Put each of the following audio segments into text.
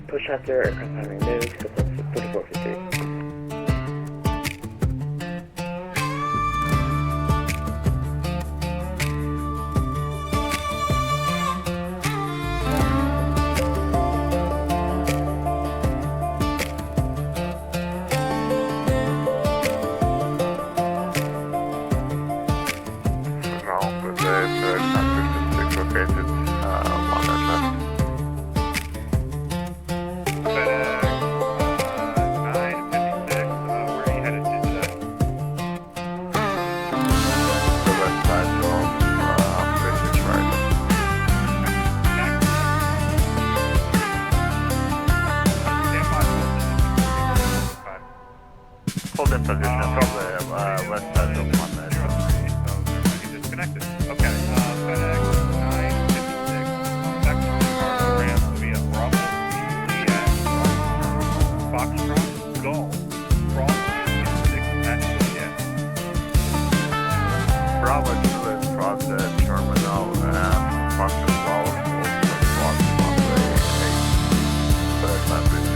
Push after aircraft having moved, so that's 4453. Hold in position from the west side of the one there. He's disconnected. Okay, FedEx 956. Back to the cargo ramp via Bravo, Juliet, Foxtrot, Golf, Bravo 6 at Bizjet. Bravo Juliet across the terminal, Foxtrot Golf, Foxtrot 8. So that's not pretty good.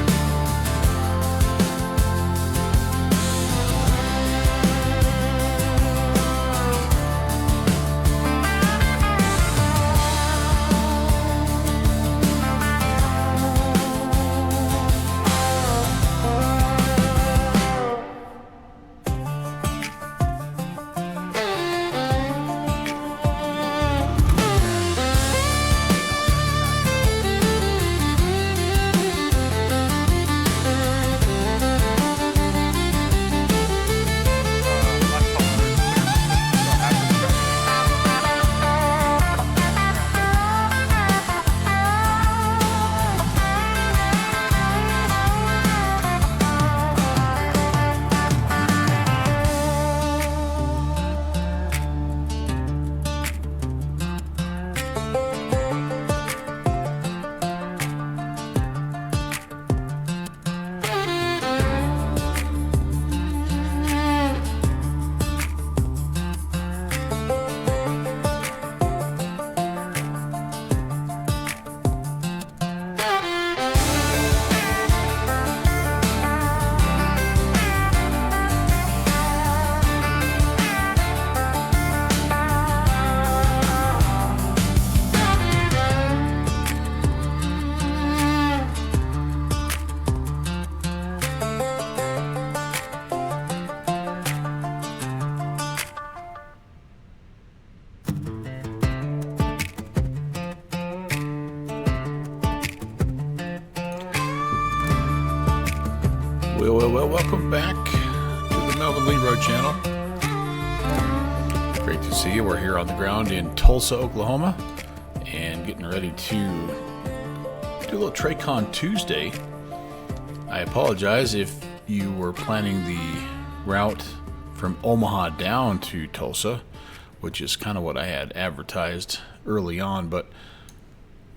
Well, welcome back to the Melvin LearJet channel. Great to see you. We're here on the ground in Tulsa, Oklahoma, and getting ready to do a little TRACON Tuesday. I apologize if you were planning the route from Omaha down to Tulsa, which is kind of what I had advertised early on, but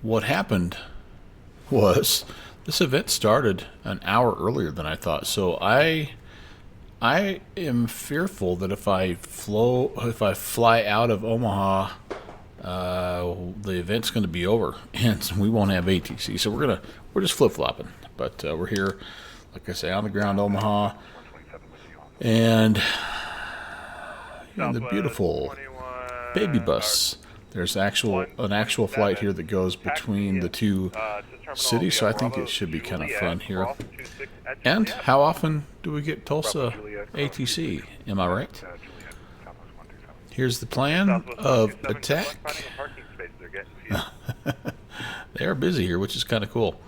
what happened was this event started an hour earlier than I thought. So I am fearful that if I fly out of Omaha, the event's going to be over and we won't have ATC. So we're just flip-flopping. But we're here, like I say, on the ground, Omaha, and the beautiful baby bus. There's an actual flight here that goes between the two cities, so I think it should be kind of fun here. And how often do we get Tulsa ATC? Am I right? Here's the plan of attack. They are busy here, which is kind of cool.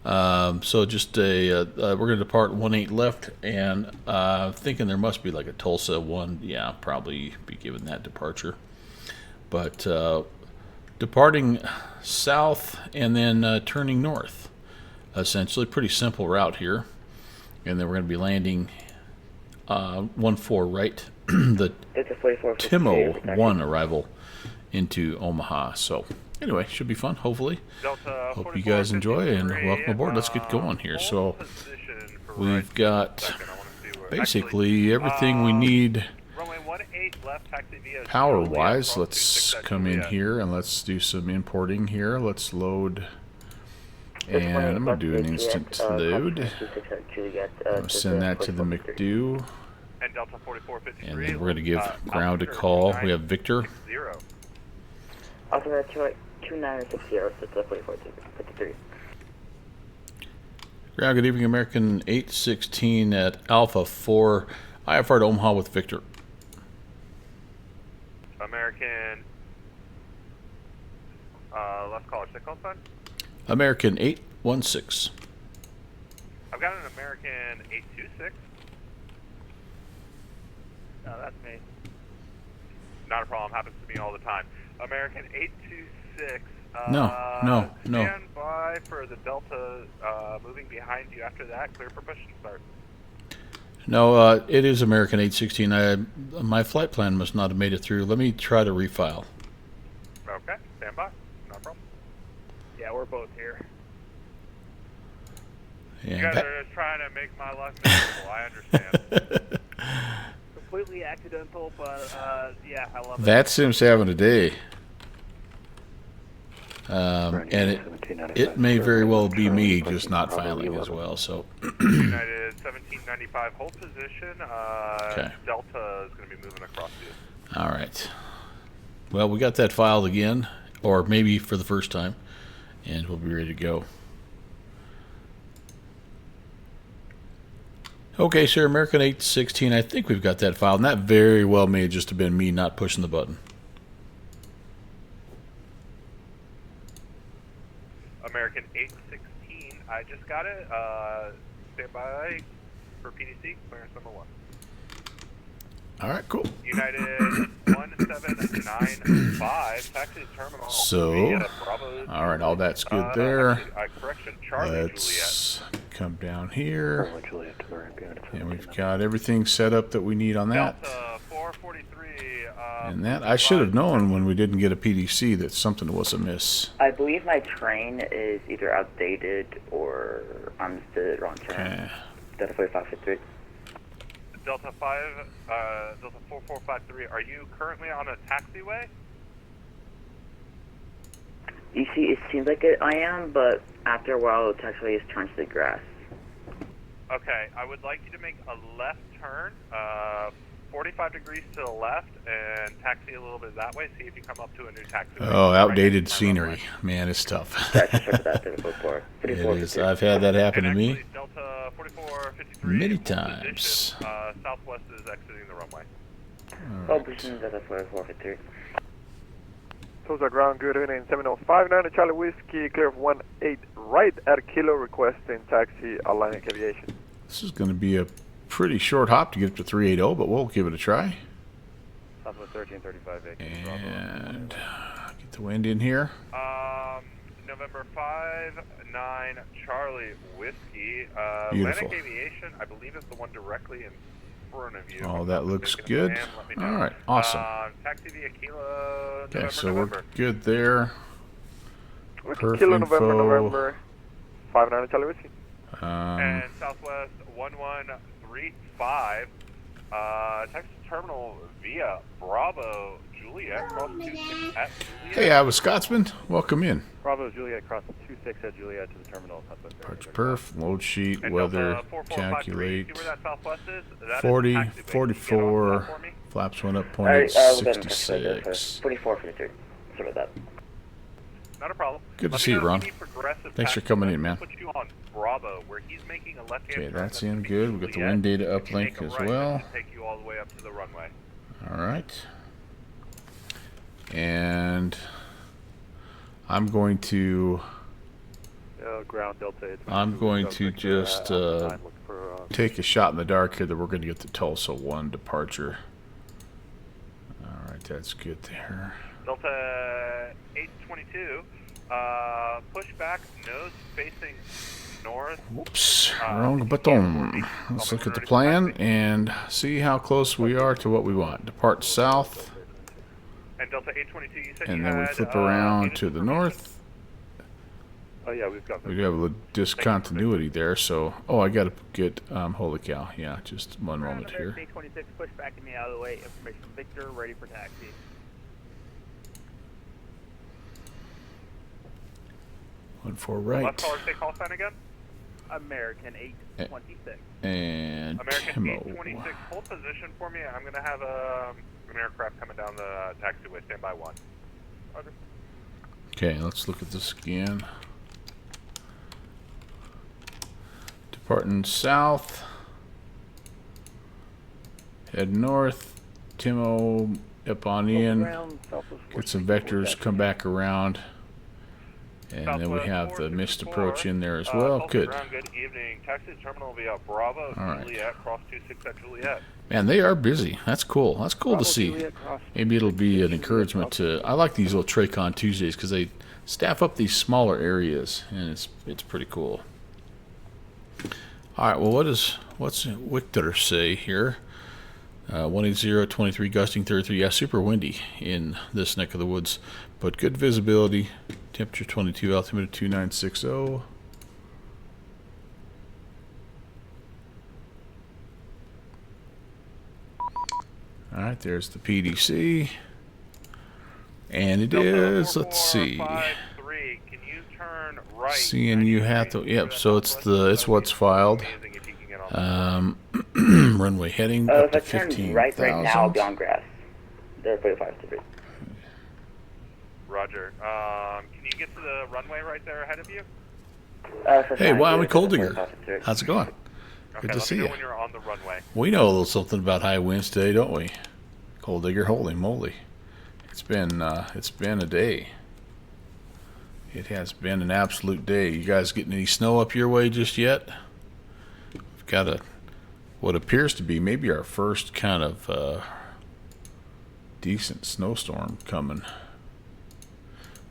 So just we're going to depart 18 left, and thinking there must be like a Tulsa one. Yeah, probably be given that departure. But departing south and then turning north, essentially pretty simple route here. And then we're going to be landing 14 right, the Timo 1 arrival into Omaha. So anyway, should be fun, hopefully. Hope you guys enjoy, and welcome aboard. Let's get going here. So we've got basically everything we need power wise. Let's come in here and let's do some importing here. Let's load And I'm going to do an instant load. I'm going to send that to the McDo. And Delta 4453. And then we're going to give ground a call. We have Victor. 0. Altimeter 2960, Delta 4453. Ground, good evening, American 816 at Alpha 4. IFR to Omaha with Victor. American, left caller, check call sign. American 816. I've got an American 826. No, that's me. Not a problem, happens to me all the time. American 826. No. Stand by for the Delta moving behind you after that. Clear for push and start. No, it is American 816. My flight plan must not have made it through. Let me try to refile. Okay, stand by. No problem. Yeah, we're both here. You And guys are just trying to make my life miserable. I understand. Completely accidental, but yeah, I love it. that Sim's having a day. And it may very well be me just not filing as well. So United 1795, hold position. Okay. Delta is going to be moving across you. all right. Well, we got that filed again, or maybe for the first time, and we'll be ready to go. Okay, sir, American 816. I think we've got that filed, and that very well may just have been me not pushing the button. American 816, I just got it. Stand by for PDC, clearance number 1. All right, cool. United 1795, taxi terminal. So, via Bravo. all right, all that's good there. Correction, Charlie Let's come down here, Juliet to the and we've got everything set up that we need on that. Delta 443. And that, I should have known when we didn't get a PDC that something was amiss. I believe my train is either outdated or I'm still wrong train. Okay. Delta 4553. Delta 4453, are you currently on a taxiway? You see, it seems like I am, but after a while, the taxiway is turned to the grass. Okay, I would like you to make a left turn, 45 degrees to the left, and taxi a little bit that way. See if you come up to a new taxiway. Oh, outdated scenery. Man, it's tough. Check that to before. It is. I've had that happen to And me actually, Delta 4453, many hold times. position, Southwest is exiting the runway. Oh, position Delta 4453. Tulsa ground, good evening, 7059 Charlie Whiskey, clear of 18 right at Kilo, requesting taxi Atlantic Aviation. This is going to be a pretty short hop to get up to 380, but we'll give it a try. Southwest 1335. And get the wind in here. November 59 Charlie Whiskey. Beautiful. Atlantic Aviation, I believe, is the one directly in front of you. Oh, If that I'm looks mistaken, if I good. am, let me know. All right, awesome. Taxi via Kilo. Okay, November, so November. we're good there. Kilo Info. November 59 Charlie Whiskey. And Southwest 1135. Texas Terminal via Bravo Juliet. Cross 26 at Juliet. Hey, I was Scotsman. Welcome in. Bravo Juliet cross 26 at Juliet to the terminal. Southwest Parts perf, load sheet, And weather, Delta 4453, calculate. see where that Southwest is? That 40, is taxiway. Can you get on 44, that for me? flaps went up Alright, we'll go ahead and touch that 0.66. 4453. Sort of that. Not a problem. Good to Let see me you, know if Ron. need progressive Thanks for taxi. coming in, Let's man. Put you on Bravo, where he's making a left-hand Okay, turn. that's in gonna be good. We've got the Juliet. wind data If you uplink make a as right, well. that should take you all the way up to the runway. All right. And I'm going to Ground Delta. just take a shot in the dark here that we're going to get the Tulsa 1 departure. All right, that's good there. Delta 822, push back, nose facing north. Whoops, wrong button. Let's look at the plan and see how close we are to what we want. Depart south, And Delta 822, you said and you then we had, flip around unit to the information? north. Oh yeah, we've got. We do have a little discontinuity there, so... Oh, I gotta get... holy cow. Yeah, just one moment here. 826, push back to me out of the way. Information from Victor, ready for taxi. 14 Left right. color, say call sign again. American 826. And American Timo. 826, hold position for me. I'm going to have an aircraft coming down the taxiway. Stand by 1. Roger. Okay, let's look at this again. Departing south. Head north. Timo up on in. Get some vectors, come back around. And then we have the missed approach in there as well. Tulsa Good. Ground, good evening. Taxi terminal via Bravo, All right. Juliet, cross 26 at Juliet. Man, they are busy. That's cool. That's cool to see. Maybe it'll be an encouragement to. I like these little TRACON Tuesdays because they staff up these smaller areas, and it's pretty cool. All right. Well, what's Victor say here? 180, 23, gusting 33. Yeah, super windy in this neck of the woods, but good visibility. Temperature 22, altimeter 2960. All right, there's the PDC. And it is, let's see. 4453, can you turn right? Seeing you have to, yep, so it's what's filed. Amazing if you can get on Runway heading up If to I turn right now, I'll be 15,000. on grass. There, 45 degree. Roger. Can you get to the runway right there ahead of you? Hey, Wyoming Coal Digger. How's it going? Okay, Good to let see me know you. when you're on the runway. We know a little something about high winds today, don't we? Coal Digger, holy moly. It's been a day. It has been an absolute day. You guys getting any snow up your way just yet? We've got what appears to be maybe our first kind of decent snowstorm coming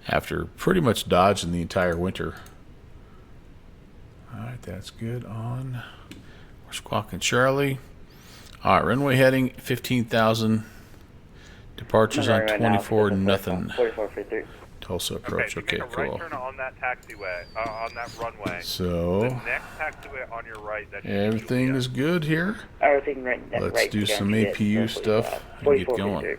after pretty much dodging the entire winter. All right, that's good on. We're squawking Charlie. All right, runway heading 15,000. Departures on 24, nothing. 4453. Tulsa approach. Okay, Okay, make a right cool. turn on that taxiway, on that runway. The So next taxiway on your right. That should be everything Juliet. is good here. Everything right. Let's right do some again, APU stuff and get going. 4453.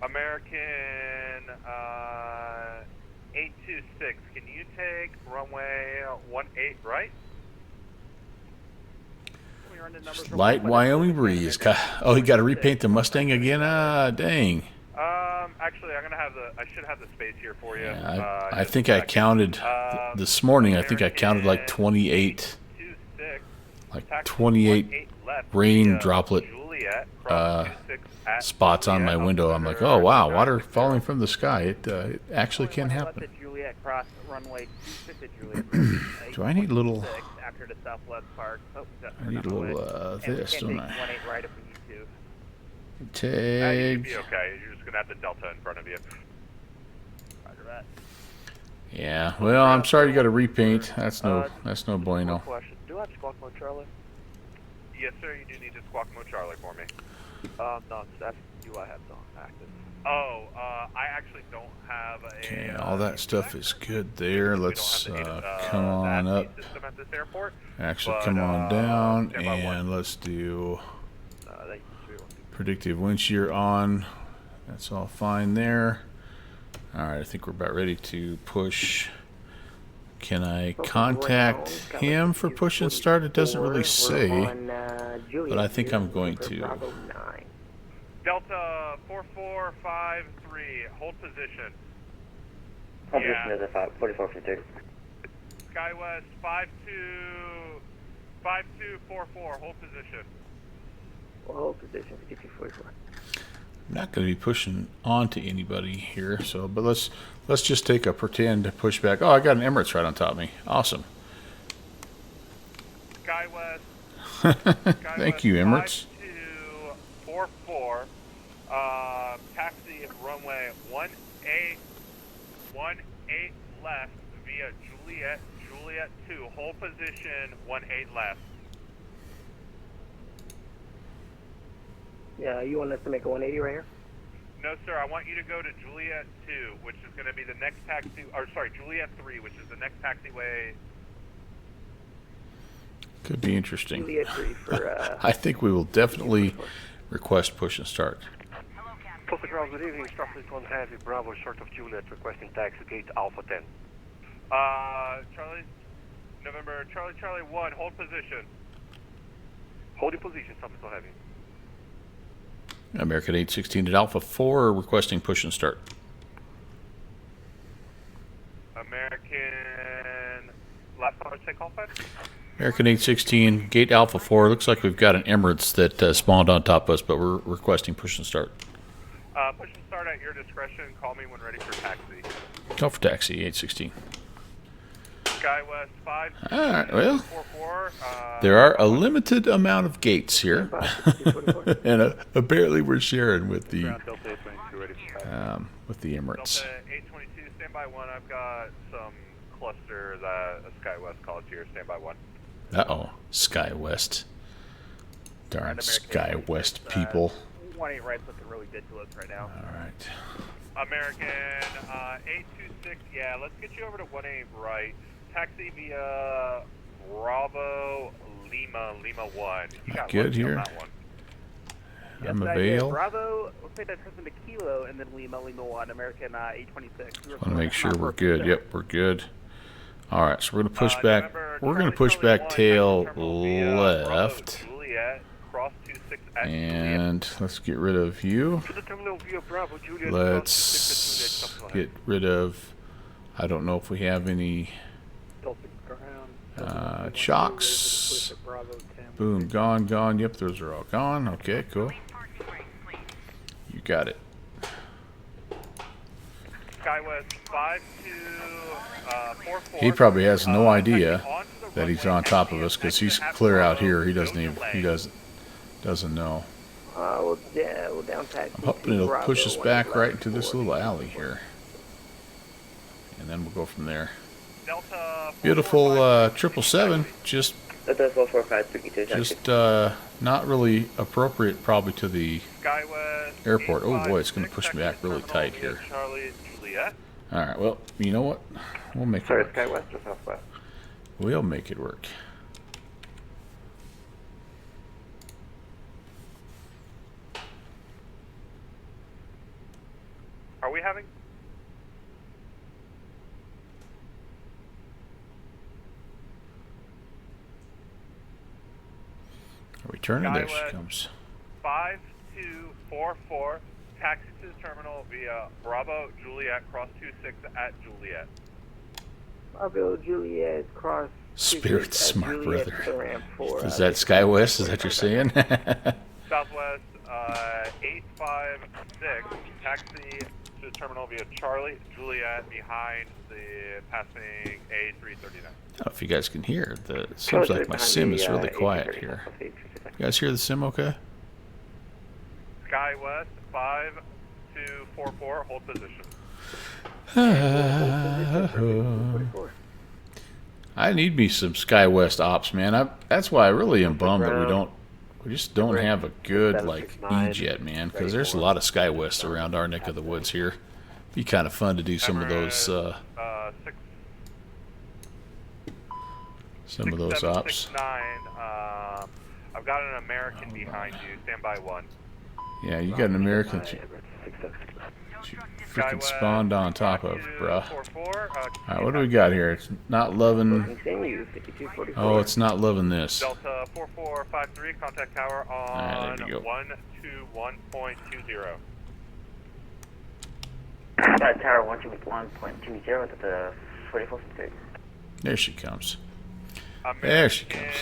American 826. Can you take runway 18 right? We're under numbers Light Wyoming breeze. Oh, he got to repaint the Mustang again. Ah, dang. Actually, I should have the space here for you. Yeah, I Just think a I second. counted this morning. I think I counted like 28, 26, like taxi 28 18 left rain via droplet Juliet, cross 26 at spots on my Juliet, window. I'm like, altimeter oh wow, water 960. falling from the sky. It actually can Left happen. at Juliet, cross runway 26 at Juliet. Do I need a little? After the Southwest Park. Oh, I need a little this, don't I? 18 right if we need to. You should Tag. be okay. You're just gonna have the Delta in front of you. Roger that. Yeah. Well, I'm sorry you got to repaint. That's no bueno. Question. Do I have squawk mode, Charlie? Yes, sir. You do need to squawk mode Charlie for me. No, that's do I have it on active? Oh, I actually don't have a. Okay, all that stuff is good there. We don't Let's have the come on ASP up. system at this airport. Actually, but, come on down, stand by one. and let's do That you should be able to do. predictive wind shear on. That's all fine there. All right, I think we're about ready to push. Can I contact him for push and start? It doesn't really say, but I think I'm going to. Delta 4453, hold position. Hold Yeah. position as a 4453. SkyWest 5244, hold position. Hold position 5244. I'm not going to be pushing onto anybody here, so but let's just take a pretend pushback. Oh, I got an Emirates right on top of me. Awesome. SkyWest. Thank you, Emirates. 5244. Taxi runway 18 left via Juliet 2. Hold position 18 left. Yeah, you want us to make a 180 right here? No, sir. I want you to go to Juliet 2, which is going to be the next taxi. Or sorry, Juliet 3, which is the next taxiway. Could be interesting. Juliet 3 for, I think we will definitely request push and start. Tulsa ground, good evening. Starfleet 1 Heavy, Bravo, short of Juliet, requesting taxi, gate Alpha 10. Charlie, November, Charlie 1, hold position. Holding position, Starfleet Heavy. American 816 at Alpha 4, requesting push and start. American, last time I call sign? American 816, gate Alpha 4. Looks like we've got an Emirates that spawned on top of us, but we're requesting push and start. Push and start at your discretion. Call me when ready for taxi. Call for taxi, 816. SkyWest 5. All right, well, 44. there are a limited amount of gates here, and apparently we're sharing with the Emirates. Delta 822, stand by 1. I've got some cluster that a SkyWest calls here. Stand by 1. Uh-oh, SkyWest. Darn SkyWest people. 1-8 right's looking really good to us right now. All right. American 826, yeah, let's get you over to 1-8 right. Taxi via Bravo Lima 1. You got Good lucky here. on that one. I'm Yes, avail. Bravo, looks like that turns into Kilo, and then Lima 1, American 826. Want to make sure we're good. Yep, we're good. All right, so we're going to push back. We're going to push back tail left. Juliet, cross 26 at And let's get rid of you. To the terminal via Bravo, Juliet. Let's get rid of, I don't know if we have any chocks. Boom, gone. Yep, those are all gone. Okay, cool. You got it. SkyWest 5244. He probably has no idea that he's on top of us because he's clear out here. He doesn't even, doesn't know. Well, down taxi. I'm hoping it'll push us back right into this little alley here. And then we'll go from there. Beautiful 777, just Delta 44532. not really appropriate probably to the SkyWest airport. Oh boy, it's going to push me back really tight here. Charlie Juliet. All right, well, you know what? We'll make it Sorry, work. SkyWest or Southwest? We'll make it work. Are we having? Are we turning? There she comes. 5244. Taxi to the terminal via Bravo Juliet, cross 26 at Juliet. Bravo, Juliet, cross. Spirit 26 at smart Juliet brother. to ramp 4. Is that SkyWest? Is that what you're saying? Southwest 856. Taxi to the terminal via Charlie Juliet behind the passing A339. I don't know if you guys can hear. It seems like my sim is really quiet here. You guys hear the sim okay? SkyWest 5244. Hold position. I need me some SkyWest ops, man. That's why I really am bummed that we just don't have a good like E-Jet, man, because there's a lot of SkyWest around our neck of the woods here. Be kind of fun to do some of those ops. 6769. I've got an American behind you. Stand by 1. Yeah, you got an American that you freaking spawned on top of, bruh. Alright, what do we got here? It's not loving... Oh, it's not loving this. Delta 4453, contact tower on there we go. 121.20. Tower 121.20 at the 4453. There she comes. There she comes.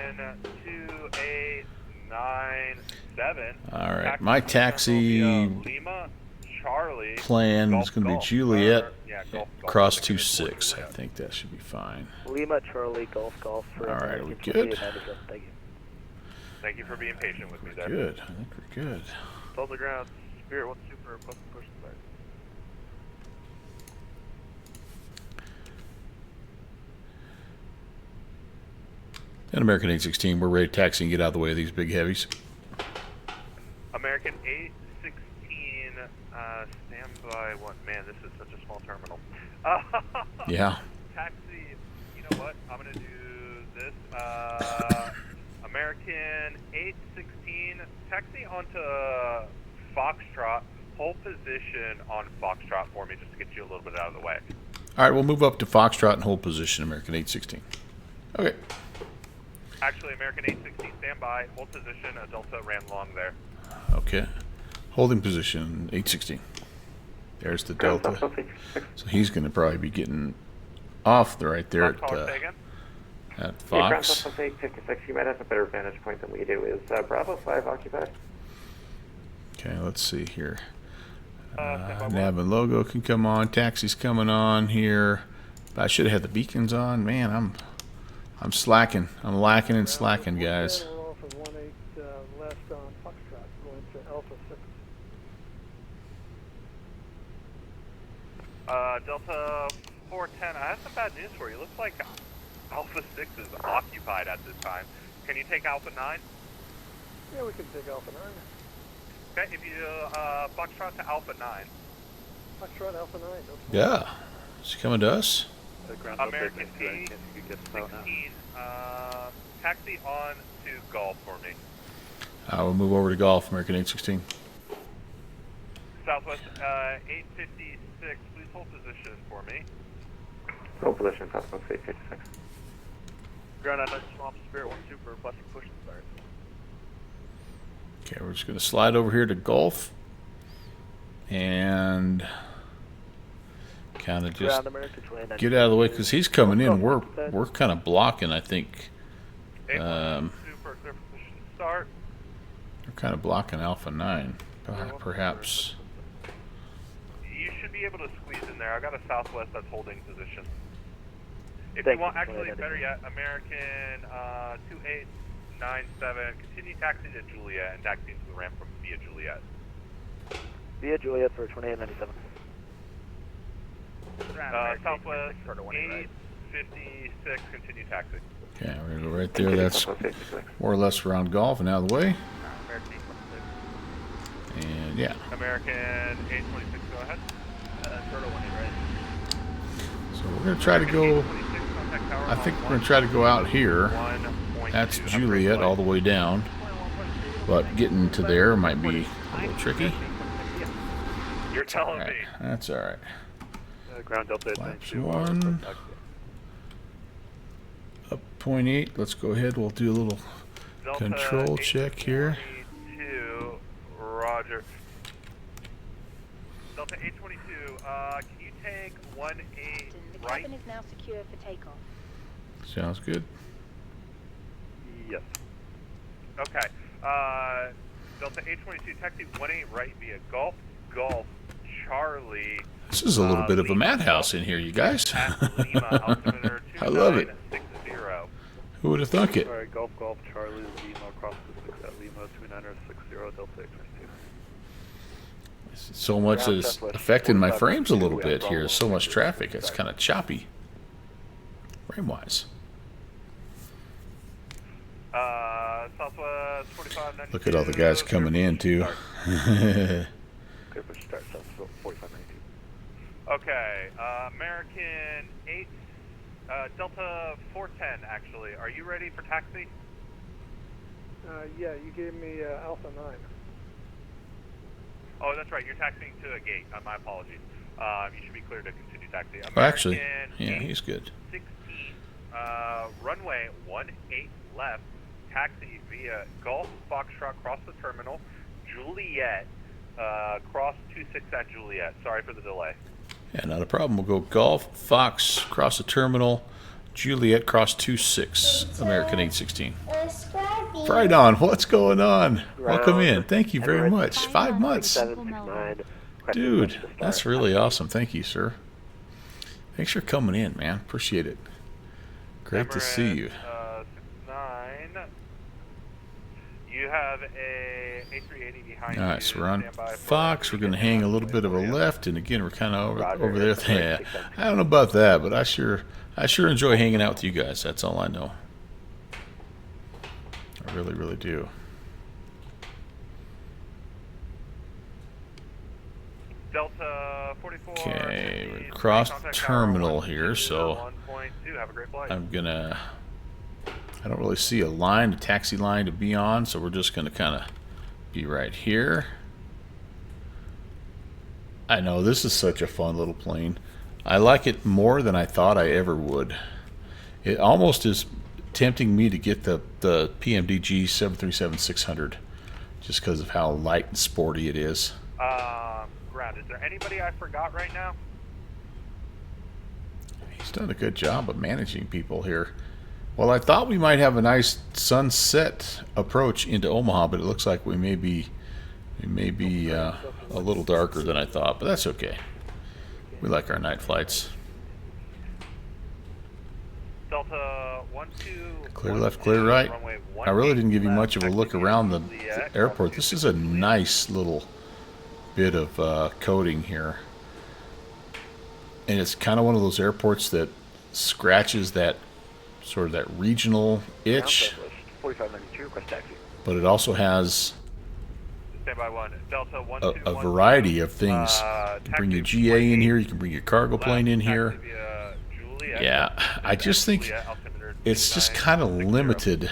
2897. Alright, my taxi Lima, Charlie, plan is going to be Juliet, Golf, cross 26. I think that should be fine. Lima, Charlie, Golf. All right, are we good? Thank you. Thank you for being patient with me there. Good. I think we're good. Tulsa ground, Spirit 1 Super, push the back. And American 816, we're ready to taxi and get out of the way of these big heavies. American 816, stand by 1. Man, this is such a small terminal. Yeah. Taxi, you know what? I'm going to do this. American 816, taxi onto Foxtrot hold position on Foxtrot for me just to get you a little bit out of the way. All right, we'll move up to Foxtrot and hold position, American 816. Okay. Actually, American 816, stand by, hold position. A Delta ran long there. Okay. Holding position, 816. There's the Delta. So he's going to probably be getting off right there at Fox. Yeah, 56, you might have a better vantage point than we do. Is Bravo 5 occupied? Okay, let's see here. Nav and logo can come on. Taxi's coming on here. I should have had the beacons on. Man, I'm slacking. I'm lacking and slacking, guys. We're off of 18 left on Foxtrot, going to Alpha 6. Delta 410, I have some bad news for you. Looks like Alpha 6 is occupied at this time. Can you take Alpha 9? Yeah, we can take Alpha 9. Okay, if you Foxtrot to Alpha 9. Foxtrot Alpha 9. Yeah. Is he coming to us? American 816, taxi on to Golf for me. We'll move over to Golf, American 816. Southwest 856, please hold position for me. Hold position, Southwest 856. Ground on Swamp Spirit 1-2 for requesting push and start. Okay, we're just going to slide over here to Golf and kind of just get out of the way because he's coming in. We're kind of blocking, I think. We're kind of blocking Alpha 9, perhaps. You should be able to squeeze in there. I got a Southwest that's holding position. If you want, actually, better yet, American 2897, continue taxi to Juliet and taxi into the ramp from via Juliet. Via Juliet for 2897. Southwest 856, continue taxi. Okay, we're going to go right there. That's more or less around Golf and out of the way. And yeah. American 826, go ahead. So we're going to try to go, I think we're going to try to go out here. That's Juliet all the way down. But getting to there might be a little tricky. You're telling me. That's all right. Ground Delta Flaps 1. Up 0.8. Let's go ahead. We'll do a little control check here. Roger. Delta 822, can you take 18 right? The cabin is now secure for takeoff. Sounds good. Yes. Okay. Delta 822, taxi 18 right via Golf, Charlie. This is a little bit of a madhouse in here, you guys. I love it. Who would have thunk it? Sorry, Golf, Charlie, Lima, across the 6 at Lima, 2960, Delta 822. So much is affecting my frames a little bit here. So much traffic. It's kind of choppy, frame-wise. Southwest 4592. Look at all the guys coming in, too. Okay, American 8, Delta 410, actually. Are you ready for taxi? Yeah, you gave me Alpha 9. Oh, that's right. You're taxiing to a gate. My apologies. You should be clear to continue taxi. American Actually, yeah, he's good. 16, runway 18 left, taxi via Golf Foxtrot, cross the terminal, Juliet, cross 26 at Juliet. Sorry for the delay. Yeah, not a problem. We'll go Golf, Fox, cross the terminal, Juliet, cross 26, American 816. Right on. What's going on? Welcome in. Thank you very much. 5 months. Dude, that's really awesome. Thank you, sir. Thanks for coming in, man. Appreciate it. Great to see you. 69. You have a A380 behind you. All right, so we're on Fox. We're going to hang a little bit of a left, and again, we're kind of over there. Yeah, I don't know about that, but I sure enjoy hanging out with you guys. That's all I know. I really, really do. Delta 44. Okay, we crossed the terminal here, so 1.2. Have a great flight. I don't really see a taxi line to be on, so we're just going to kind of be right here. I know, this is such a fun little plane. I like it more than I thought I ever would. It almost is tempting me to get the PMDG 737-600 just because of how light and sporty it is. Ground, is there anybody I forgot right now? He's done a good job of managing people here. Well, I thought we might have a nice sunset approach into Omaha, but it looks like we may be a little darker than I thought, but that's okay. We like our night flights. Delta 12. Clear left, clear right. I really didn't give you much of a look around the airport. This is a nice little bit of coating here. And it's kind of one of those airports that scratches that sort of that regional itch. 4592, request taxi. But it also has Standby 1. Delta a variety of things. You can bring your GA in here. You can bring your cargo plane in here. Yeah, I just think it's just kind of limited.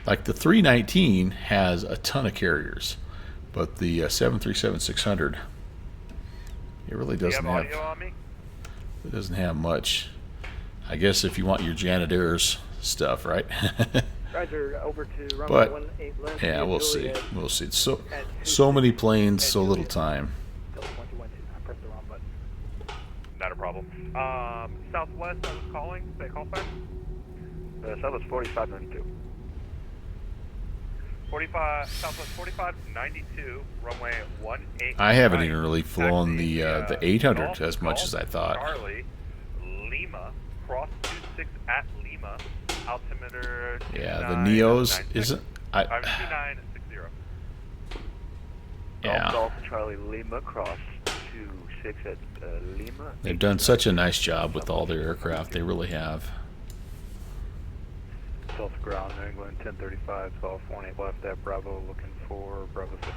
Like the 319 has a ton of carriers, but the 737-600, it really doesn't have. It doesn't have much. I guess if you want your Janitors stuff, right? Roger, over to runway But 18 left. yeah, we'll see. We'll see. So many planes, so little time. I pressed the wrong button. Not a problem. Southwest, I was calling. Say call sign. Southwest 4592. 45, Southwest 4592, runway 18. I haven't even really flown the 800 as much as I thought. Charlie, Lima, cross 26 at Lima, altimeter. Yeah, the Neos isn't. 2960. Yeah. Golf Charlie Lima, cross 26 at Lima. They've done such a nice job with all their aircraft. They really have. Delta ground, New England 1035, Golf 18 left at Bravo, looking for Bravo 6.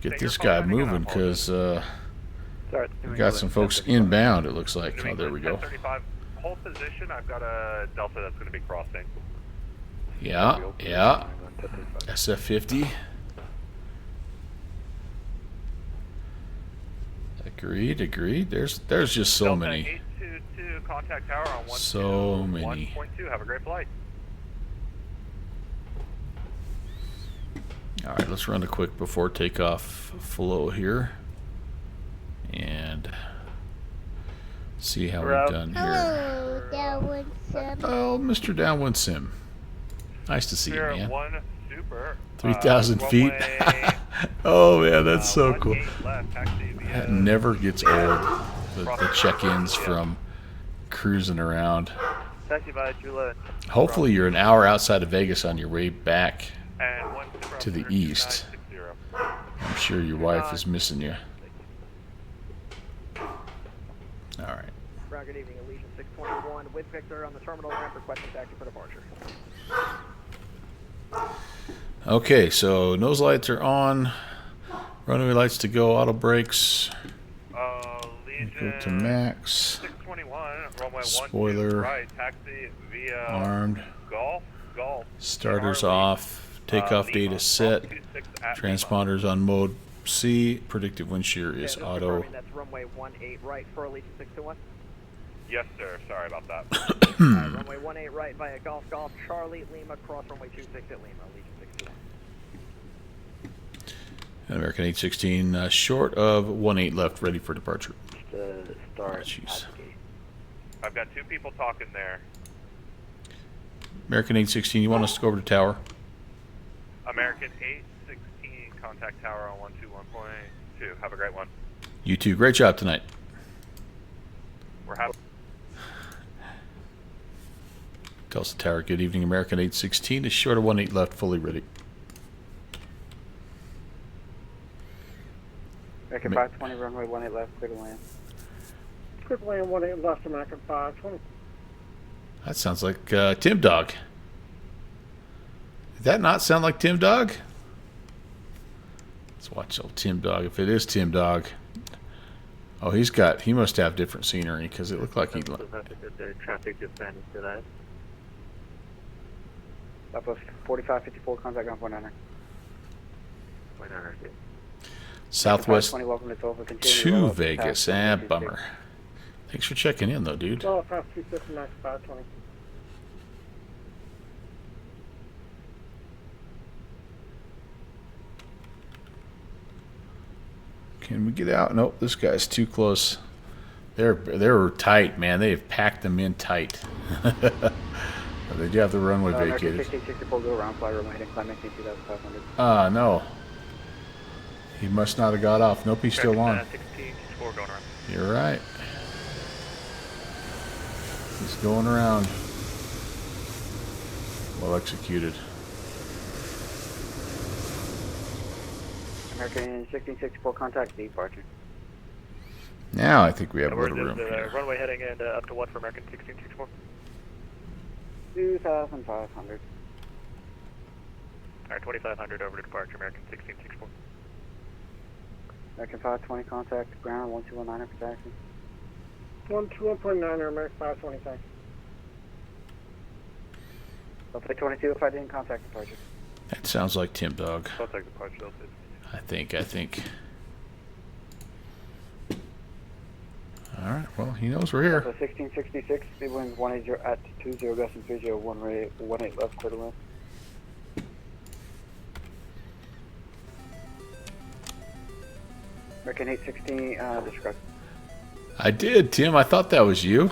Get this guy moving because we got some folks inbound, it looks like. Oh, there we go. 1035, hold position. I've got a Delta that's going to be crossing. Yeah, yeah. SF-50. Agreed. There's just so many. 822, contact tower on 1. So many. 1.2. Have a great flight. All right, let's run a quick before takeoff flow here and see how we've done here. Hello, Downwind Sim. Oh, Mr. Downwind Sim. Nice to see you, Spirit man. 1 Super. 3,000 feet. Oh, man, that's so cool. Left, taxi via That never gets old. The check-ins from cruising around. Taxi via Juliet. Hopefully you're an hour outside of Vegas on your way back and 1 Super to the altimeter east. 2960. I'm sure your wife is missing you. All right. Route, good evening, Allegiant 621 with Victor on the terminal ramp, requesting taxi for departure. Okay, so nose lights are on. Runway lights to go. Auto brakes. Go to max. 621, runway Spoiler. 12 right, taxi via Armed. Golf. Starters Charlie, off. Takeoff Lima, date is set. 26 at Transponders on mode C. Predictive wind shear is just auto. confirming That's runway 18 right for Allegiant 621. Yes, sir. Sorry about that. Runway 18 right via Golf Charlie Lima, cross runway 26 at Lima, Allegiant 621. American 816 short of 18 left, ready for departure. Start. Jeez. I've got 2 people talking there. American 816, you want us to go over to tower? American 816, contact tower on 121.2. Have a great one. You too. Great job tonight. We're happy. Tulsa Tower, good evening. American 816 is short of 18 left, fully ready. American 520, runway 18 left, clear to land. Clear to land 18 left, American 520. That sounds like Tim Dog. Did that not sound like Tim Dog? Let's watch old Tim Dog. If it is Tim Dog. Oh, he must have different scenery because it looked like he. Traffic just vanished to that. Southwest 4554, contact on 49er. Southwest 520, welcome to Tulsa. Continue to roll up Vegas. past Bummer. Thanks for checking in, though, dude. Oh, past 260, max 520. Can we get out? Nope, this guy's too close. They're tight, man. They have packed them in tight. They do have the runway vacated. 1664, go around, fly runway heading, climb 2,500. No. He must not have got off. Nope, he's still on. 1664 going around. You're right. He's going around. Well executed. American 1664, contact departure. Now I think we have a We're little room just here. runway heading and up to 1 for American 1664. 2,500. Alright, 2,500 over to departure, American 1664. American 520, contact ground 1219 for taxi. 121.9 or American 520, thanks. Delta 22, if I didn't contact departure. That sounds like Tim Dog. Contact departure, Delta. I think. Alright, well, he knows we're here. So 1666, speed winds 180 at 20 gusting 30, 18 left, clear to land. American 816, disregard. I did, Tim. I thought that was you.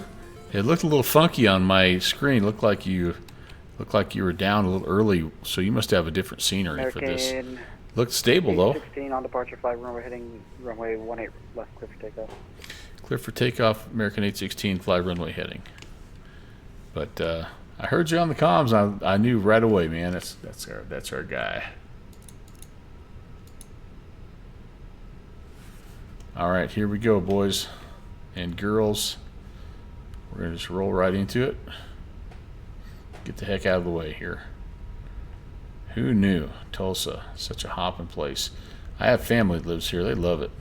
It looked a little funky on my screen. Looked like you were down a little early, so you must have a different scenery for this. American Looked stable though. 16 on departure flight runway heading runway 18 left, clear for takeoff. Clear for takeoff, American 816, fly runway heading. But I heard you on the comms. I knew right away, man. That's our guy. All right, here we go, boys and girls. We're gonna just roll right into it. Get the heck out of the way here. Who knew Tulsa, such a hopping place? I have family that lives here. They love it.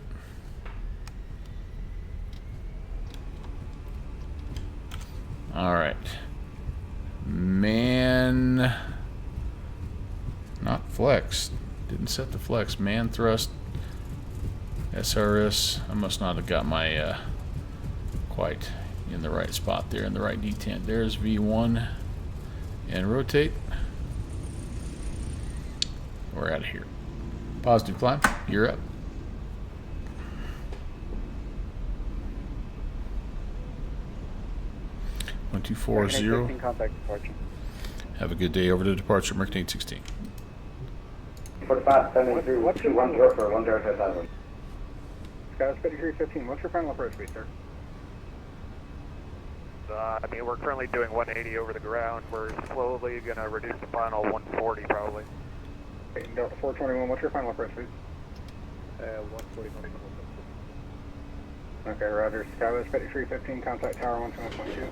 All right. Man, not flex. Didn't set the flex. Man thrust. SRS. I must not have got my quite in the right spot there, in the right detent. There's V1 and rotate. We're out of here. Positive climb. You're up. One, 2, 4, 0. Contact departure. Have a good day. Over to departure, American 816. 45, 73, What's your 1 0 for 1 0 5,000. Sky's 5315, what's your final approach speed, sir? I mean, we're currently doing 180 over the ground. We're slowly going to reduce the final 140 probably. Okay, Delta 421, what's your final approach speed? 140. Okay, roger. Skywest 5315, contact tower 121.2. 21.2,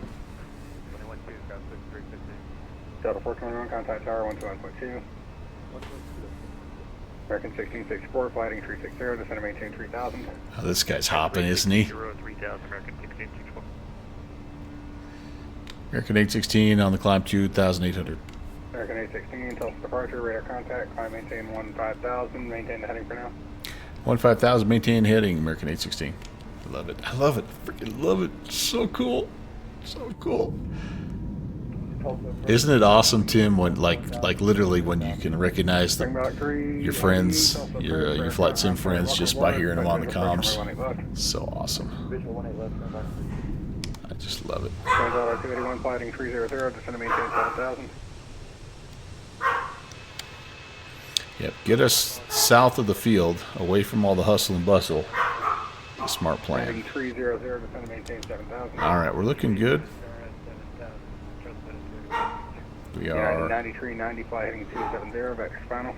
got 6315. Delta 421, contact tower 121.2. American 1664, flighting 360, descend and maintain 3000. Oh, this guy's hopping, isn't he? 3000, American 1664. American 816 on the climb 2,800. American 816, Tulsa departure, radar contact, climb maintain 15,000, maintain the heading for now. 15,000, maintain heading, American 816. I love it. I love it. Freaking love it. So cool. So cool. Isn't it awesome, Tim, when like literally when you can recognize your friends, your flight sim friends just by hearing them on the comms? So awesome. I just love it. Dollar 281, flighting 300, descend and maintain 7000. Yep, get us south of the field, away from all the hustle and bustle. A smart plan. Flighting 300, descend and maintain 7000. All right, we're looking good. We are 9390, fly heading 270, vector final.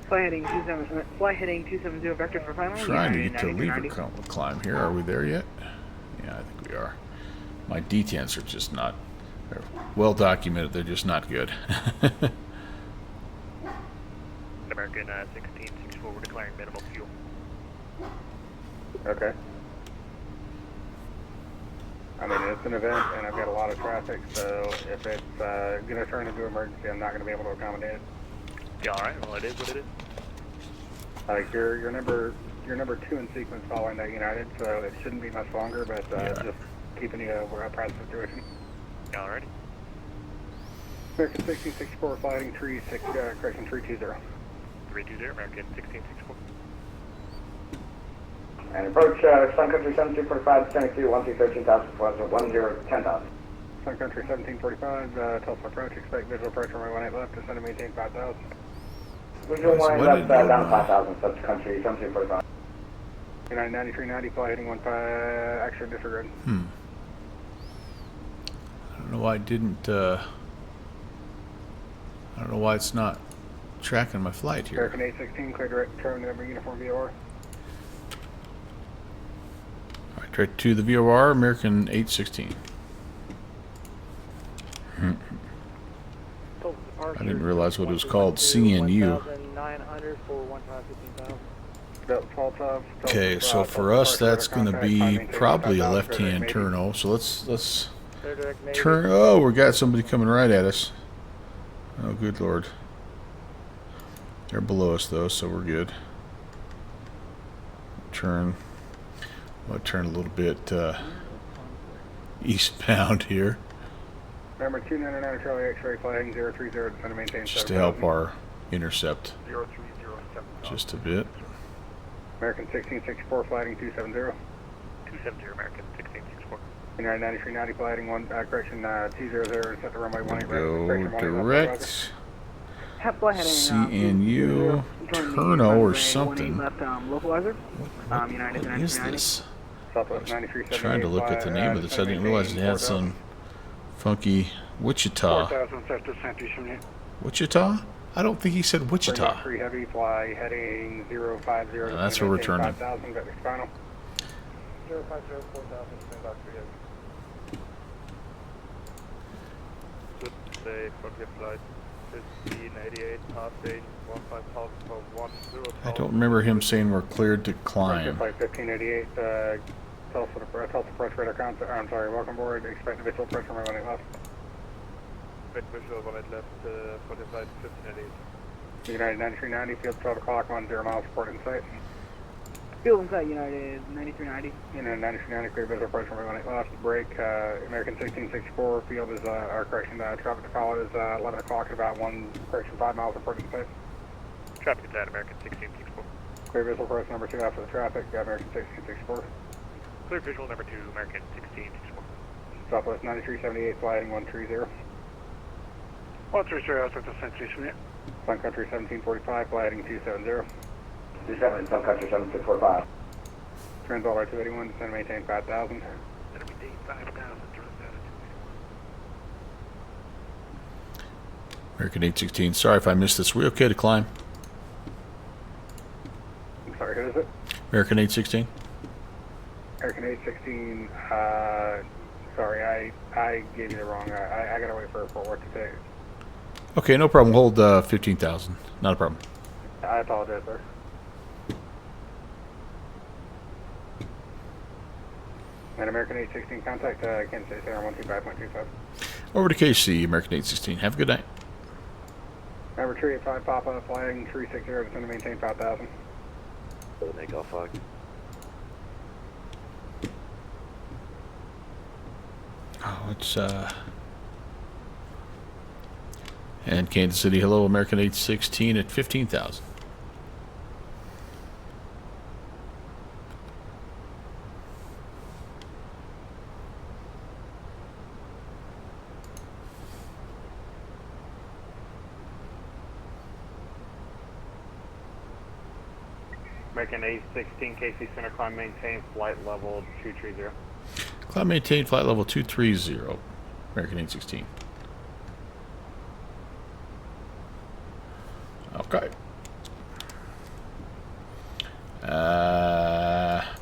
Fly heading 270, vector for final. trying to get to lever climb here. Are we there yet? Yeah, I think we are. My detents are just not, they're well documented, they're just not good. American 1664, we're declaring minimal fuel. Okay. I mean, it's an event, and I've got a lot of traffic, so if it's going to turn into emergency, I'm not going to be able to accommodate it. Yeah, alright, well it is what it is. Like, your number You're number 2 in sequence following that United, so it shouldn't be much longer, but just keeping you apprised of the situation. Alrighty. American 1664 flying 320. 320, American 1664. And approach Sun Country 1745, descending to 10,000. Sun Country 1745, Tulsa approach, expect visual approach runway 18 left, descend and maintain 5,000. Visual 18 left, down 5,000, Sun Country 1745. United 9390, fly heading 15, extra disregard. I don't know why it didn't, I don't know why it's not tracking my flight here. American 816, clear direct turn number uniform VOR. Alright, direct to the VOR, American 816. I didn't realize what it was called, CNU. Okay, so for us that's going to be probably a left-hand turno. So let's turn. Oh, we got somebody coming right at us. Oh, good lord. They're below us though, so we're good. Turn. I'll turn a little bit eastbound here. Number 299 Charlie X-ray flying 030 to maintain. Just to help our intercept 0307. just a bit. American 1664 flying 270. 270, American 1664. United 9390 flying 200 set the runway 18 Go right. direct. CNU Turno or something. What is this? Southwest 9378. Trying to look at the name of this. I didn't realize it had some funky Wichita. 4000 set to Santee. Wichita? I don't think he said Wichita. 3 heavy fly heading 050. No, that's where we're turning. 5000 got the final. 050, 4000, stand by 3 heavy. Good day, forget flight 1588, passing 15,000 for 10. I don't remember him saying we're cleared to climb. Flight 1588, Tulsa approach radar contact. I'm sorry, welcome aboard. Expect the visual approach from my 18 left. Expect visual 18 left for the flight 1588. United 9390, field 12 o'clock, 10 miles, report in sight. Field in sight, United 9390. United 9390, clear visual approach from my 18 left. Break, American 1664, field is, our correction, traffic to follow is 11 o'clock at about 5 miles, report in sight. Traffic to that, American 1664. Clear visual approach number 2 after the traffic, American 1664. Clear visual number 2, American 1664. Southwest 9378, flying 130. 130, after the Santee. Sun Country 1745, flying 270. 27, Sun Country 1745. Trans all right 281, descend and maintain 5,000. Maintain 5,000, turns out. American 816. Sorry if I missed this. We okay to climb? I'm sorry, who is it? American 816. American 816, sorry, I gave you the wrong, I gotta wait for Fort Worth to take. Okay, no problem. Hold 15,000. Not a problem. I apologize, sir. And American 816 contact, Kansas City Center 125.25. Over to KC, American 816. Have a good night. Number 385, Papa, flying 360, descend to maintain 5,000. Doesn't make all fuck. Oh, it's, and Kansas City, hello, American 816 at 15,000. American 816, KC Center, climb maintain, flight level 230. Climb maintain, flight level 230, American 816. Okay.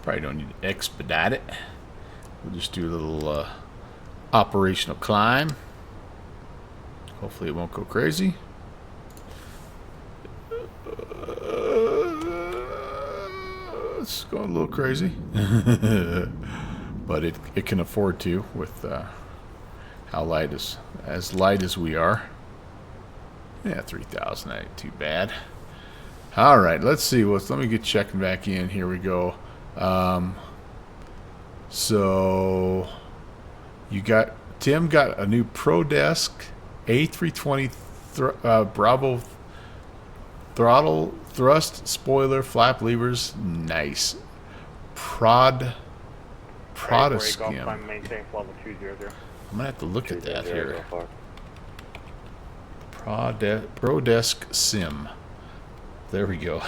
Probably don't need to expedite it. We'll just do a little operational climb. Hopefully it won't go crazy. It's going a little crazy. But it can afford to with how light as light as we are. Yeah, 3,000 ain't too bad. All right, let's see. Let me get checking back in. Here we go. So Tim got a new Pro Desk A320 Bravo throttle, thrust, spoiler, flap levers. Nice. Prod skim. Maintain level 200. I'm gonna have to look at that here. Pro Desk Sim. There we go.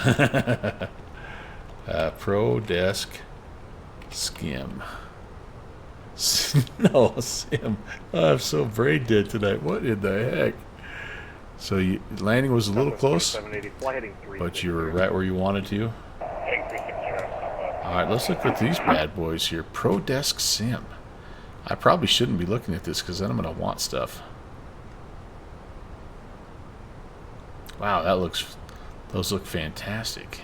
Pro Desk Skim. No, Sim. Oh, I'm so brain dead tonight. What in the heck? So landing was a little close, but you were right where you wanted to. All right, let's look at these bad boys here. Pro Desk Sim. I probably shouldn't be looking at this because then I'm going to want stuff. Wow, those look fantastic.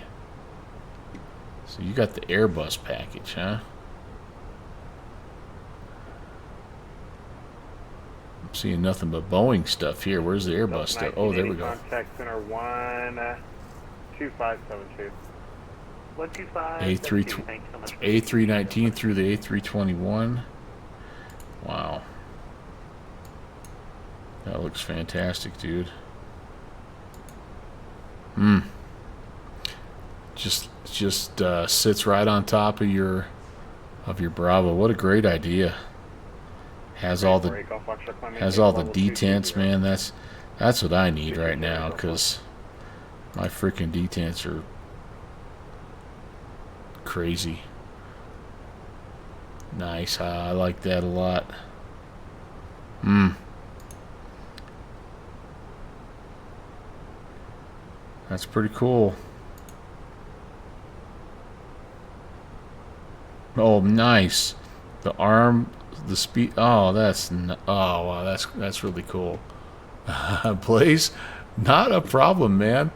So you got the Airbus package, huh? I'm seeing nothing but Boeing stuff here. Where's the Airbus stuff? Oh, there we go. Contact center 12572. 125. A319 through the A321. Wow. That looks fantastic, dude. Just sits right on top of your Bravo. What a great idea. Has all the detents, man. That's what I need right now, because my freaking detents are crazy. Nice. I like that a lot. That's pretty cool. Oh, nice. The arm, the speed. Oh, wow, that's really cool. Blaze, not a problem, man.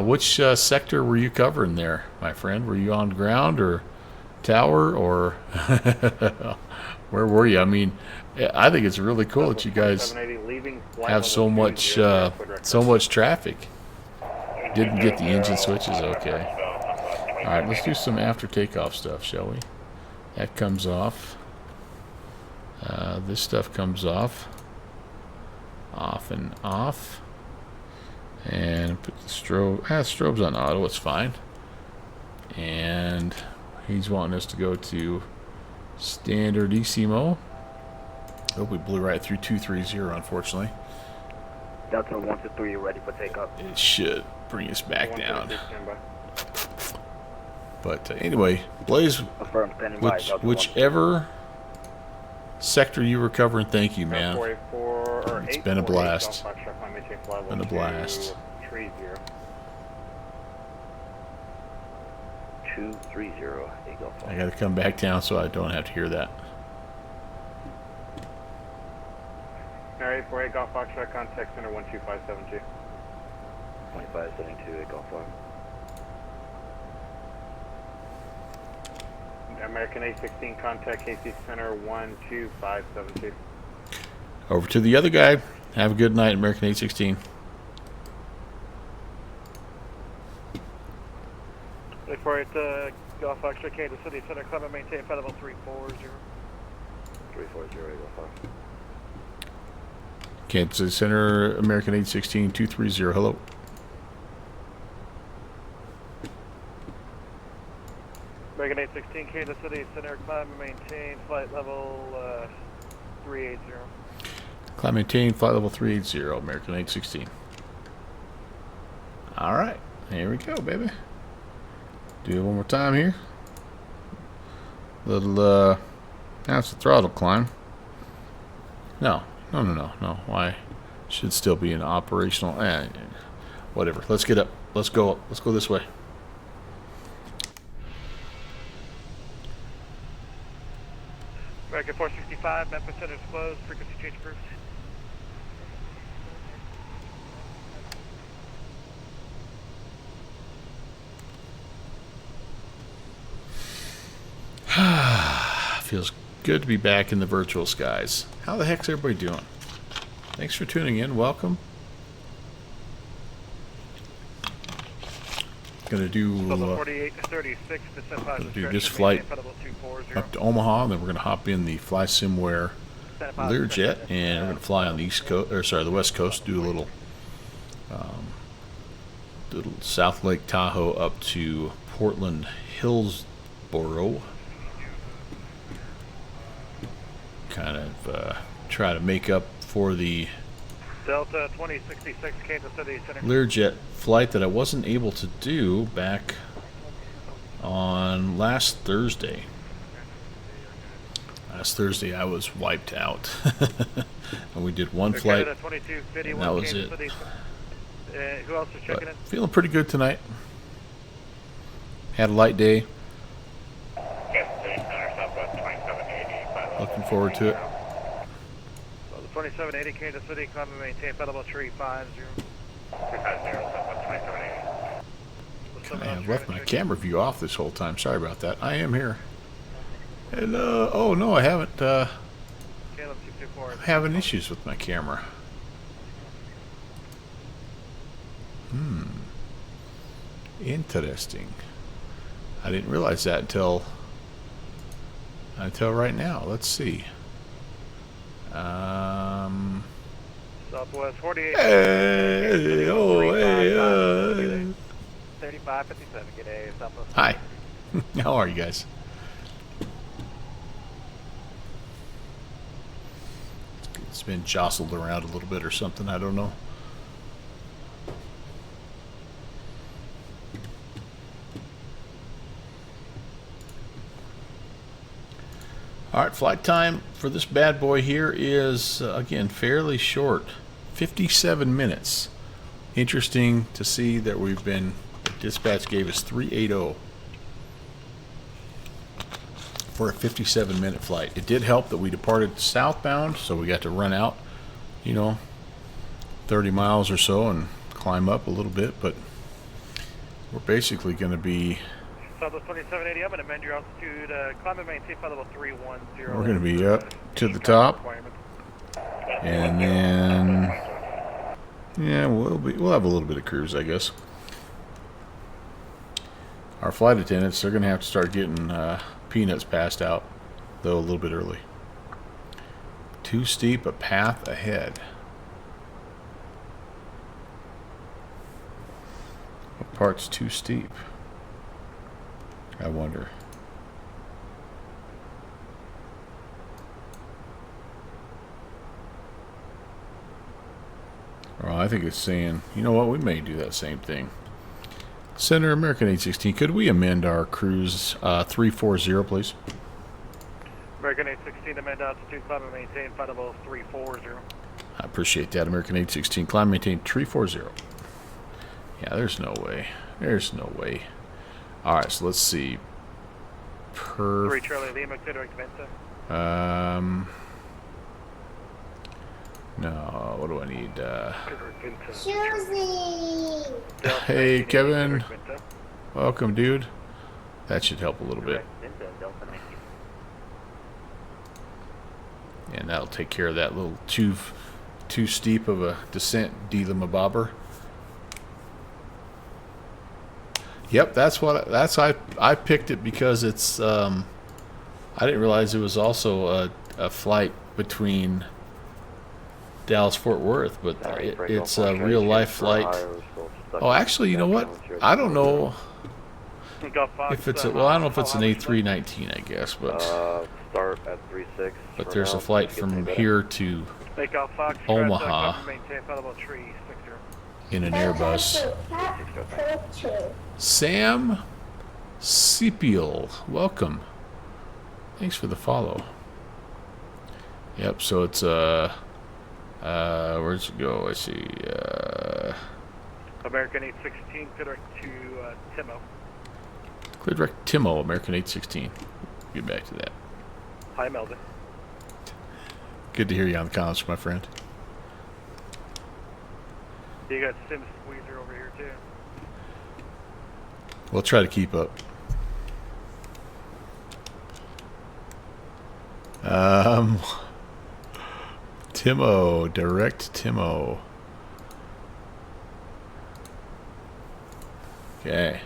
Which sector were you covering there, my friend? Were you on ground or tower, or where were you? I mean, I think it's really cool that you guys have so much traffic. Didn't get the engine switches. Okay. All right, let's do some after takeoff stuff, shall we? That comes off. This stuff comes off. Off and off. And put the strobe. Strobe's on auto. It's fine. And he's wanting us to go to standard ECMO. Oh, we blew right through 230, unfortunately. Delta 123, ready for takeoff. It should bring us back down. But anyway, Blaze, whichever sector you were covering, thank you, man. It's been a blast. Been a blast. 230, I got to come back down so I don't have to hear that. Mary 48 Golf Foxtrot, contact center 12572. 2572, Golf Fox. American A16, contact KC center 12572. Over to the other guy. Have a good night, American A16. Wait for it, Golf Foxtrot, Kansas City Center, climb maintain flight level 340. 340, Golf Fox. Kansas City Center, American 816, 230. Hello. American 816, Kansas City Center, climb and maintain flight level 380. Climb maintain flight level 380, American 816. All right, here we go, baby. Do it one more time here. Little, that's the throttle climb. No. Why? Should still be an operational. Whatever. Let's get up. Let's go up. Let's go this way. American 465, Memphis Center is closed. Frequency change approved. Feels good to be back in the virtual skies. How the heck's everybody doing? Thanks for tuning in. Welcome. Gonna do Southern 48 to 36, descend 5 gonna do this flight up to Omaha, and then we're gonna hop in the FlySimware LearJet, and we're gonna fly on the east coast, or sorry, the west coast. Do a little South Lake Tahoe up to Portland Hillsboro. Kind of try to make up for the Delta 2066, Kansas City Center. LearJet flight that I wasn't able to do back on last Thursday. Last Thursday I was wiped out. And we did one flight, and that was it. Who else is checking in? Feeling pretty good tonight. Had a light day. Looking forward to it. So the 2780 Kansas City, climb and maintain FSW 350. I have left my camera view off this whole time. Sorry about that. I am here. And oh no, I haven't. Having issues with my camera. Interesting. I didn't realize that until right now. Let's see. Southwest 48. Hey, oh, hey, 3557. Get a Southwest. Hi. How are you guys? It's been jostled around a little bit or something. I don't know. Alright, flight time for this bad boy here is, again, fairly short. 57 minutes. Interesting to see that we've been, dispatch gave us 380 for a 57-minute flight. It did help that we departed southbound, so we got to run out, 30 miles or so and climb up a little bit, but we're basically going to be... Southwest 2780, I'm going to amend your altitude, climb and maintain flight level 310. We're going to be up to the top, and then, yeah, we'll have a little bit of cruise, I guess. Our flight attendants, they're going to have to start getting peanuts passed out, though a little bit early. Too steep a path ahead. What part's too steep? I wonder. Well, I think it's saying, you know what, we may do that same thing. Center American 816, could we amend our cruise 340, please? American 816, amend altitude, climb and maintain flight level 340. I appreciate that, American 816, climb and maintain 340. Yeah, there's no way. There's no way. Alright, so let's see. 3 Charlie Lima, clear direct Venta. No, what do I need? Choosing. Hey, Kevin. Welcome, dude. That should help a little bit. And that'll take care of that little too steep of a descent, Dealamabobber. Yep, I picked it because it's I didn't realize it was also a flight between Dallas Fort Worth, but it's a real life flight. Oh, actually, you know what? I don't know if it's I don't know if it's an A319, I guess, but Start at 36. but there's a flight from here to Omaha in an Airbus. Sam Sepiel, welcome. Thanks for the follow. Yep, so it's where's it go? I see American 816, clear direct to Timo. clear direct Timo, American 816. Get back to that. Hi, Melvin. Good to hear you on the comments, my friend. You got Sim Squeezer over here too. We'll try to keep up. Timo, direct Timo. Okay.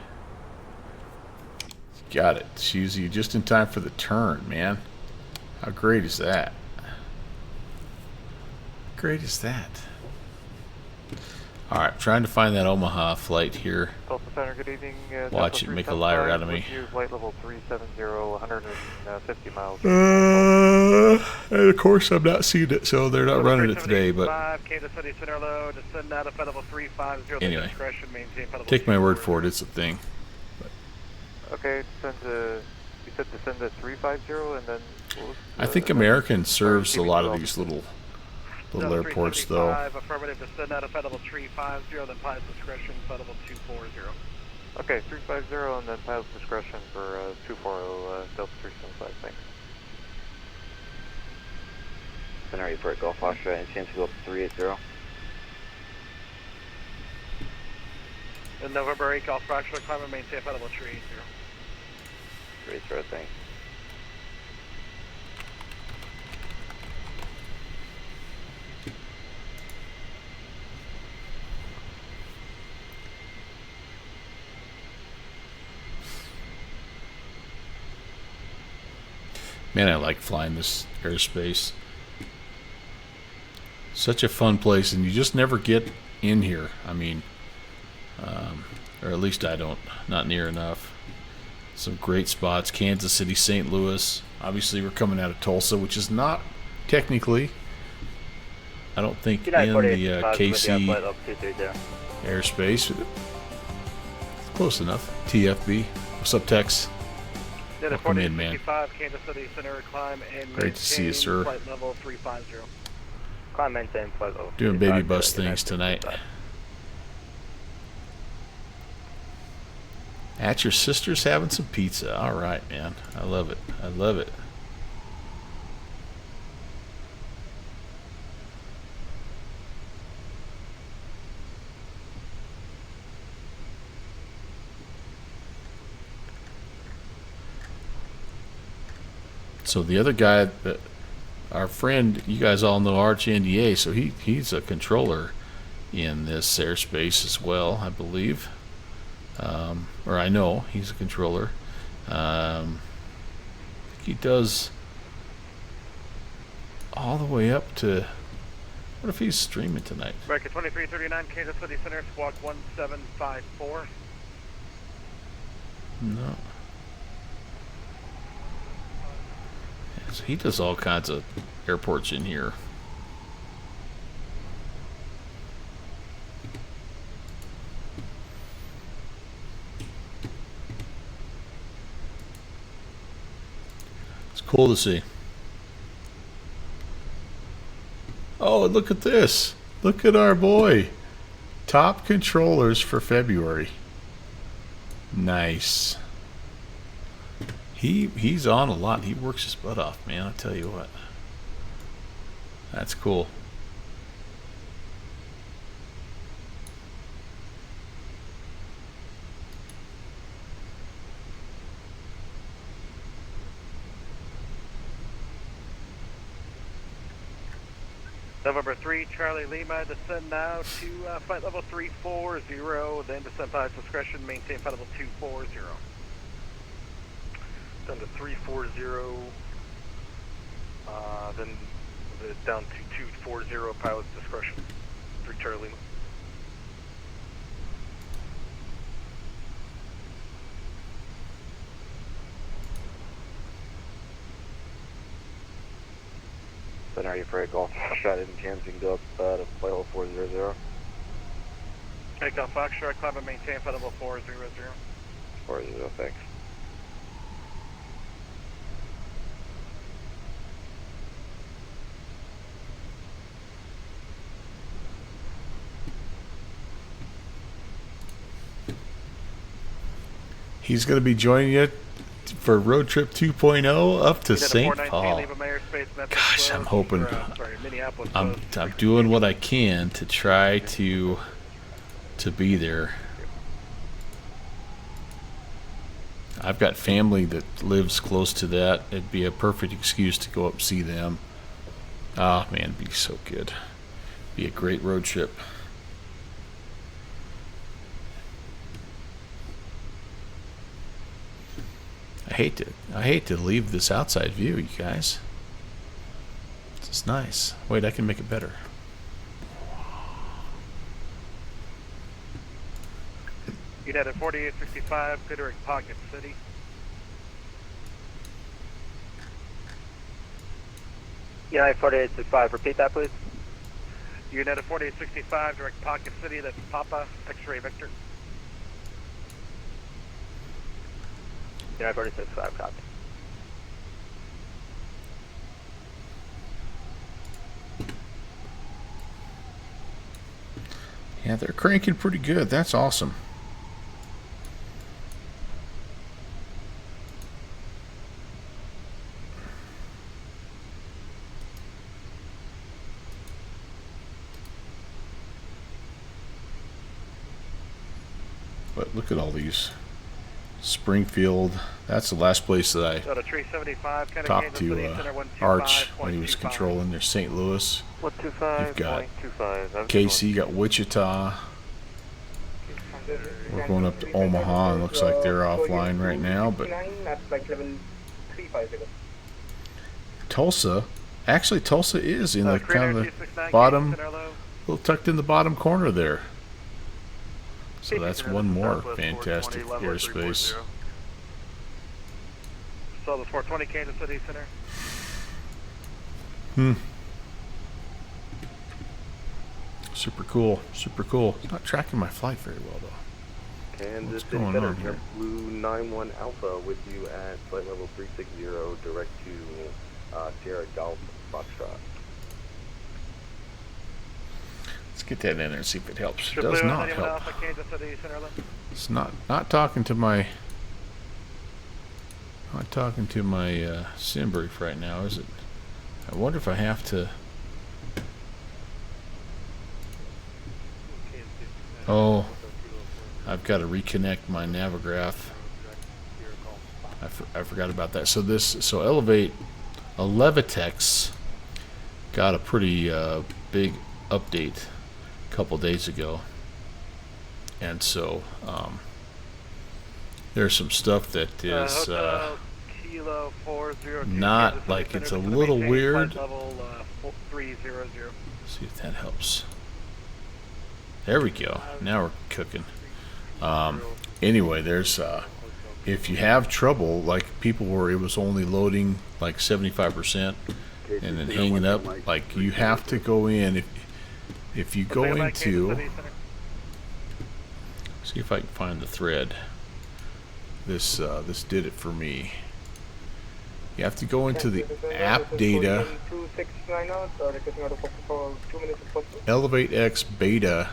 got it. Susie, just in time for the turn, man. How great is that? How great is that? Alright, trying to find that Omaha flight here. Tulsa Center, good evening. Watch it make a liar out of me. Flight level 370, 150 miles. And of course I'm not seeing it, so they're not running it today, but Kansas City Center low, descend out of flight level 350. anyway, Discretion, maintain flight level take my word for it, it's a thing. Okay, descend to, you said descend to 350 and then... I think American serves a lot of these little airports though. Affirmative, descend out of flight level 350, then pilot's discretion, flight level 240. Okay, 350 and then pilot's discretion for 240, Delta 375, thanks. Center, you for a Golf Foxtrot, any chance to go up to 380? In November 8, Golf Foxtrot, climb and maintain flight level 380. 380, thanks. Man, I like flying this airspace. Such a fun place, and you just never get in here. I mean, or at least I don't, not near enough. Some great spots, Kansas City, St. Louis. Obviously, we're coming out of Tulsa, which is not technically, I don't think, in the KC airspace. It's close enough. TFB. What's up, Tex? Welcome in, man. Kansas City Center, climb and great to see you, sir. Flight level 350. Climb, maintain flight level. Doing baby bus things tonight. At your sister's having some pizza. All right, man. I love it. I love it. So the other guy, our friend, you guys all know Arch NDA, so he's a controller in this airspace as well, I believe. Or I know he's a controller. I think he does all the way up to, what if he's streaming tonight? American 2339, Kansas City Center, squawk 1754. No. So he does all kinds of airports in here. It's cool to see. Oh, look at this. Look at our boy. Top controllers for February. Nice. He's on a lot. He works his butt off, man. I tell you what. That's cool. November 3, Charlie Lima, descend now to flight level 340, then descend pilot's discretion, maintain flight level 240. Down to 340, then down to 240, pilot's discretion, 3 Charlie Lima. Center, are you for a Golf Foxtrot, any chance you can go up to flight level 400? Hey, Golf Foxtrot, climb and maintain flight level 400. 400, thanks. He's going to be joining you for Road Trip 2.0 up to St. Paul. Gosh, I'm hoping. I'm doing what I can to try to be there. I've got family that lives close to that. It'd be a perfect excuse to go up and see them. Oh man, it'd be so good. Be a great road trip. hate to leave this outside view, you guys. It's nice. Wait, I can make it better. United 4865, Goodrich Pocket City. United 4865, repeat that please. United 4865, direct Pocket City, that's Papa, X-Ray Victor. United 4665, copy. Yeah, they're cranking pretty good. That's awesome. But look at all these. Springfield. That's the last place that I talked to Arch when he was controlling their St. Louis. 125. You've got Casey, you got Wichita. We're going up to Omaha, and looks like they're offline right now. But Tulsa, actually Tulsa is in the kind of the bottom, a little tucked in the bottom corner there. So that's one more fantastic airspace. So the 420 Kansas City Center. Super cool, super cool. It's not tracking my flight very well though. Kansas What's going on here? Blue 91 Alpha with you at flight level 360, direct to Sierra Golf Foxtrot. Let's get that in there and see if it helps. It does not help. It's not talking to my sim brief right now, is it? I wonder if I have to. Oh, I've got to reconnect my Navigraph. I forgot about that. So Levitex got a pretty big update a couple days ago, and so there's some stuff that is not like, it's a little weird. See if that helps. There we go. Now we're cooking. Anyway, there's if you have trouble, like people where it was only loading like 75% and then hanging up, like you have to go in. If you go into, see if I can find the thread. This did it for me. You have to go into the app data, Elevate X beta.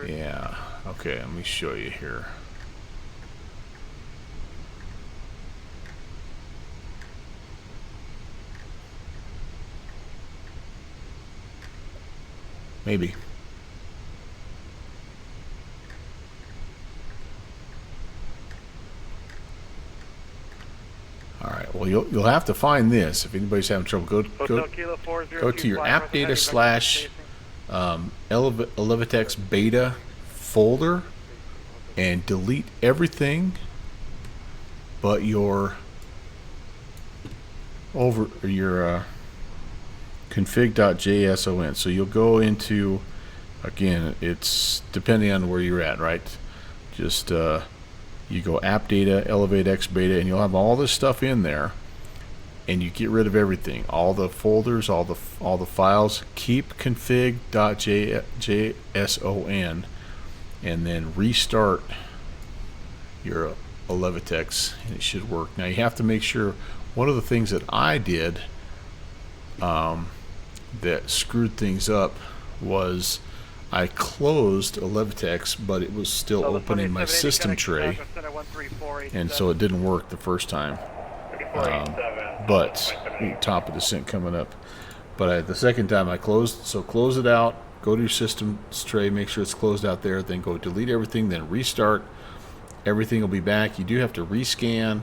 Yeah, okay, let me show you here. Maybe. All right. Well, you'll have to find this if anybody's having trouble. Go to your app data / Levitex beta folder and delete everything but your config.json. So you'll go into, again, it's depending on where you're at, right? Just you go app data, Elevate X beta, and you'll have all this stuff in there, and you get rid of everything, all the folders, all the files. Keep config.json, and then restart your Levitex, and it should work. Now you have to make sure. One of the things that I did that screwed things up was I closed a Levitex, but it was still open in my system tray, and so it didn't work the first time. But top of descent coming up. But the second time I closed, so close it out, go to your system tray, make sure it's closed out there, then go delete everything, then restart. Everything will be back. You do have to rescan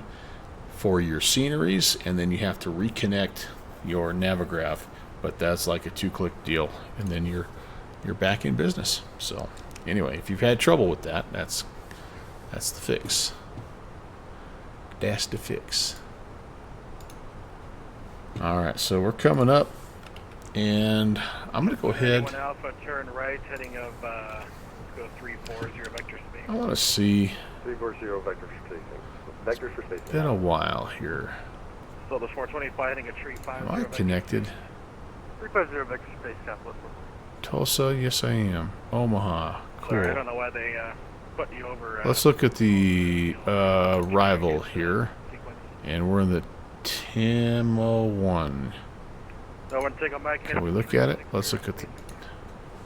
for your sceneries, and then you have to reconnect your Navigraph, but that's like a 2-click deal, and then you're back in business. So anyway, if you've had trouble with that, that's That's the fix. That's the fix. Alright, so we're coming up, and I'm going to go ahead. 1 Alpha, turn right, heading of, let's go 340 vector space. I want to see. 340 vector for spacing. Vector for spacing. Been a while here. So the 425 heading at 350. Am I connected? 350 vector space, southwest. Tulsa, yes I am. Omaha, cool. Sorry, I don't know why they put you over. Let's look at the rival here, and we're in the TIM-01. No one take on my Can we look at it? Let's look at the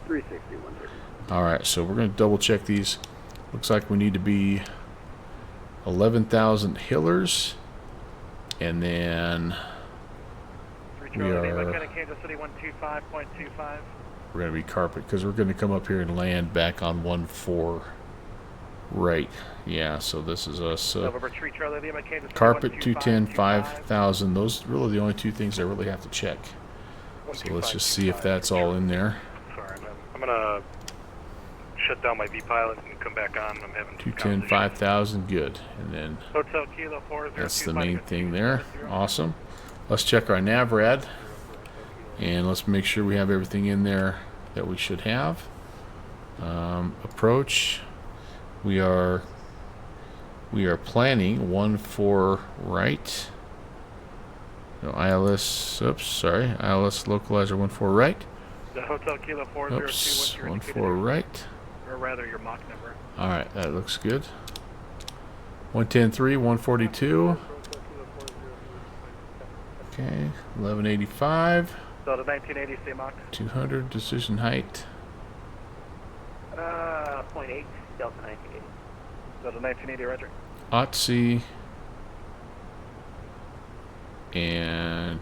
360, 130. Alright, so we're going to double check these. Looks like we need to be 11,000 hillers, and then we are, we're going to be carpet, because we're going to come up here and land back on 1-4 right. Yeah, so this is us. Carpet 210, 5,000. Those are really the only two things I really have to check. So let's just see if that's all in there. Sorry, I'm gonna shut down my V-pilot and come back on. I'm having 210, 5,000, good. And then Hotel Kilo 40, that's the main thing there. Awesome. Let's check our NAVRAD, and let's make sure we have everything in there that we should have. Approach. We are planning 1-4 right. No, ILS, oops, sorry, ILS localizer 1-4 right. The Hotel Kilo 40, oops, 1-4 right. Or rather your Mach number. Alright, that looks good. 110.3, 142. Okay, 1185. So the 1980 C Mach. 200, decision height. 0.8, Delta 1980. So the 1980, Roger. OTC. And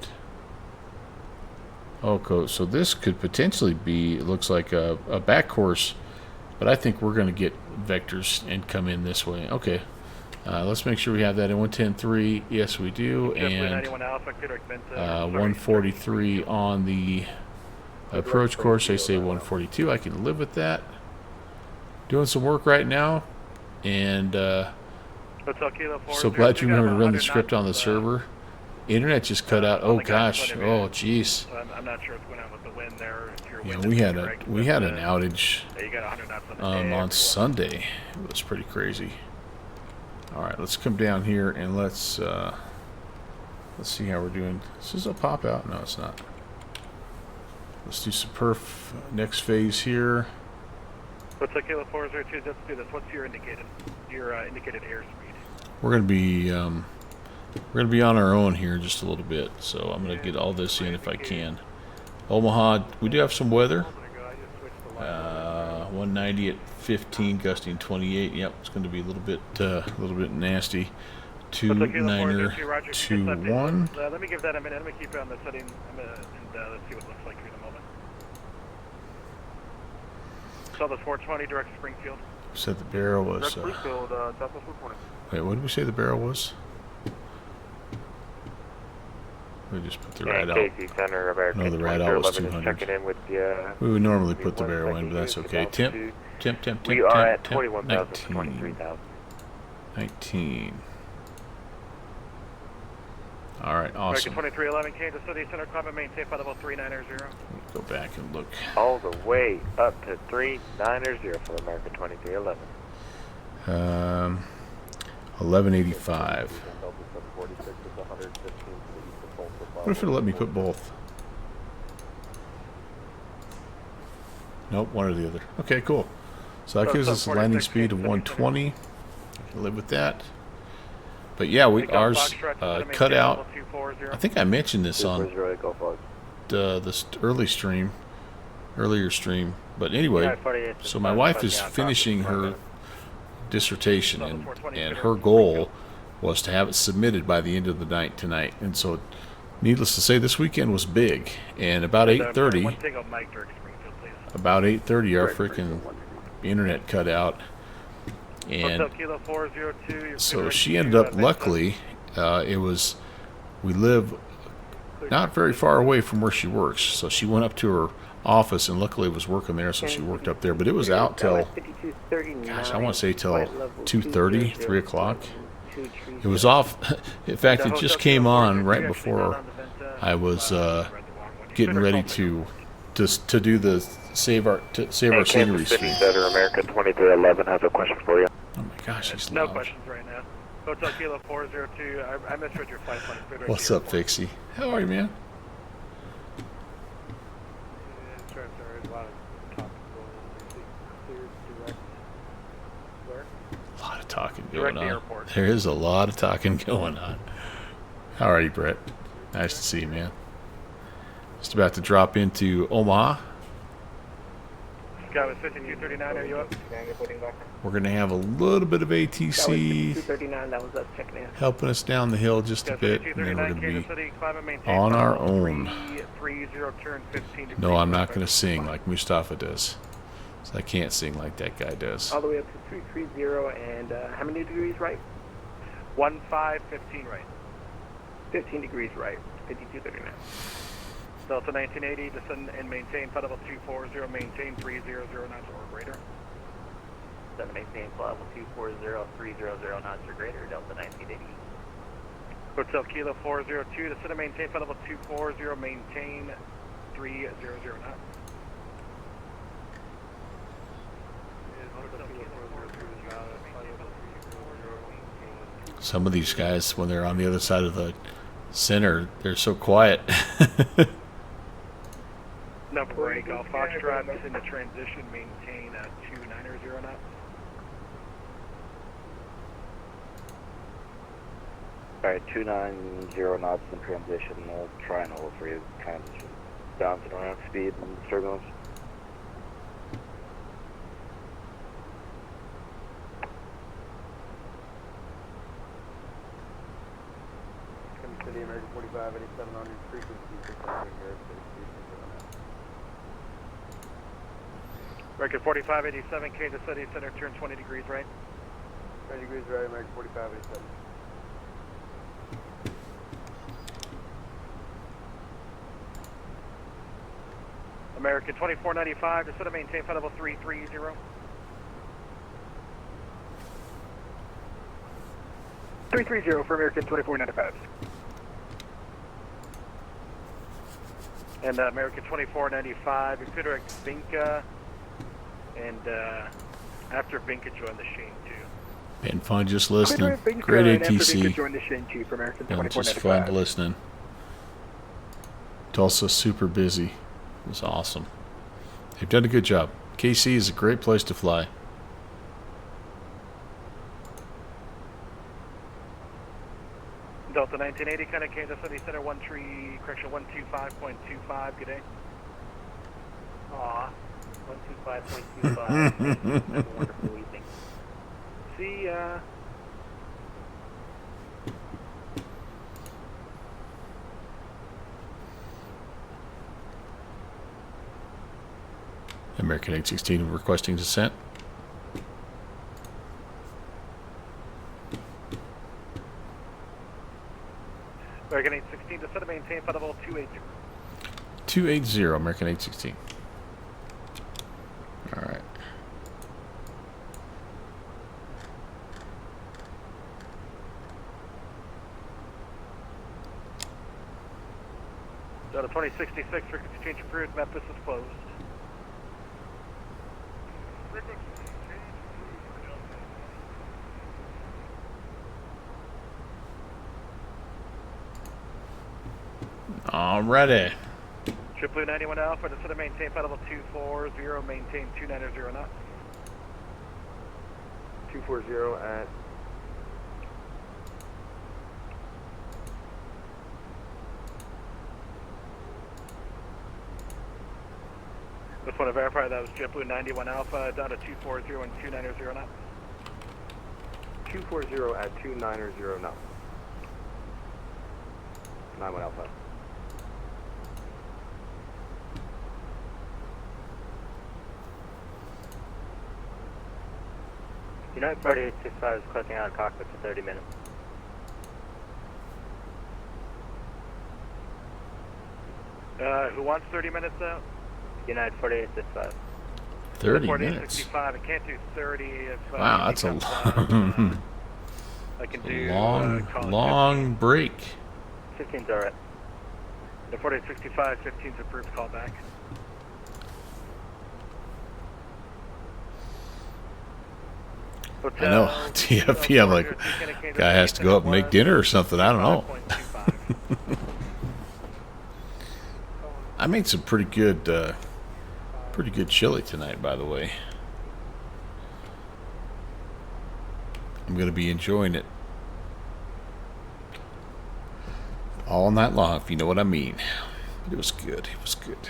okay, so this could potentially be, it looks like a back course, but I think we're going to get vectors and come in this way. Okay, let's make sure we have that in 110.3. Yes, we do. And 143 on the approach course. I say 142. I can live with that. Doing some work right now, and so glad you remember to run the script on the server. Internet just cut out. Oh gosh. Oh jeez. I'm not sure what's going on with the wind there. Yeah, we had an outage on Sunday. It was pretty crazy. All right, let's come down here and let's see how we're doing. This is a pop out. No, it's not. Let's do some perf next phase here. What's the Kilo 402? Let's do this. What's your indicated airspeed? We're gonna be on our own here in just a little bit, so I'm gonna get all this in if I can. Omaha, we do have some weather. 190 at 15, gusting 28. Yep, it's going to be a little bit nasty. 29er 21. Let me give that a minute. Let me keep it on the setting, and let's see what it looks like here in a moment. So the 420 direct to Springfield. Said the barrel was. Wait, what did we say the barrel was? We just put the rad out. No, the rad out was 200. We would normally put the barrel in, but that's okay. Temp. We are at 21,000 to 23,000. 19. All right, awesome. 2311, Kansas City Center, climate maintain flight level 390. Go back and look. All the way up to 390 for American 2311. 1185. What if it'll let me put both? Nope, one or the other. Okay, cool. So that gives us a landing speed of 120. I can live with that. But yeah, ours cut out. I think I mentioned this on this earlier stream. But anyway, so my wife is finishing her dissertation, and her goal was to have it submitted by the end of the night tonight. And so, needless to say, this weekend was big. And about 8:30, our freaking internet cut out. And so she ended up, luckily, we live not very far away from where she works. So she went up to her office, and luckily it was working there, so she worked up there. But it was out till, gosh, I want to say till 2:30, 3 o'clock. It was off. In fact, it just came on right before I was getting ready to do the save our scenery stream. Center, American 2311 has a question for you. Oh my gosh, he's No loud. questions right now. Hotel Kilo 402. I misread your flight plan. What's up, Fixie? How are you, man? A lot of talking going on. There is a lot of talking going on. How are you, Brett? Nice to see you, man. Just about to drop into Omaha. Sky was 5239, are you up? We're going to have a little bit of ATC 239, that was us checking in. helping us down the hill just a bit, and then we're going to be on our own. No, I'm not going to sing like Mustafa does. So I can't sing like that guy does. All the way up to 330, and how many degrees right? 15 right. 15 degrees right, 5239. Delta 1980, descend and maintain flight level 240, maintain 300 knots or greater. Maintain flight level 240, 300 knots or greater, Delta 1980. Hotel Kilo 402, descend and maintain flight level 240, maintain 300 knots. Some of these guys, when they're on the other side of the center, they're so quiet. Number break, Golf Foxtrot is in the transition, maintain 290 knots. Alright, 290 knots in transition. We'll try and hold for you. Transition. Bouncing around speed and turbulence. City, American 4587 on your frequency. American 4587, Kansas City Center, turn 20 degrees right. 20 degrees right, American 4587. American 2495, descend and maintain flight level 330. 330 for American 2495. And American 2495, consider Vinca, and after Vinca join the Shane 2. Been fun just listening. Great ATC. Join the Shane 2 for American Been just fun listening. Tulsa super busy. It was awesome. They've done a good job. KC is a great place to fly. Delta 1980, kind of Kansas City Center, 125.25, good day. Aw, 125.25. Have a wonderful evening. See ya. American 816 requesting descent. American 816, descend and maintain flight level 280. 280, American 816. All right. Delta 2066, frequency change approved, Memphis is closed. Alrighty. JetBlue 91 Alpha, descend and maintain flight level 240, maintain 290 knots. 240 at Just want to verify that was JetBlue 91 Alpha down to 240 and 290 knots. 240 at 290 knots. 91 Alpha. United 4865 is closing out of cockpit for 30 minutes. Who wants 30 minutes out? United 4865. 30 minutes. 4865. I can't do 30 if. Wow, that's a I can do long break. 15's alright. The 4865, 15's approved, call back. I know. TFP, I'm like, guy has to go up and make dinner or something. I don't know. I made some pretty good chili tonight, by the way. I'm gonna be enjoying it all night long, if you know what I mean. But it was good. It was good.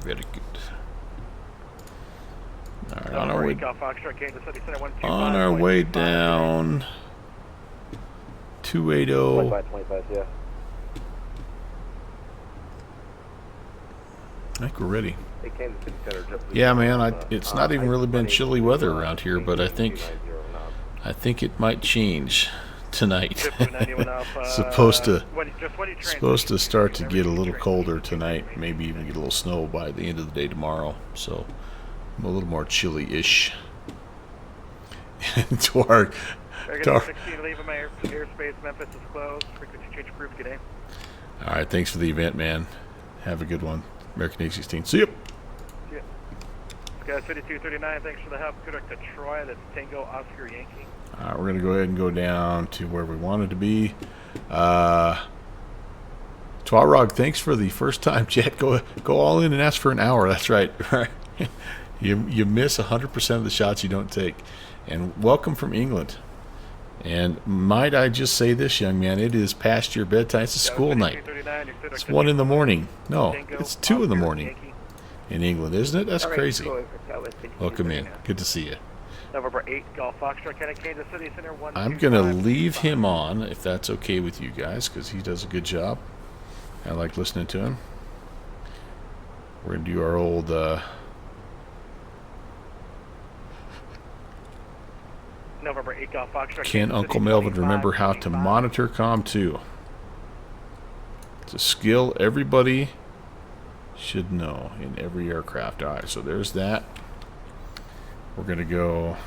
Very good. All right, on our way down. 280. 25, yeah. I think we're ready. Yeah, man. It's not even really been chilly weather around here, but I think it might change tonight. supposed to start to get a little colder tonight. Maybe even get a little snow by the end of the day tomorrow. So I'm a little more chilly-ish. to our 16, leave my airspace. Memphis is closed. Frequency change approved. Good day. All right, thanks for the event, man. Have a good one. American A16. See ya. Sky 5239, thanks for the help. Good luck to Troy. That's Tango Oscar Yankee. All right, we're going to go ahead and go down to where we wanted to be. Twarog, thanks for the first time chat. Go all in and ask for an hour. That's right. You miss 100% of the shots you don't take. And welcome from England. And might I just say this, young man, it is past your bedtime. It's a school night. It's 1 in the morning. No, it's 2 in the morning in England, isn't it? That's crazy. Welcome in. Good to see you. November 8, Golf Foxtrot, Kansas City Center 1. I'm going to leave him on, if that's okay with you guys, because he does a good job. I like listening to him. We're going to do our old... November 8, Golf Foxtrot, Can Uncle Melvin remember how to monitor COM2? It's a skill everybody should know in every aircraft. All right, so there's that. We're going to go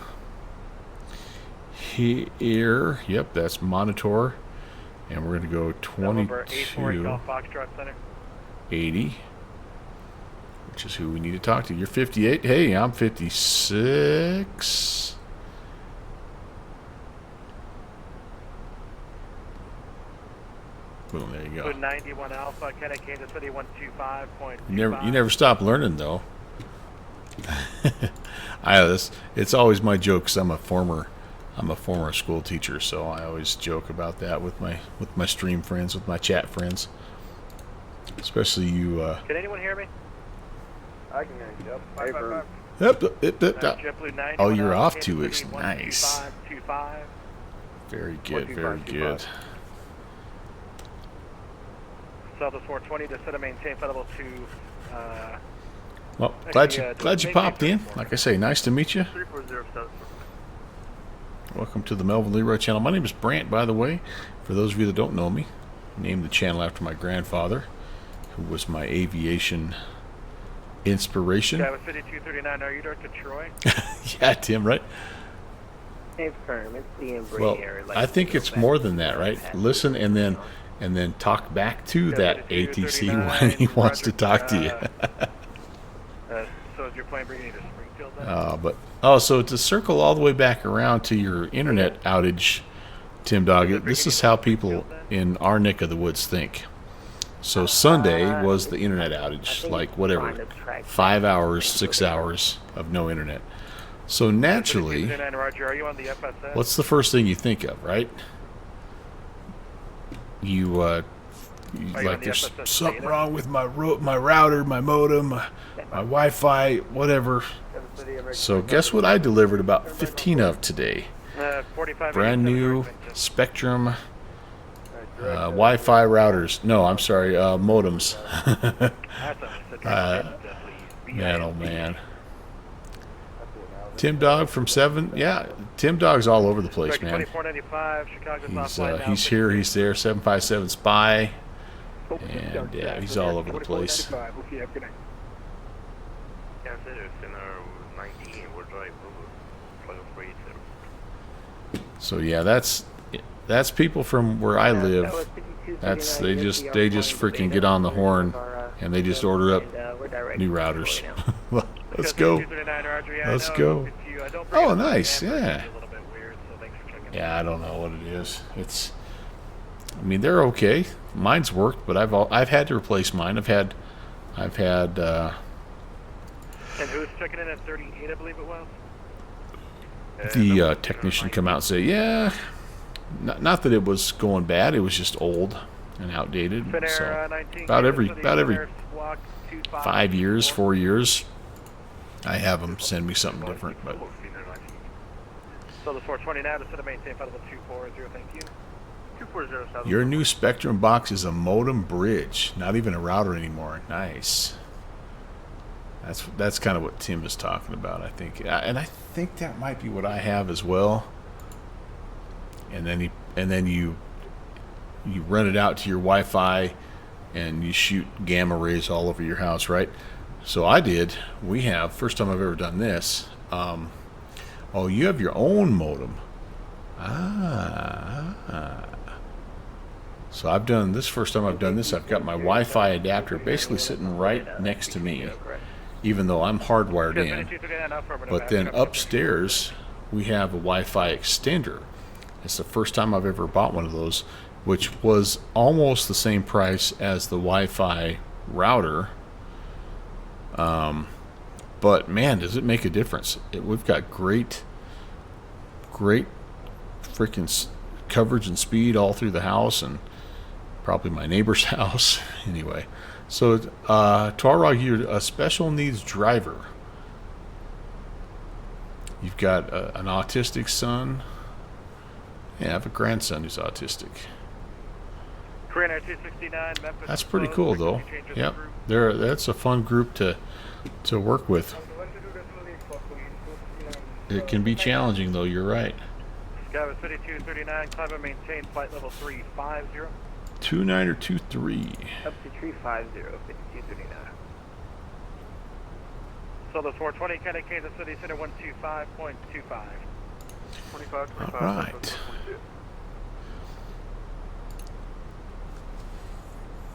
here. Yep, that's monitor. And we're going to go 2280, which is who we need to talk to. You're 58. Hey, I'm 56. Boom, there you go. 91 Alpha, Kansas City 125.25. You never stop learning, though. It's always my joke, because I'm a former school teacher, so I always joke about that with my stream friends, with my chat friends, especially you. Can anyone hear me? I can hear you. Yep. Oh, you're off 2 weeks. Nice. Very good. Very good. Southwest 420 to set a maintain flight level 2. Well, glad you popped in. Like I say, nice to meet you. Welcome to the Melvin Leroy channel. My name is Brant, by the way. For those of you that don't know me, I named the channel after my grandfather, who was my aviation inspiration. That was 5239. Are you Dr. Troy? Yeah, Tim, right? Well, I think it's more than that, right? Listen and then talk back to that ATC when he wants to talk to you. So is your plane bringing you to Springfield then? So to circle all the way back around to your internet outage, Tim Dog, this is how people in our neck of the woods think. So Sunday was the internet outage, like whatever, 5 hours, 6 hours of no internet. So naturally, what's the first thing you think of, right? Like there's something wrong with my router, my modem, my Wi-Fi, whatever. So guess what I delivered about 15 of today? Brand new Spectrum Wi-Fi routers. No, I'm sorry, modems. Man, oh man. Tim Dog from 7. Yeah, Tim Dog's all over the place, man. He's here, he's there. 757 Spy. And yeah, he's all over the place. Cancel center 19, we're driving over 538. So yeah, that's people from where I live. That's they just freaking get on the horn and they just order up new routers. Let's go. Let's go. Oh, nice. Yeah. Yeah, I don't know what it is. I mean, they're okay. Mine's worked, but I've had to replace mine. I've had. And who's checking in at 38, I believe it was? The technician come out and say, yeah, not that it was going bad. It was just old and outdated. So about every 5 years, 4 years, I have them send me something different. But so the 420 now to set a maintain flight level 240, thank you. 240. Your new Spectrum box is a modem bridge, not even a router anymore. Nice. That's kind of what Tim is talking about, I think, and I think that might be what I have as well. And then you run it out to your Wi-Fi, and you shoot gamma rays all over your house, right? So I did. We have first time I've ever done this. Oh, you have your own modem. So I've done this first time I've done this. I've got my Wi-Fi adapter basically sitting right next to me, even though I'm hardwired in. But then upstairs, we have a Wi-Fi extender. It's the first time I've ever bought one of those, which was almost the same price as the Wi-Fi router. But man, does it make a difference. We've got great freaking coverage and speed all through the house, and probably my neighbor's house. Anyway, so Tuareg, you're a special needs driver. You've got an autistic son. Yeah, I have a grandson who's autistic. That's pretty cool, though. Yep, that's a fun group to work with. It can be challenging, though. You're right. Scott 5239, climb and maintain flight level 350. 29 or 23. Up to 350, 5239. So the 420 Kennedy, Kansas City Center 125.25. 25. All right.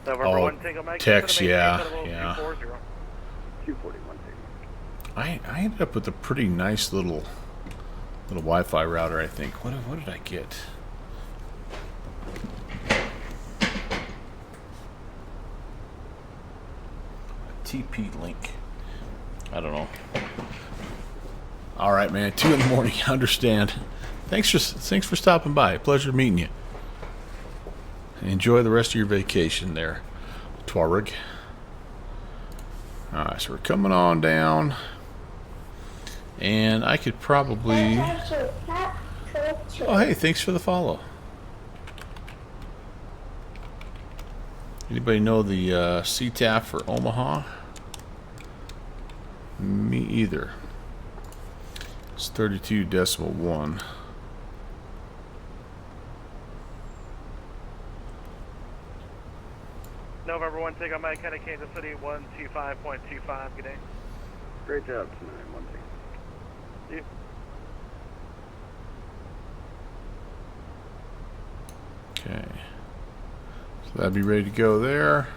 Oh, Tex, yeah. 241. I ended up with a pretty nice little Wi-Fi router, I think. What did I get? A TP-Link. I don't know. All right, man. 2 in the morning. I understand. Thanks for stopping by. Pleasure meeting you. Enjoy the rest of your vacation there, Tuareg. All right, so we're coming on down. And I could probably... Oh, hey, thanks for the follow. Anybody know the CTAF for Omaha? Me either. It's 32.1. November 1, take on Mike, Kennedy, Kansas City 125.25. Good day. Great job tonight, one thing. Okay, so that'd be ready to go there,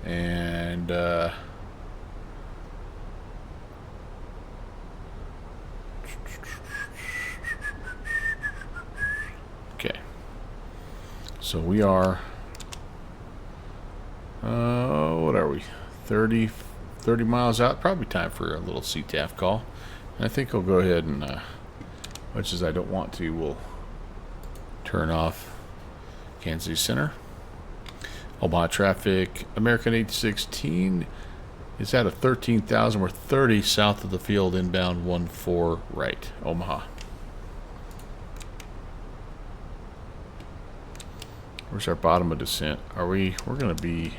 and okay, so we are what are we, 30 miles out. Probably time for a little CTAF call. I think I'll go ahead and, much as I don't want to, we'll turn off Kansas City Center. Omaha traffic, American 816 is at a 13,000. We're 30 south of the field, inbound 14 right, Omaha. Where's our bottom of descent? We're going to be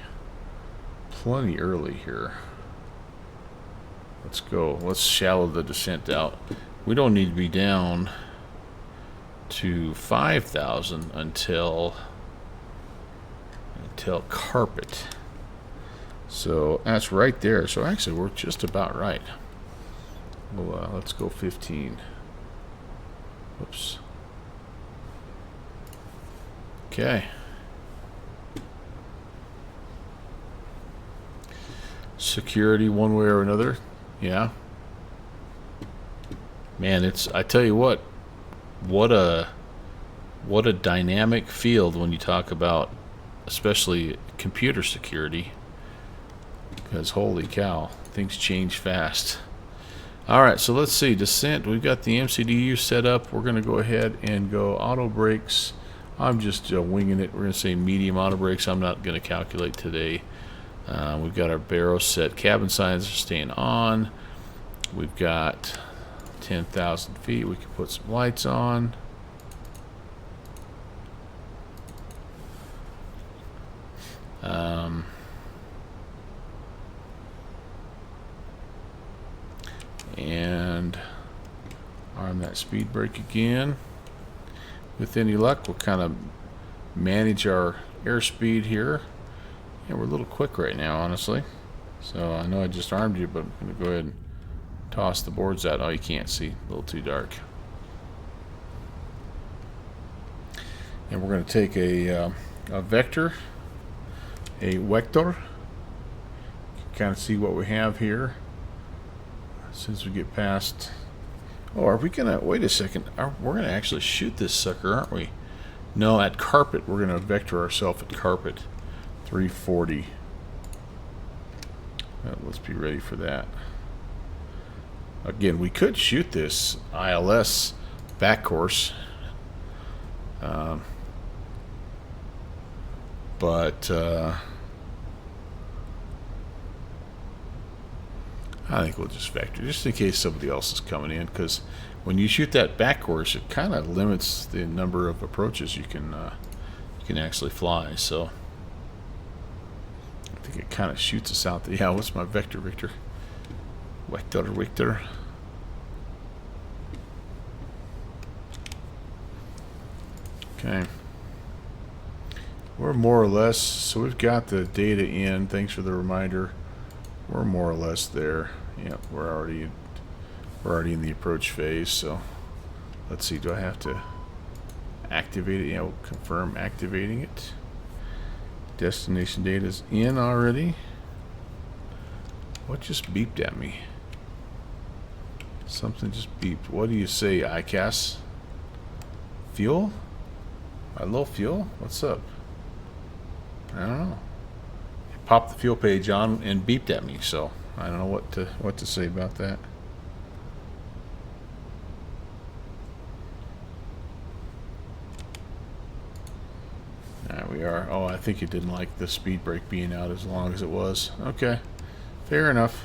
plenty early here. Let's go. Let's shallow the descent out. We don't need to be down to 5,000 until carpet. So that's right there. So actually we're just about right. Well, let's go 15. Whoops. Okay. Security one way or another. Yeah. Man, I tell you what a dynamic field when you talk about especially computer security, because holy cow, things change fast. Alright, so let's see, descent, we've got the MCDU set up. We're going to go ahead and go auto brakes. I'm just winging it. We're going to say medium auto brakes. I'm not going to calculate today. We've got our barrel set. Cabin signs are staying on. We've got 10,000 feet. We can put some lights on. And arm that speed brake again. With any luck, we'll kind of manage our airspeed here. Yeah, we're a little quick right now, honestly. So I know I just armed you, but I'm going to go ahead and toss the boards out. Oh, you can't see. A little too dark. And we're going to take a vector. A vector. Kind of see what we have here. Since we get past... Oh, are we going to... Wait a second. We're going to actually shoot this sucker, aren't we? No, at carpet. We're going to vector ourselves at carpet. 340. Let's be ready for that. Again, we could shoot this ILS back course. But... I think we'll just vector, just in case somebody else is coming in, because when you shoot that back course, it kind of limits the number of approaches you can actually fly. So I think it kind of shoots us out. Yeah, what's my vector, Victor? Vector. Okay. We're more or less, so we've got the data in. Thanks for the reminder. We're more or less there. Yeah, we're already in the approach phase. So let's see, do I have to activate it? Yeah, we'll confirm activating it. Destination data is in already. What just beeped at me? Something just beeped. What do you say, ICAS? Fuel? A low fuel? What's up? I don't know. Popped the fuel page on and beeped at me, so I don't know what to say about that. There we are. Oh, I think it didn't like the speed brake being out as long as it was. Okay, fair enough.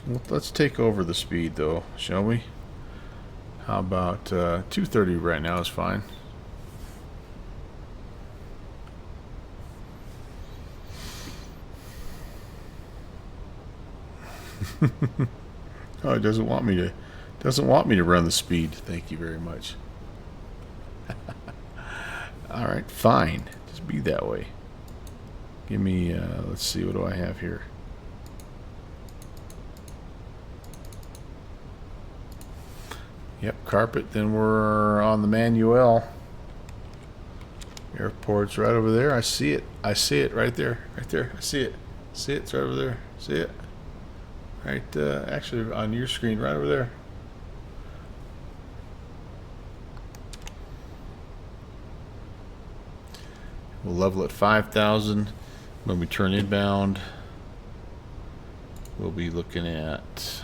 Well, let's take over the speed though, shall we? How about 230 right now is fine. Oh, it doesn't want me to run the speed. Thank you very much. All right, fine. Just be that way. Give me let's see, what do I have here? Yep, carpet. Then we're on the Manuel. Airport's right over there. I see it. I see it right there. Right there. I see it. See it? It's right over there. See it? Right, actually on your screen, right over there. We'll level at 5,000. When we turn inbound, we'll be looking at...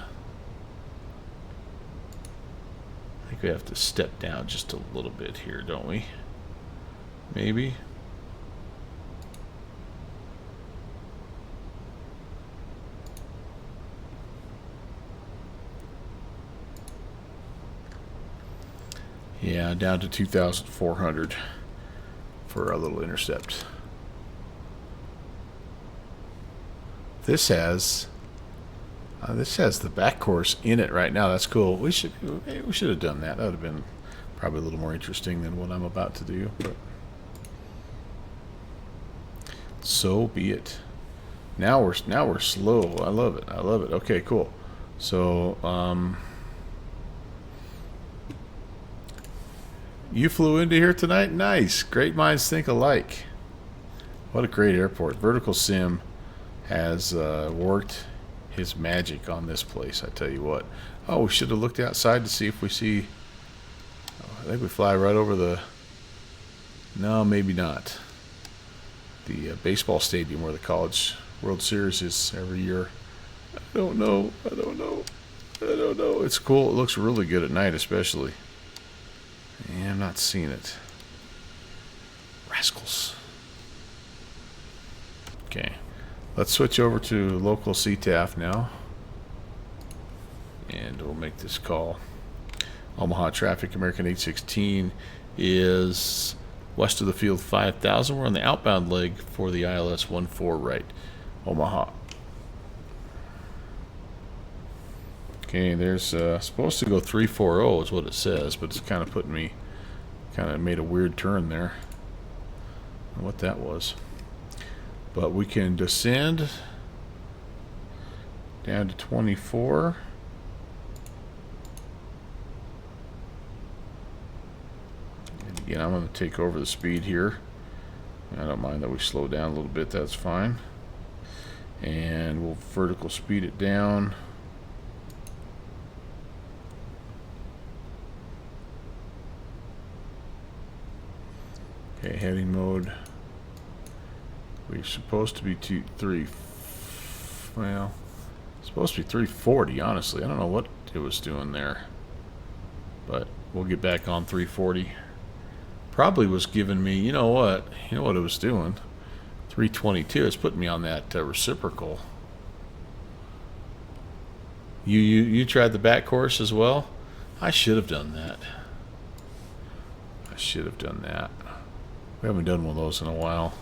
I think we have to step down just a little bit here, don't we? Maybe. Yeah, down to 2,400 for a little intercept. This has the back course in it right now. That's cool. We should have done that. That would have been probably a little more interesting than what I'm about to do. But so be it. Now we're slow. I love it. I love it. Okay, cool. So you flew into here tonight? Nice. Great minds think alike. What a great airport. Vertical Sim has worked his magic on this place, I tell you what. Oh, we should have looked outside to see if we see... Oh, I think we fly right over the... No, maybe not. The baseball stadium where the College World Series is every year. I don't know. I don't know. I don't know. It's cool. It looks really good at night, especially. Yeah, I'm not seeing it. Rascals. Okay. Let's switch over to local CTAF now. And we'll make this call. Omaha traffic, American 816 is west of the field 5000. We're on the outbound leg for the ILS 14 right. Omaha. Okay, there's supposed to go 340 is what it says, but it's kind of putting me, kind of made a weird turn there. I don't know what that was. But we can descend down to 24. And again, I'm going to take over the speed here. I don't mind that we slow down a little bit, that's fine. And we'll vertical speed it down. Okay, heading mode. We're supposed to be well, supposed to be 340, honestly. I don't know what it was doing there. But we'll get back on 340. Probably was giving me, you know what it was doing? 322. It's putting me on that reciprocal. You tried the back course as well? I should have done that. I should have done that. We haven't done one of those in a while.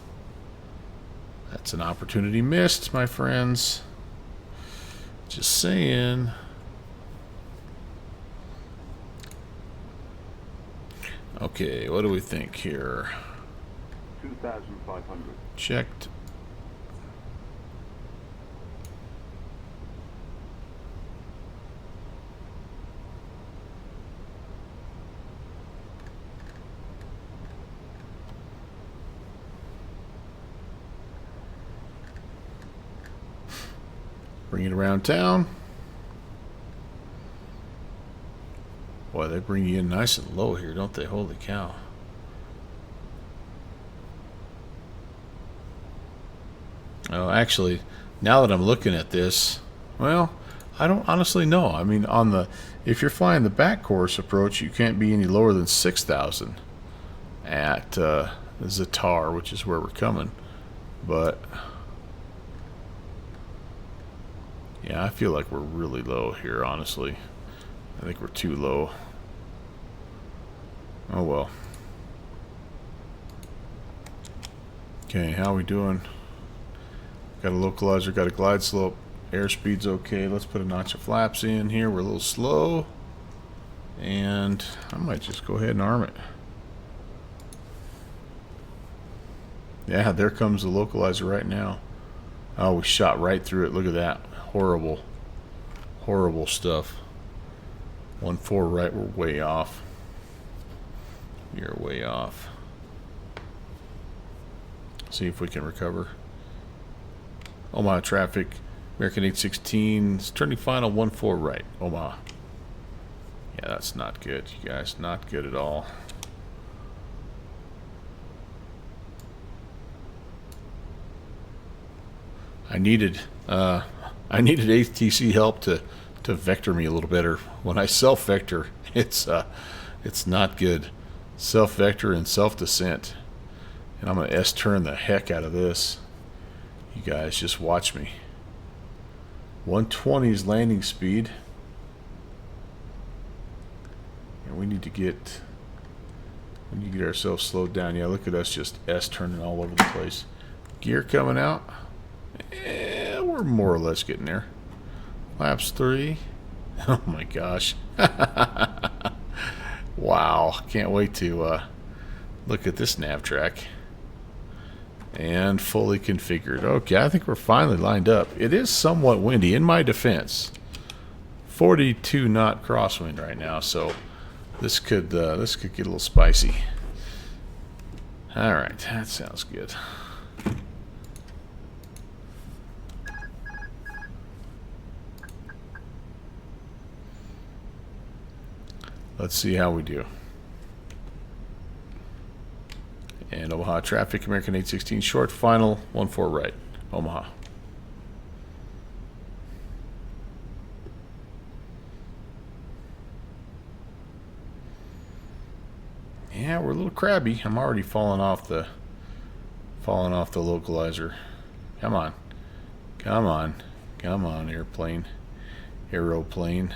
That's an opportunity missed, my friends. Just saying. Okay, what do we think here? 2,500. Checked. Bring it around town. Boy, they bring you in nice and low here, don't they? Holy cow. Oh, actually, now that I'm looking at this, well, I don't honestly know. I mean, if you're flying the back course approach, you can't be any lower than 6,000 at Zatar, which is where we're coming. But yeah, I feel like we're really low here, honestly. I think we're too low. Oh well. Okay, how are we doing? Got a localizer, got a glide slope. Airspeed's okay. Let's put a notch of flaps in here. We're a little slow. And I might just go ahead and arm it. Yeah, there comes the localizer right now. Oh, we shot right through it. Look at that. Horrible. Horrible stuff. 14 right, we're way off. You're way off. See if we can recover. Omaha traffic, American 816, turning final 14 right, Omaha. Yeah, that's not good, you guys. Not good at all. I needed ATC help to vector me a little better. When I self-vector, it's not good. Self-vector and self-descent. And I'm going to S-turn the heck out of this. You guys just watch me. 120 is landing speed. And we need to get ourselves slowed down. Yeah, look at us just S-turning all over the place. Gear coming out. Yeah, we're more or less getting there. Flaps 3. Oh my gosh. Wow. Can't wait to look at this nav track. And fully configured. Okay, I think we're finally lined up. It is somewhat windy, in my defense. 42 knot crosswind right now, so this could get a little spicy. All right, that sounds good. Let's see how we do. And Omaha traffic, American 816 short, final 14 right, Omaha. Yeah, we're a little crabby. I'm already falling off the localizer. Come on. Come on. Come on, airplane. Aeroplane.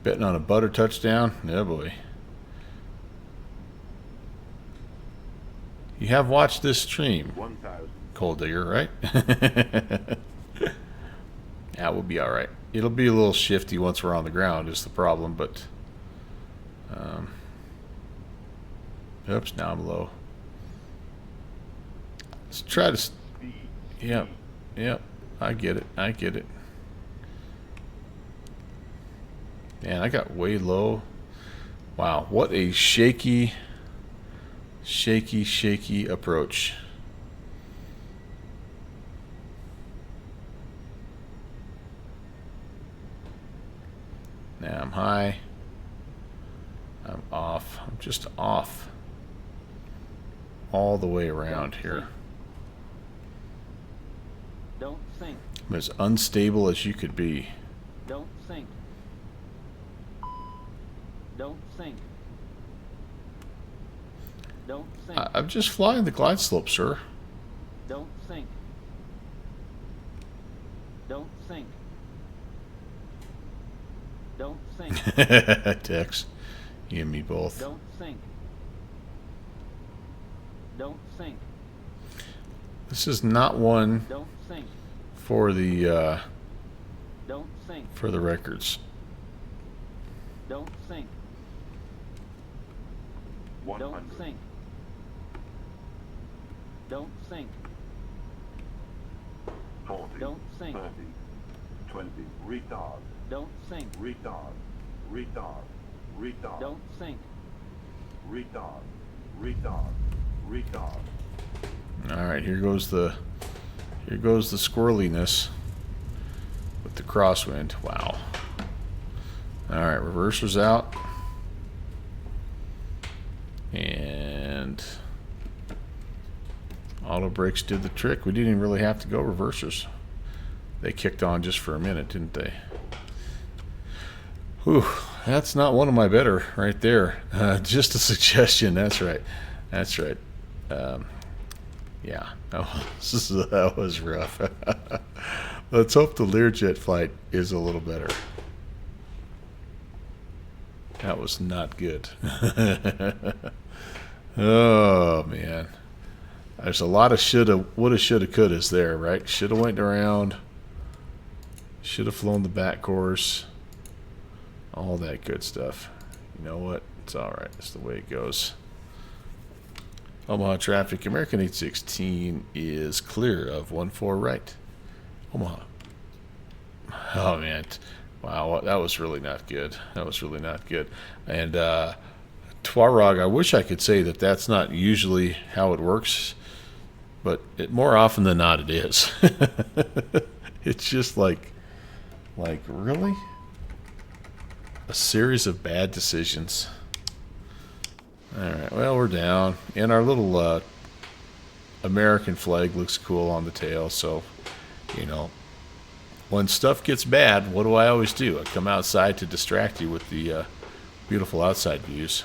Betting on a butter touchdown? Oh boy. You have watched this stream, Cold Digger, right? Yeah, we'll be alright. It'll be a little shifty once we're on the ground is the problem, but oops, now I'm low. Let's try to yep, I get it. Man, I got way low. Wow, what a shaky approach. Now I'm high. I'm off. I'm just off. All the way around here. Don't think. I'm as unstable as you could be. Don't think. Don't think. Don't think. I'm just flying the glide slope, sir. Don't think. Don't think. Don't think. Tex, you and me both. Don't think. Don't think. This is not one Don't think. for the Don't think. for the records. Don't think. 100. Don't think. Don't think. 40. Don't think. 30. 20. Retard. Don't think. Retard. Retard. Retard. Don't think. Retard. Retard. Retard. All right, here goes the squirreliness with the crosswind. Wow. All right, reversers out. And auto brakes did the trick. We didn't even really have to go reversers. They kicked on just for a minute, didn't they? Whew, that's not one of my better right there. Just a suggestion. That's right. That's right. Yeah, that was rough. Let's hope the LearJet flight is a little better. That was not good. Oh, man. There's a lot of shoulda, woulda, shoulda, couldas there, right? Shoulda went around. Shoulda flown the back course. All that good stuff. You know what? It's all right. It's the way it goes. Omaha traffic. American 816 is clear of 14 right. Omaha. Oh, man. Wow, that was really not good. That was really not good. And Tuareg, I wish I could say that that's not usually how it works, but more often than not it is. It's just like really? A series of bad decisions. All right, well, we're down. And our little American flag looks cool on the tail, so, you know, when stuff gets bad, what do I always do? I come outside to distract you with the beautiful outside views.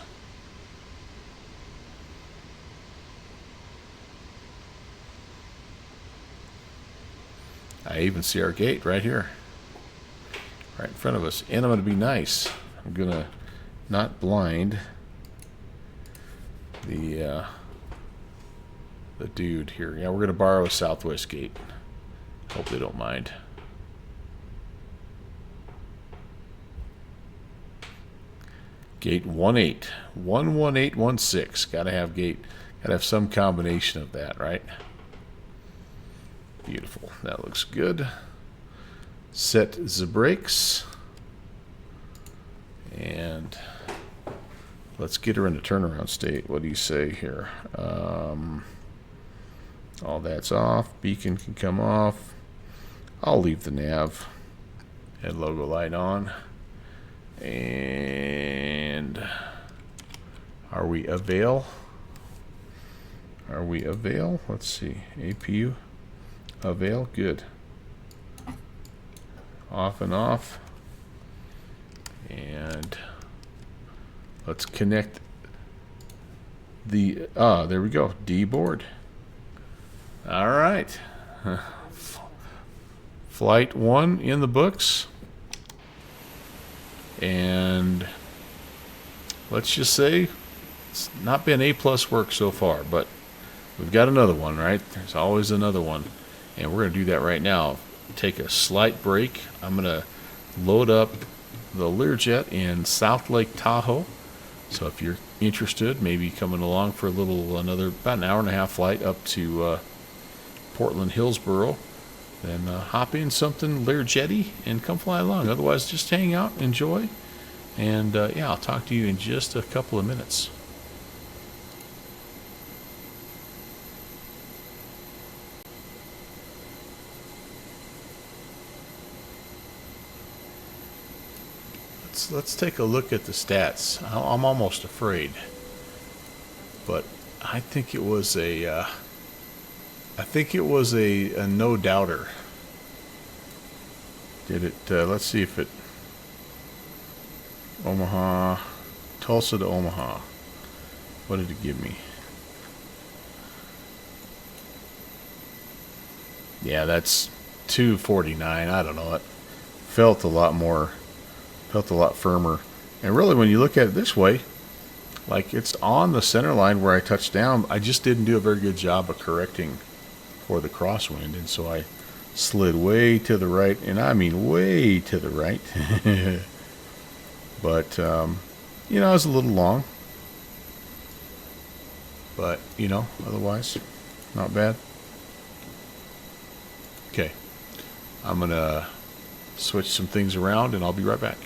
I even see our gate right here. Right in front of us. And I'm going to be nice. I'm going to not blind the dude here. Yeah, we're going to borrow a southwest gate. Hope they don't mind. Gate 18. 11816. Gotta have gate Gotta have some combination of that, right? Beautiful. That looks good. Set the brakes. And let's get her into turnaround state. What do you say here? All that's off. Beacon can come off. I'll leave the nav. Head logo light on. And are we avail? Are we avail? Let's see. APU. Avail. Good. Off and off. And let's connect the, there we go, D board. All right. Flight 1 in the books. And let's just say it's not been A+ work so far, but we've got another one, right? There's always another one. And we're going to do that right now. Take a slight break. I'm going to load up the LearJet in South Lake Tahoe. So if you're interested, maybe coming along for another about an hour and a half flight up to Portland Hillsboro, then hop in something LearJet-y and come fly along. Otherwise, just hang out, enjoy, and yeah, I'll talk to you in just a couple of minutes. Let's take a look at the stats. I'm almost afraid, but I think it was a no doubter. Did it? Let's see if it. Omaha, Tulsa to Omaha. What did it give me? Yeah, that's 249. I don't know. It felt a lot more. Felt a lot firmer. And really, when you look at it this way, like it's on the center line where I touched down, I just didn't do a very good job of correcting for the crosswind, and so I slid way to the right, and I mean way to the right. But you know, I was a little long, but you know, otherwise not bad. Okay, I'm gonna switch some things around and I'll be right back.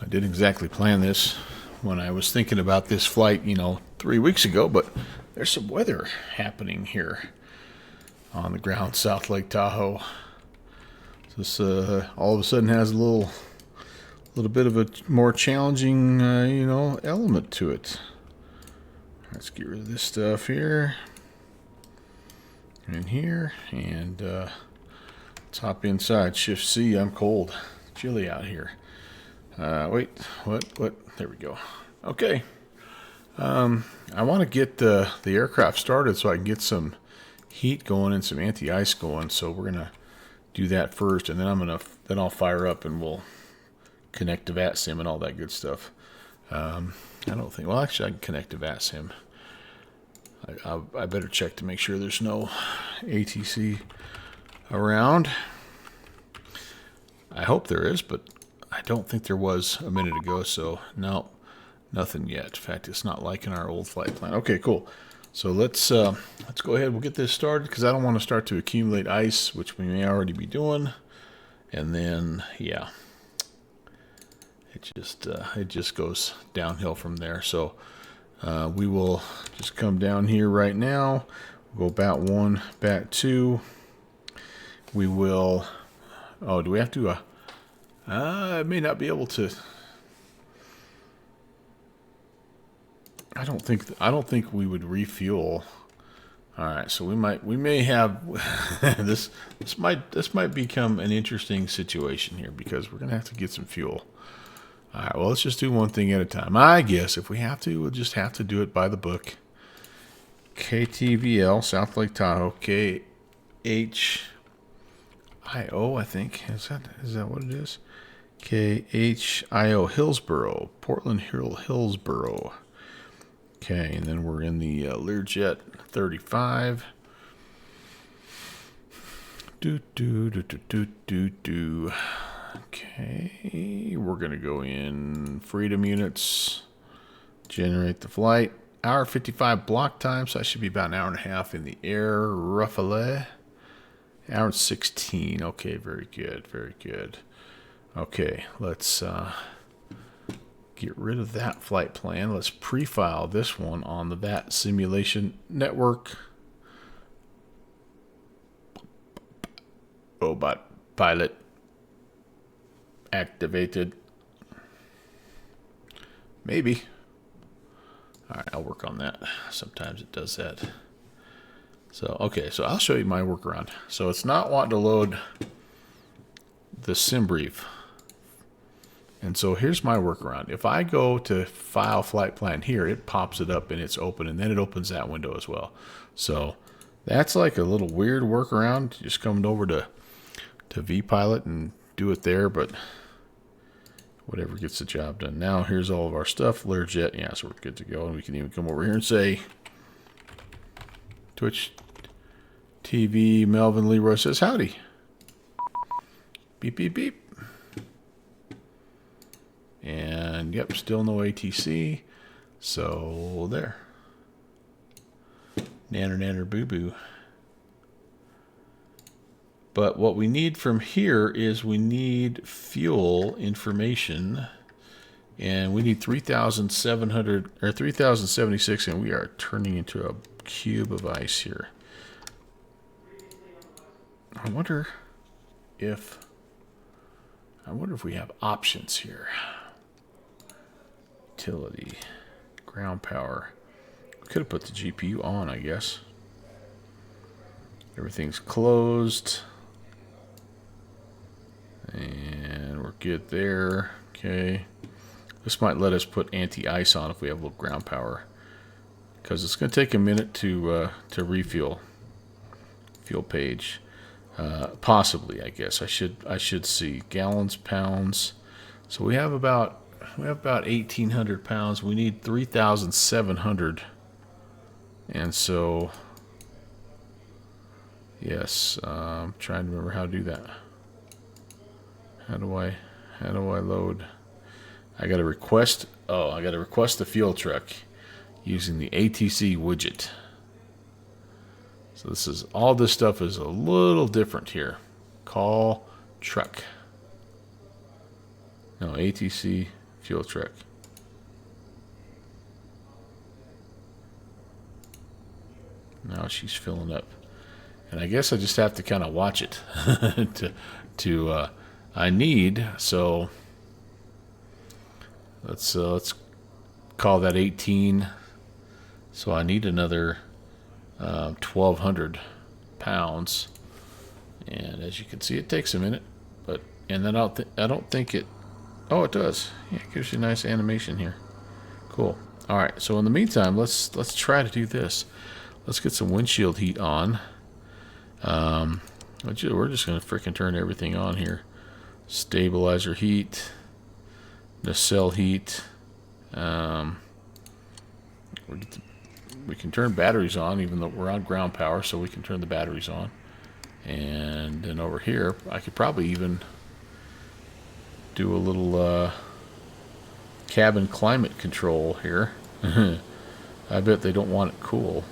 I didn't exactly plan this when I was thinking about this flight, 3 weeks ago, but there's some weather happening here on the ground South Lake Tahoe. This all of a sudden has a little bit of a more challenging, element to it. Let's get rid of this stuff here and here, and let's hop inside. Shift C. I'm cold, chilly out here. Wait, what? There we go. Okay. I want to get the aircraft started so I can get some heat going and some anti-ice going. So we're gonna do that first, and then I'll fire up and we'll connect to VATSIM and all that good stuff. I don't think. Well, actually, I can connect to VATSIM. I better check to make sure there's no ATC around. I hope there is, but I don't think there was a minute ago, so no, nothing yet. In fact, it's not like in our old flight plan. Okay, cool. So let's go ahead. We'll get this started because I don't want to start to accumulate ice, which we may already be doing, and then yeah, it just goes downhill from there. So we will just come down here right now. We'll go bat 1, bat 2. We will. Oh, do we have to? I may not be able to. I don't think we would refuel. All right, so we may have this might become an interesting situation here because we're gonna have to get some fuel. All right, well, let's just do one thing at a time. I guess if we have to, we'll just have to do it by the book. KTVL South Lake Tahoe, KHIO, I think is that what it is? KHIO Hillsboro, Portland Hillsboro. Okay, and then we're in the LearJet 35. Okay, we're gonna go in freedom units, generate the flight. Hour 55 block time, so that should be about an hour and a half in the air, roughly. Hour 16. Okay, very good, very good. Okay, let's get rid of that flight plan. Let's pre-file this one on the VAT simulation network. Robot pilot activated. Maybe. All right, I'll work on that. Sometimes it does that. So, okay, so I'll show you my workaround. So it's not wanting to load the sim brief. And so here's my workaround. If I go to file flight plan here, it pops it up and it's open, and then it opens that window as well. So that's like a little weird workaround. Just coming over to vPilot and do it there, but whatever gets the job done. Now here's all of our stuff. LearJet, yeah, so we're good to go. And we can even come over here and say Twitch TV Melvin Leroy says howdy. Beep, beep, beep. And yep, still no ATC. So there. Nanner, nanner, boo, boo. But what we need from here is we need fuel information. And we need 3,700 or 3,076, and we are turning into a cube of ice here. I wonder if we have options here. Utility, ground power. We could have put the GPU on, I guess. Everything's closed. And we're good there. Okay. This might let us put anti-ice on if we have a little ground power. Because it's going to take a minute to refuel. Fuel page. Possibly, I guess. I should see. Gallons, pounds. So we have about 1,800 pounds. We need 3,700. And so, yes, I'm trying to remember how to do that. How do I load? I got to request. Oh, I got to request the fuel truck using the ATC widget. So all this stuff is a little different here. Call truck. No, ATC fuel truck. Now she's filling up. And I guess I just have to kind of watch it I need, so let's call that 18. So I need another 1,200 pounds, and as you can see, it takes a minute, and then I don't think it. Oh, it does. Yeah, it gives you a nice animation here. Cool. All right. So in the meantime, let's try to do this. Let's get some windshield heat on. We're just gonna freaking turn everything on here. Stabilizer heat, nacelle heat. We can turn batteries on, even though we're on ground power, so we can turn the batteries on. And then over here, I could probably even do a little cabin climate control here. I bet they don't want it cool.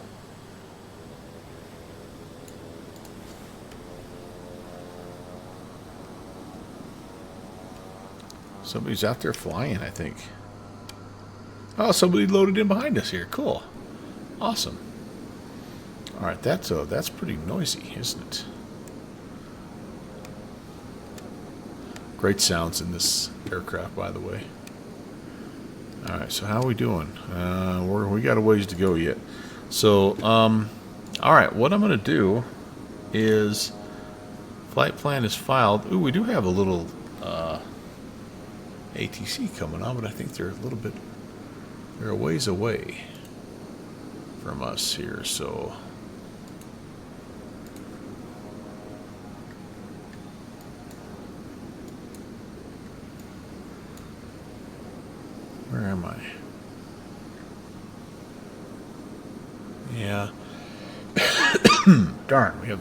Somebody's out there flying, I think. Oh, somebody loaded in behind us here. Cool. Awesome. All right, that's pretty noisy, isn't it? Great sounds in this aircraft, by the way. All right, so how are we doing? We got a ways to go yet. So, all right, what I'm going to do is flight plan is filed. Ooh, we do have a little ATC coming on, but I think they're a ways away from us here, so where am I? Yeah. Darn, we have.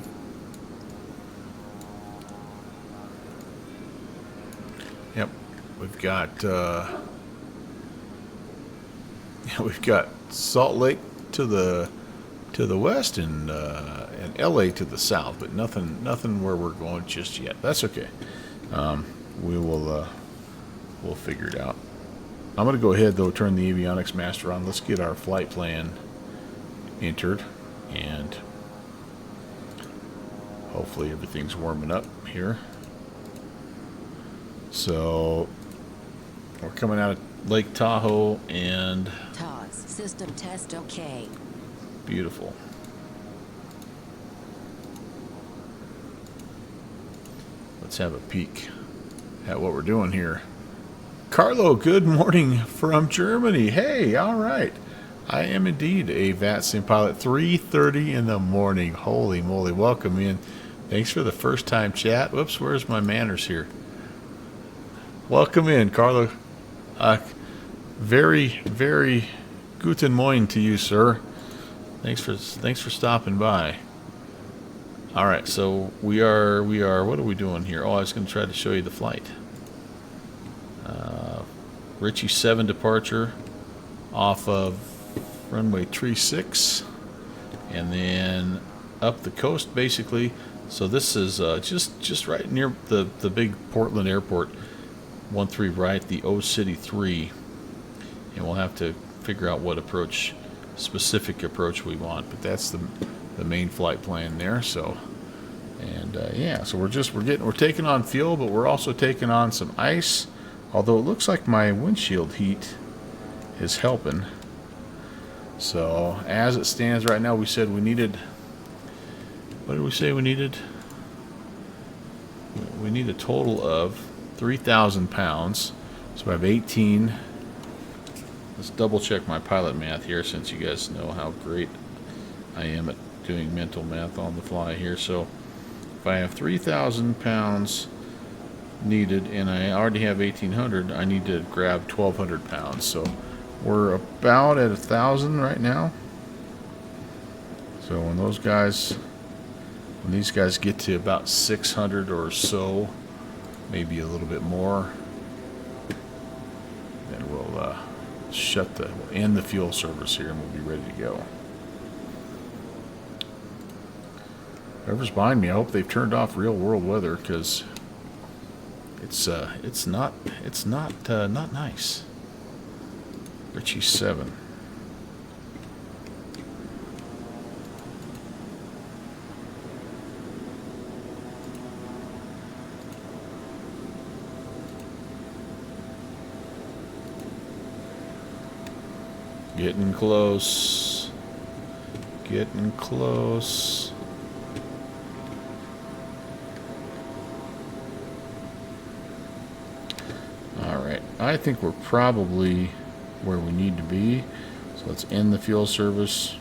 Yep, we've got Salt Lake to the west and LA to the south, but nothing where we're going just yet. That's okay. We'll figure it out. I'm gonna go ahead though, turn the avionics master on. Let's get our flight plan entered, and hopefully everything's warming up here. So we're coming out of Lake Tahoe, and TOS system test okay. Beautiful. Let's have a peek at what we're doing here. Carlo, good morning from Germany. Hey, all right. I am indeed a VATSIM pilot. 3:30 in the morning. Holy moly, welcome in. Thanks for the first time chat. Whoops, where's my manners here? Welcome in, Carlo. Very, very guten Morgen to you, sir. Thanks for stopping by. All right, so we are. What are we doing here? Oh, I was going to try to show you the flight. Richie 7 departure off of runway 36, and then up the coast, basically. So this is just right near the big Portland airport. 13 right, the O City 3, and we'll have to figure out what specific approach we want, but that's the main flight plan there. So, and yeah, so we're taking on fuel, but we're also taking on some ice, although it looks like my windshield heat is helping. So as it stands right now, we said we needed, what did we say we needed? We need a total of 3,000 pounds. So I have 18. Let's double check my pilot math here, since you guys know how great I am at doing mental math on the fly here. So if I have 3,000 pounds needed and I already have 1,800, I need to grab 1,200 pounds. So we're about at 1,000 right now. So when these guys get to about 600 or so, maybe a little bit more, then we'll end the fuel service here, and we'll be ready to go. Whoever's behind me, I hope they've turned off real world weather, because It's not nice. Richie 7. Getting close. Getting close. Alright, I think we're probably where we need to be. So let's end the fuel service.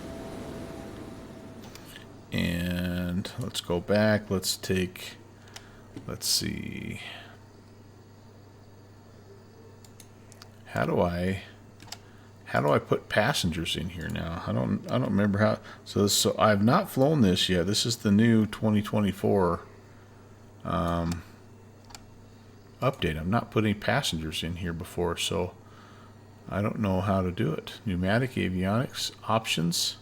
And let's go back. Let's see. How do I put passengers in here now? I don't remember how. So I've not flown this yet. This is the new 2024 update. I'm not putting passengers in here before, so I don't know how to do it. Pneumatic avionics options,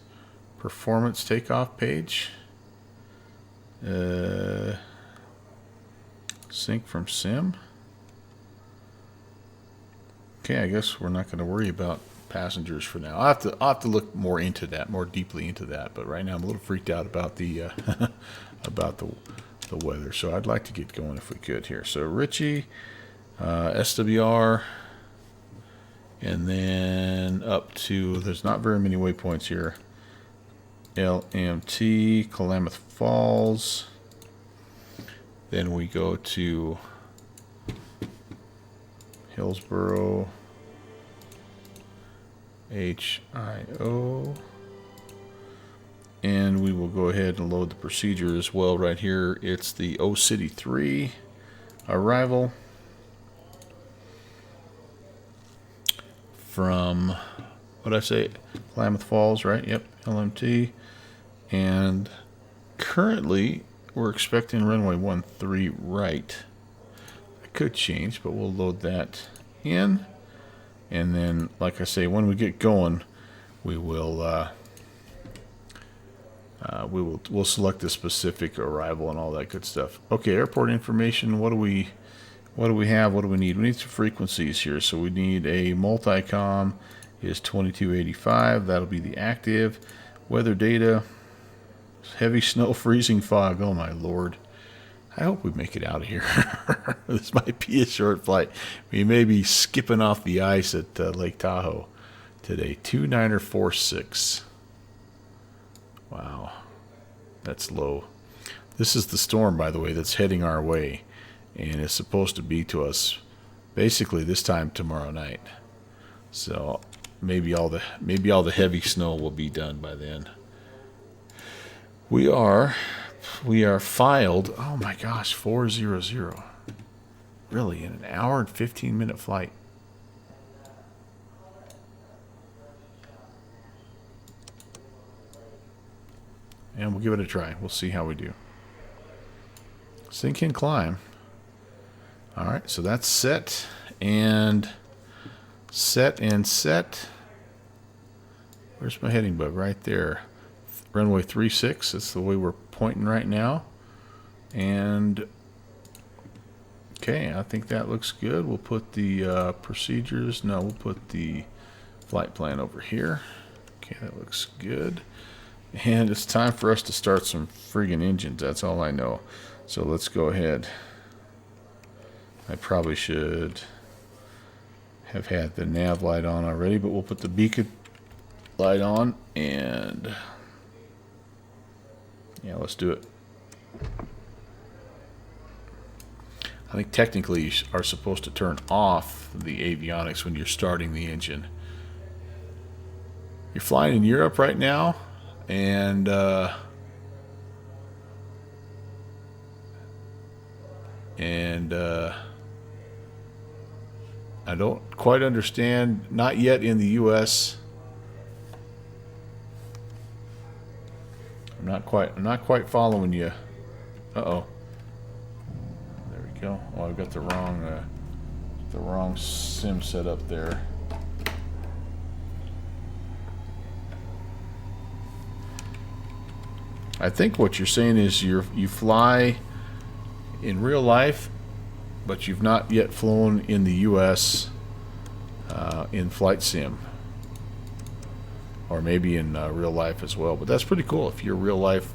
performance takeoff page, sync from sim. Okay, I guess we're not going to worry about passengers for now. I'll have to look more into that, more deeply into that. But right now I'm a little freaked out about the about the weather. So I'd like to get going if we could here. So Richie, SWR, and then up to, there's not very many waypoints here. LMT, Klamath Falls. Then we go to Hillsboro, HIO, and we will go ahead and load the procedure as well right here. It's the O City 3 arrival from, what did I say, Klamath Falls, right? Yep, LMT. And currently we're expecting runway 13 right. It could change, but we'll load that in. And then, like I say, when we get going, we'll select the specific arrival and all that good stuff. Okay, airport information. What do we have? What do we need? We need some frequencies here. So we need a multicom is 2285. That'll be the active. Weather data. Heavy snow, freezing fog. Oh my lord. I hope we make it out of here. This might be a short flight. We may be skipping off the ice at Lake Tahoe today. 2946. Wow. That's low. This is the storm, by the way, that's heading our way. And it's supposed to be to us basically this time tomorrow night. So maybe all the heavy snow will be done by then. We are filed, oh my gosh, 400. Really, in an hour and 15-minute flight. And we'll give it a try. We'll see how we do. Sync and climb. Alright, so that's set and set. Where's my heading bug? Right there. Runway 36, that's the way we're pointing right now. And okay, I think that looks good. We'll put the procedures, no, we'll put the flight plan over here. Okay, that looks good. And it's time for us to start some friggin' engines, that's all I know. So let's go ahead. I probably should have had the nav light on already, but we'll put the beacon light on and yeah, let's do it. I think technically you are supposed to turn off the avionics when you're starting the engine. You're flying in Europe right now, and I don't quite understand, not yet in the US. I'm not quite following you. Uh-oh. There we go. Oh, I've got the wrong sim set up there. I think what you're saying is you fly in real life but you've not yet flown in the U.S. In flight sim, or maybe in real life as well. But that's pretty cool. If you're a real life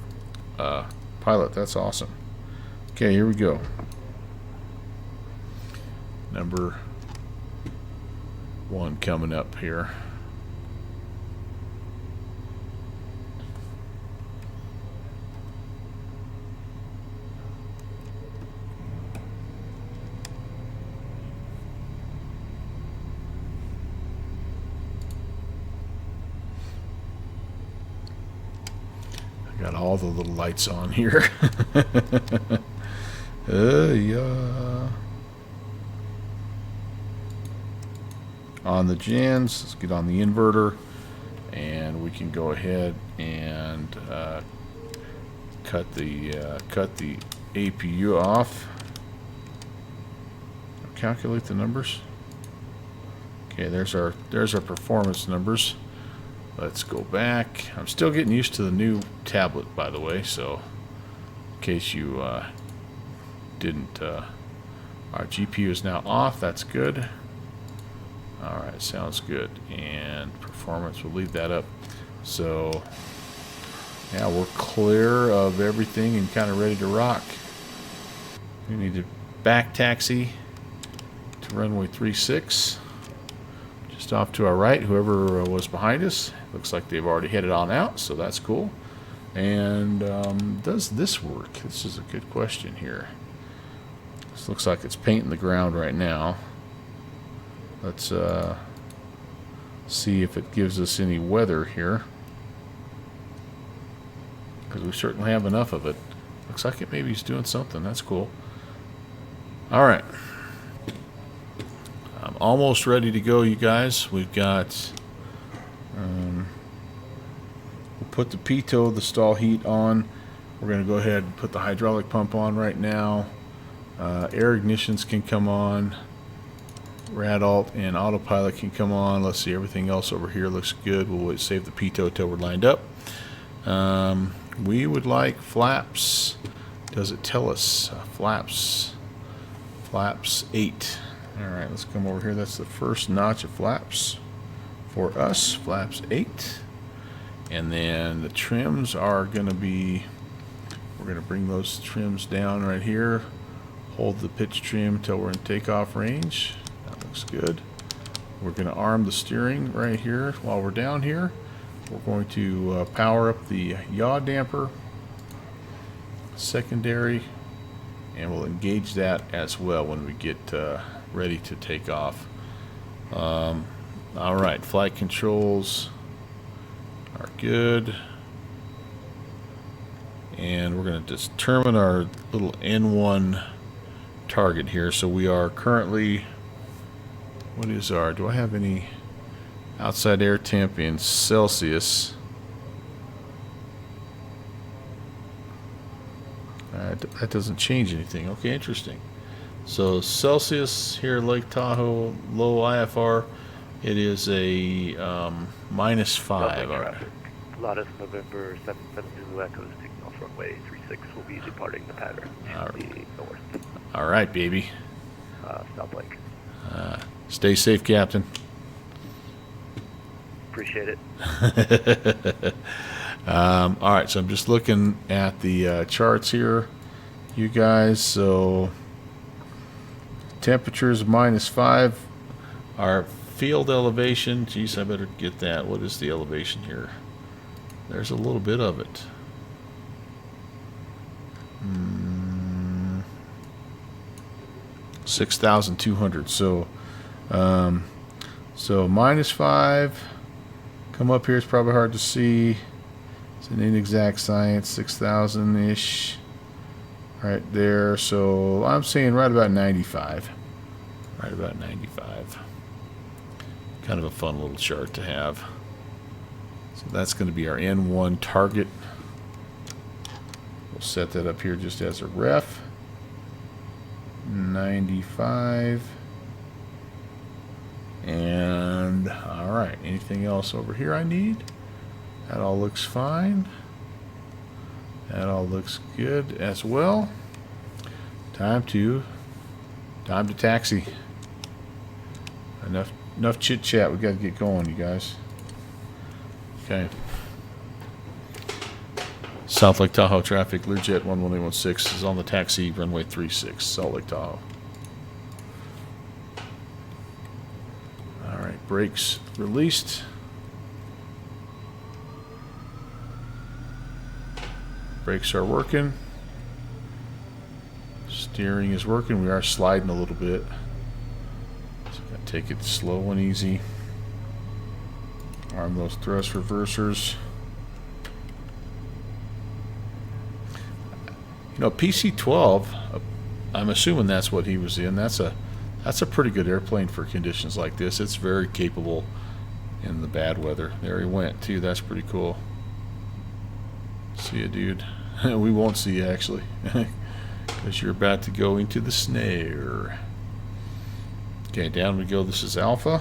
pilot, that's awesome. Okay, here we go. Number 1 coming up here. Got all the little lights on here. Yeah. On the gens, let's get on the inverter, and we can go ahead and cut the APU off. Calculate the numbers. Okay, there's our performance numbers. Let's go back. I'm still getting used to the new tablet, by the way, so in case you didn't, our GPU is now off. That's good. Alright, sounds good. And performance, we'll leave that up. So yeah, we're clear of everything and kind of ready to rock. We need to back taxi to runway 36. Just off to our right, whoever was behind us. Looks like they've already headed on out, so that's cool. And does this work? This is a good question here. This looks like it's painting the ground right now. Let's see if it gives us any weather here, because we certainly have enough of it. Looks like it maybe is doing something. That's cool. All right. I'm almost ready to go, you guys. We've got we'll put the pitot, the stall heat on. We're going to go ahead and put the hydraulic pump on right now. Air ignitions can come on. Rad-alt and autopilot can come on. Let's see, everything else over here looks good. We'll wait, save the pitot till we're lined up. We would like flaps. Does it tell us? Flaps 8. Alright, let's come over here. That's the first notch of flaps for us. Flaps 8. And then the trims are going to be, we're going to bring those trims down right here. Hold the pitch trim till we're in takeoff range. That looks good. We're going to arm the steering right here while we're down here. We're going to power up the yaw damper, secondary, and we'll engage that as well when we get ready to take off. Alright, flight controls are good. And we're going to determine our little N1 target here. So we are currently, what is our, do I have any outside air temp in Celsius? That doesn't change anything. Okay, interesting. So Celsius here, Lake Tahoe, low IFR, it is a -5. All right. Lotus November 772 Echoes taking off runway 36 will be departing the pattern to the north. All right, baby. Stop Lake. Stay safe, Captain. Appreciate it. All right, so I'm just looking at the charts here, you guys. So temperatures -5. Our field elevation, geez, I better get that. What is the elevation here? There's a little bit of it. 6,200. So -5. Come up here, it's probably hard to see. It's an inexact science, 6,000-ish right there. So I'm saying right about 95. Right about 95. Kind of a fun little chart to have. So that's going to be our N1 target. We'll set that up here just as a ref. 95. And alright, anything else over here I need? That all looks fine. That all looks good as well. Time to Time to taxi. Enough chit chat. We got to get going, you guys. Okay. South Lake Tahoe traffic. LearJet 11816 is on the taxi. Runway 36. Salt Lake Tahoe. All right. Brakes released. Brakes are working. Steering is working. We are sliding a little bit. So gotta take it slow and easy. Arm those thrust reversers. You know, PC-12, I'm assuming that's what he was in. That's a pretty good airplane for conditions like this. It's very capable in the bad weather. There he went too. That's pretty cool. See ya, dude. We won't see you actually, because you're about to go into the snare. Okay, down we go. This is Alpha,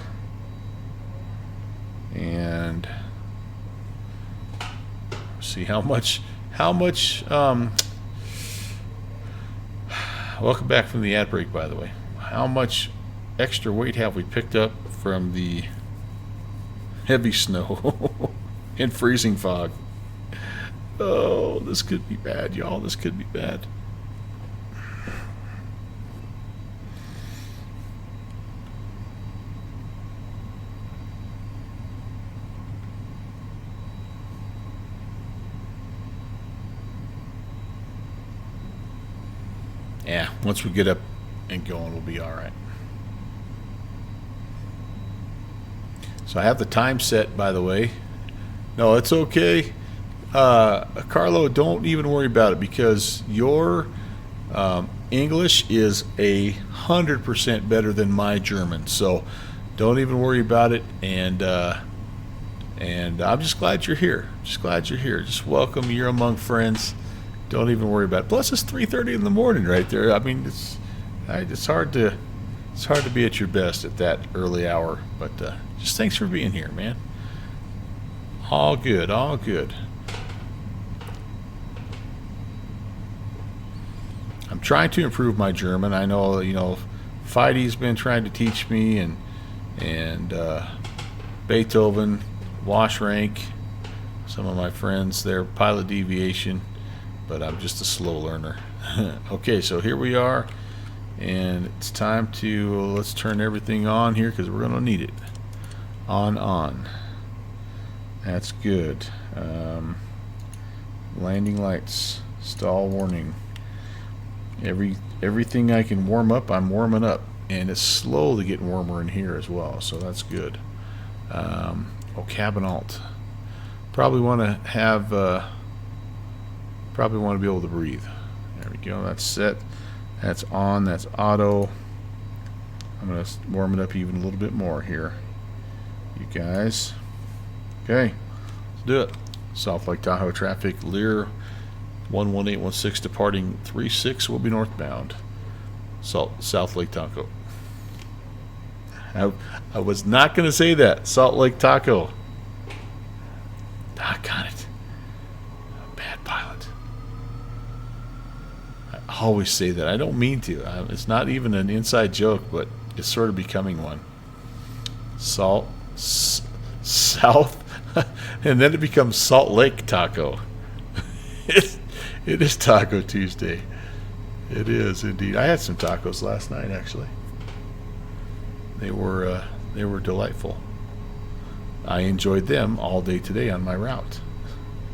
and see how much. Welcome back from the ad break, by the way. How much extra weight have we picked up from the heavy snow and freezing fog? Oh, this could be bad, y'all. This could be bad. Yeah, once we get up and going, we'll be all right. So I have the time set, by the way. No, it's okay. Carlo, don't even worry about it, because your English is 100% better than my German. So don't even worry about it. And I'm just glad you're here. Just welcome. You're among friends. Don't even worry about it. Plus, it's 3:30 in the morning right there. I mean, it's hard to be at your best at that early hour. But just thanks for being here, man. All good, all good. I'm trying to improve my German. I know, you know, Feide's been trying to teach me, and Beethoven, Washrank, some of my friends, they're pilot deviation. But I'm just a slow learner. Okay, so here we are, and it's time to let's turn everything on here, because we're gonna need it. On. That's good. Landing lights, stall warning. Everything I can warm up, I'm warming up, and it's slowly getting warmer in here as well. So that's good. Cabin alt. Probably want to have. Probably want to be able to breathe. There we go. That's set. That's on. That's auto. I'm going to warm it up even a little bit more here, you guys. Okay, let's do it. South Lake Tahoe traffic. Lear 11816 departing 36 will be northbound. South Lake Tahoe. I was not going to say that. Salt Lake Tahoe. Doggone it. Bad pilot. I always say that. I don't mean to. It's not even an inside joke, but it's sort of becoming one. South, and then it becomes Salt Lake Tahoe. It is Taco Tuesday. It is indeed. I had some tacos last night, actually. They were delightful. I enjoyed them all day today on my route.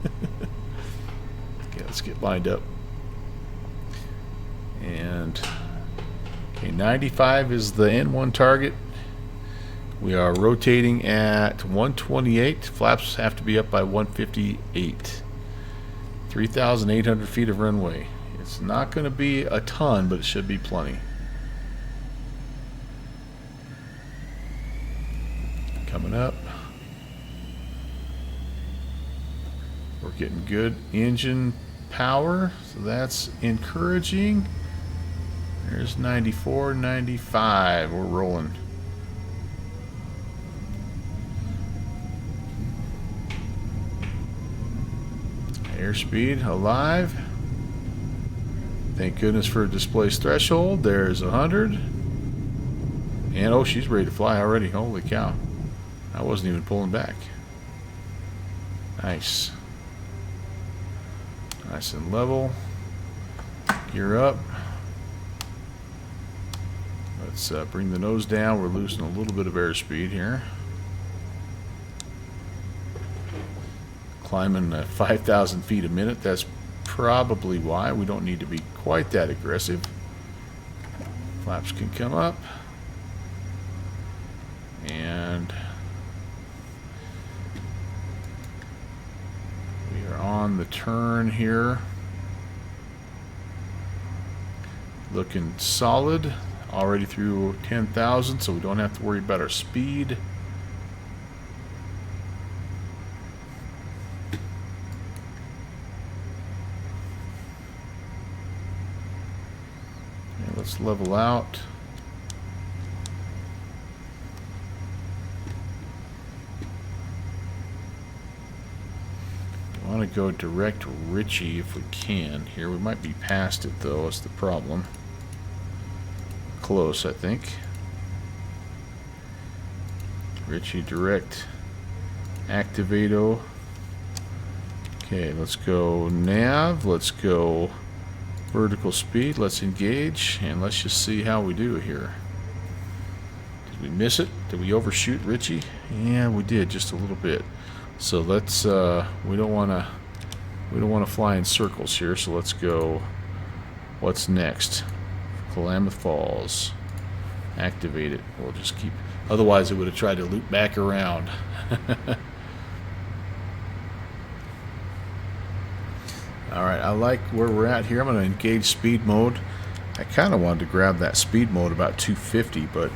Okay, let's get lined up. And okay, 95 is the N1 target. We are rotating at 128. Flaps have to be up by 158. 3,800 feet of runway. It's not going to be a ton, but it should be plenty. Coming up. We're getting good engine power, so that's encouraging. There's 94, 95. We're rolling. Airspeed alive. Thank goodness for displaced threshold. There's 100. And oh, she's ready to fly already. Holy cow. I wasn't even pulling back. Nice. Nice and level. Gear up. Let's bring the nose down. We're losing a little bit of airspeed here. Climbing 5,000 feet a minute. That's probably why we don't need to be quite that aggressive. Flaps can come up. And we are on the turn here. Looking solid. Already through 10,000, so we don't have to worry about our speed. Okay, let's level out. I want to go direct Richie if we can here. We might be past it though, that's the problem. Close, I think. Richie direct activato. Okay, let's go nav, let's go vertical speed, let's engage, and let's just see how we do here. Did we miss it? Did we overshoot Richie? Yeah, we did just a little bit. So let's we don't want to fly in circles here, so let's go. What's next? Klamath Falls. Activate it. We'll just keep. Otherwise, it would have tried to loop back around. Alright, I like where we're at here. I'm going to engage speed mode. I kind of wanted to grab that speed mode about 250, but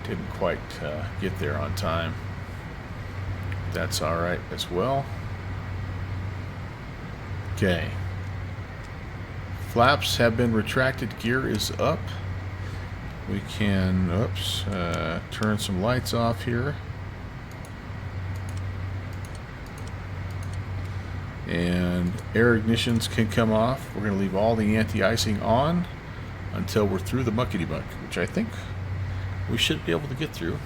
didn't quite get there on time. That's alright as well. Okay. Flaps have been retracted. Gear is up. We can, oops, turn some lights off here. And air ignitions can come off. We're going to leave all the anti-icing on until we're through the muckety-muck, which I think we should be able to get through.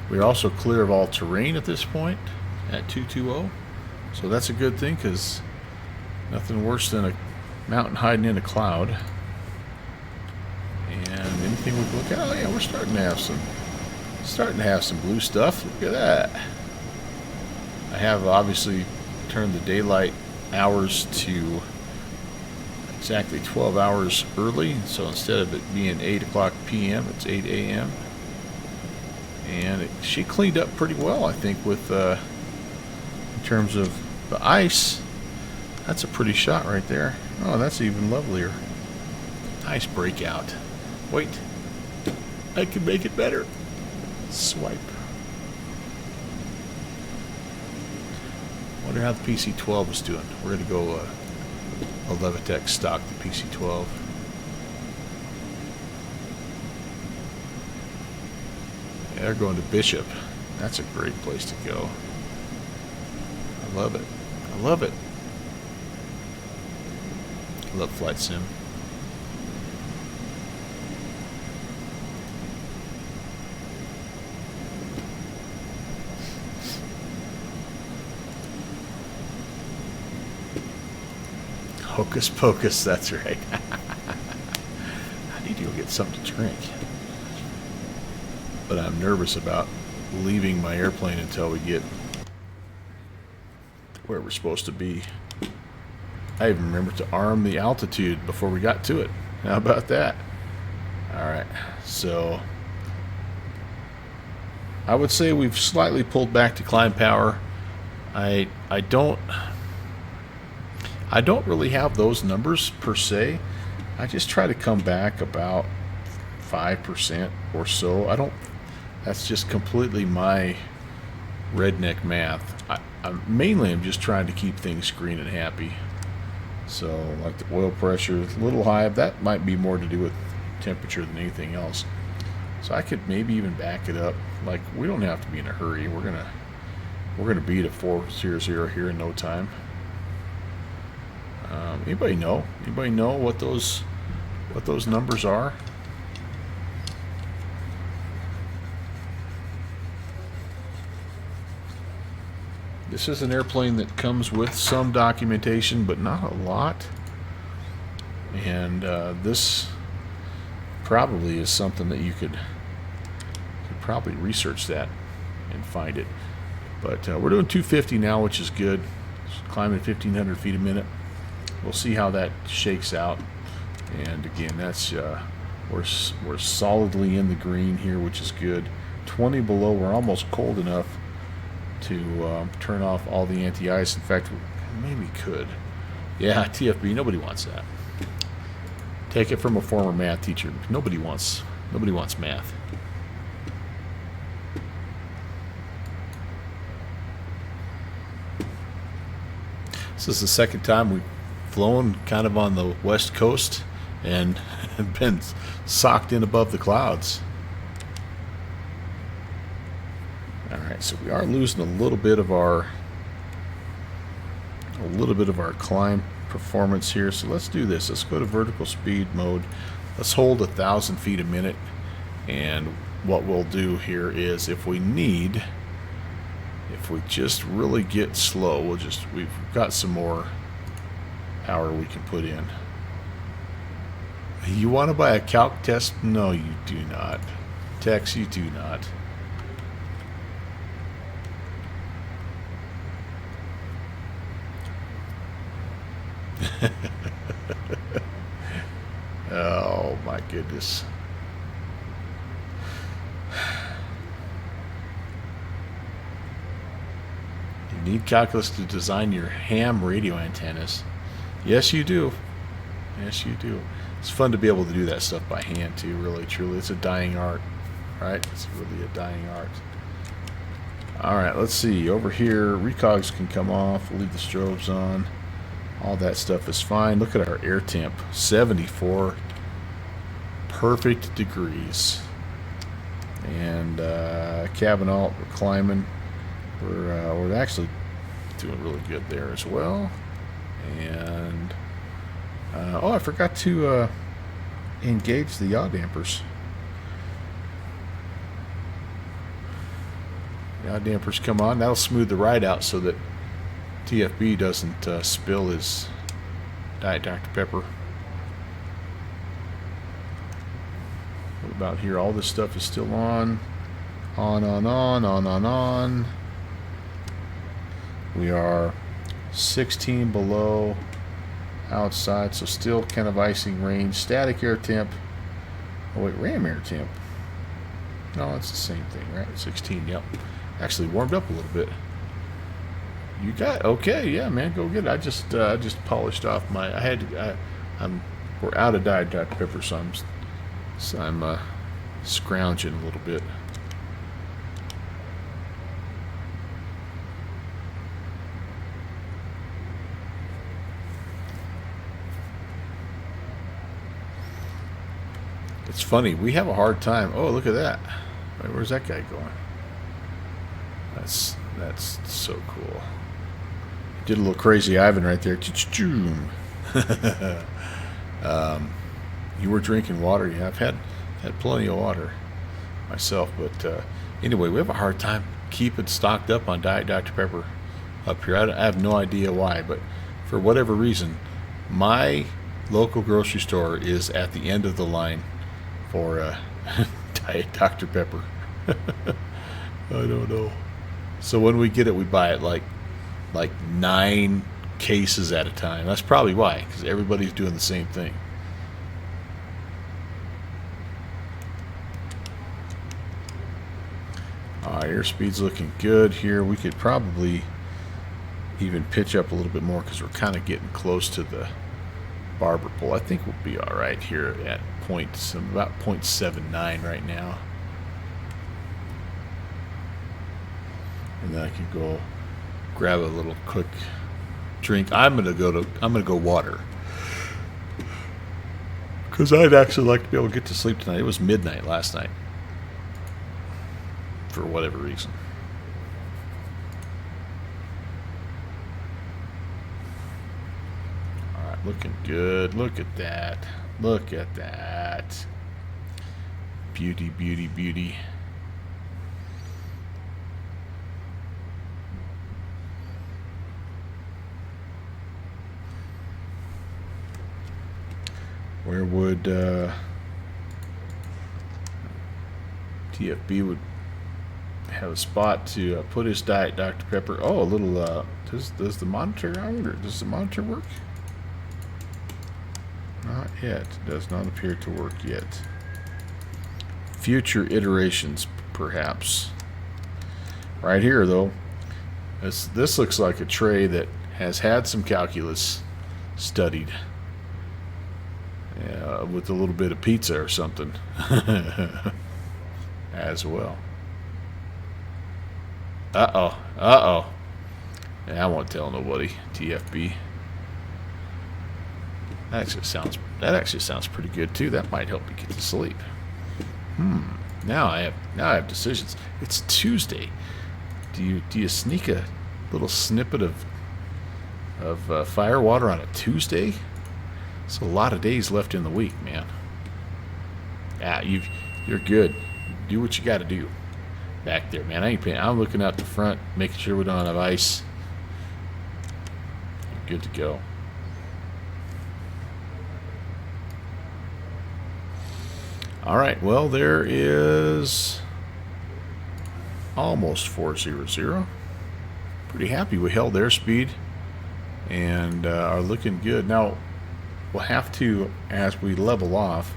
We're also clear of all terrain at this point at 220. So that's a good thing, because nothing worse than a mountain hiding in a cloud. And anything we can look at, oh yeah, we're starting to have some blue stuff. Look at that. I have obviously turned the daylight hours to exactly 12 hours early, so instead of it being 8 o'clock p.m., it's 8 a.m. And she cleaned up pretty well, I think, with in terms of the ice. That's a pretty shot right there. Oh, that's even lovelier. Nice breakout. Wait, I can make it better. Swipe. Wonder how the PC-12 is doing. We're gonna go a Levitech stock the PC-12. Yeah, they're going to Bishop. That's a great place to go. I love it. I love it. I love flight sim. Hocus pocus, that's right. I need to go get something to drink. But I'm nervous about leaving my airplane until we get where we're supposed to be. I even remember to arm the altitude before we got to it. How about that? Alright, so I would say we've slightly pulled back to climb power. I don't really have those numbers per se. I just try to come back about 5% or so. That's just completely my redneck math. I'm just trying to keep things green and happy. So, like the oil pressure is a little high. That might be more to do with temperature than anything else. So I could maybe even back it up. Like, we don't have to be in a hurry. We're gonna beat a 400 here in no time. Anybody know? Anybody know what those what those numbers are. This is an airplane that comes with some documentation, but not a lot. And this probably is something that you could probably research that and find it. But we're doing 250 now, which is good. Climbing 1,500 feet a minute. We'll see how that shakes out. And again, that's we're solidly in the green here, which is good. 20 below, we're almost cold enough to turn off all the anti-ice. In fact, maybe could. Yeah, TFB. Nobody wants that. Take it from a former math teacher. Nobody wants math. This is the second time we've flown kind of on the west coast and been socked in above the clouds. Alright, so we are losing a little bit of our climb performance here. So let's do this. Let's go to vertical speed mode. Let's hold 1,000 feet a minute. And what we'll do here is, if we just really get slow, we've got some more power we can put in. You want to buy a calc test? No, you do not. Tex, you do not. Oh my goodness. You need calculus to design your ham radio antennas. Yes, you do. Yes, you do. It's fun to be able to do that stuff by hand too, really, truly. It's a dying art, right? It's really a dying art. Alright, let's see. Over here, recogs can come off. We'll leave the strobes on. All that stuff is fine. Look at our air temp. 74 perfect degrees. And cabin alt, we're climbing. We're actually doing really good there as well. And oh, I forgot to engage the yaw dampers. Yaw dampers come on. That'll smooth the ride out so that TFB doesn't spill his Diet Dr. Pepper. What about here? All this stuff is still on. On. We are 16 below outside, so still kind of icing range. Static air temp. Oh wait, ram air temp. No, it's the same thing, right? 16, yep. Actually warmed up a little bit. You got okay, yeah, man, go get it. I just polished off my. We're out of Diet Dr. Pepper, so I'm scrounging a little bit. It's funny, we have a hard time. Oh, look at that. Wait, where's that guy going? That's so cool. Did a little crazy Ivan right there. You were drinking water. Yeah, I've had plenty of water myself. But anyway, we have a hard time keeping stocked up on Diet Dr. Pepper up here. I have no idea why, but for whatever reason, my local grocery store is at the end of the line for Diet Dr. Pepper. I don't know. So when we get it, we buy it like 9 cases at a time. That's probably why, because everybody's doing the same thing. Airspeed's looking good here. We could probably even pitch up a little bit more because we're kind of getting close to the barber pole. I think we'll be all right here at about 0.79 right now. And then I can go grab a little quick drink. I'm gonna go water, because I'd actually like to be able to get to sleep tonight. It was midnight last night for whatever reason. All right, Looking good. Look at that. Look at that. Beauty, beauty, beauty. Where would TFB would have a spot to put his Diet Dr. Pepper? Oh, a little. Does the monitor does the monitor work? Not yet. Does not appear to work yet. Future iterations, perhaps. Right here, though, this looks like a tray that has had some calculus studied. With a little bit of pizza or something as well. Uh-oh. Yeah, I won't tell nobody. TFB. That actually sounds pretty good too. That might help me get to sleep. Now I have decisions. It's Tuesday. Do you sneak a little snippet of fire water on a Tuesday? It's a lot of days left in the week, man. Yeah, you're good. Do what you got to do back there, man. I ain't paying. I'm looking out the front, making sure we don't have ice. You're good to go. All right. Well, there is almost 400. Pretty happy we held airspeed and are looking good now. We'll have to, as we level off,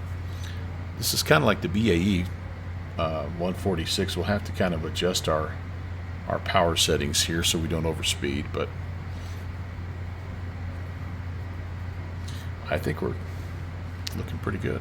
this is kind of like the BAE 146. We'll have to kind of adjust our power settings here so we don't overspeed, but I think we're looking pretty good.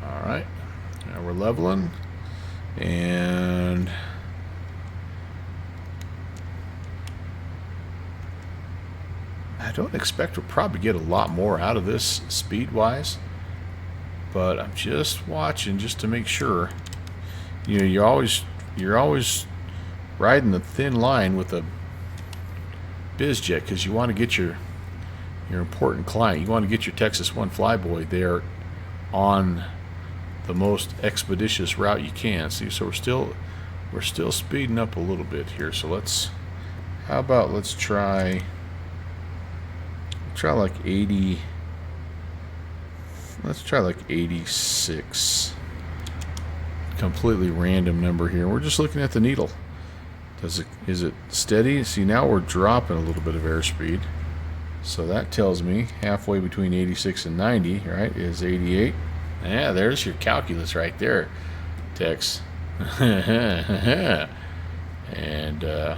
Alright, now we're leveling, and I don't expect we'll probably get a lot more out of this speed-wise, but I'm just watching just to make sure. You know, you're always riding the thin line with a Bizjet because you want to get your important client. You want to get your Texas 1 flyboy there on the most expeditious route you can. See, so we're still speeding up a little bit here. So let's try like 80. Let's try like 86. Completely random number here. We're just looking at the needle. Is it steady? See, now we're dropping a little bit of airspeed. So that tells me halfway between 86 and 90, right, is 88. Yeah, there's your calculus right there, Tex. And your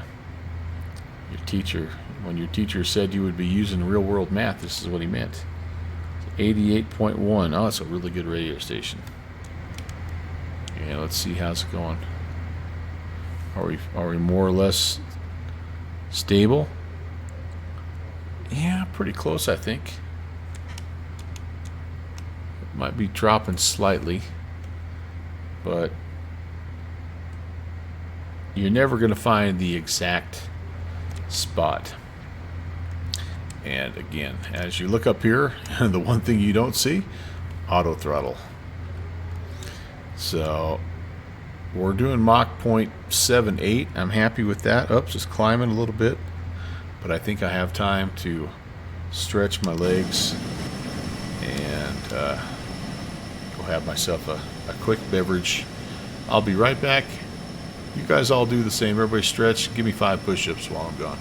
teacher, when your teacher said you would be using real world math, this is what he meant. 88.1. Oh, it's a really good radio station. Yeah, let's see how's it going. Are we more or less stable? Yeah, pretty close, I think. It might be dropping slightly, but you're never going to find the exact spot. And again, as you look up here, the one thing you don't see, auto throttle. So we're doing Mach 0.78. I'm happy with that. Oops, just climbing a little bit, but I think I have time to stretch my legs and go have myself a quick beverage. I'll be right back. You guys all do the same. Everybody stretch. Give me 5 push-ups while I'm gone.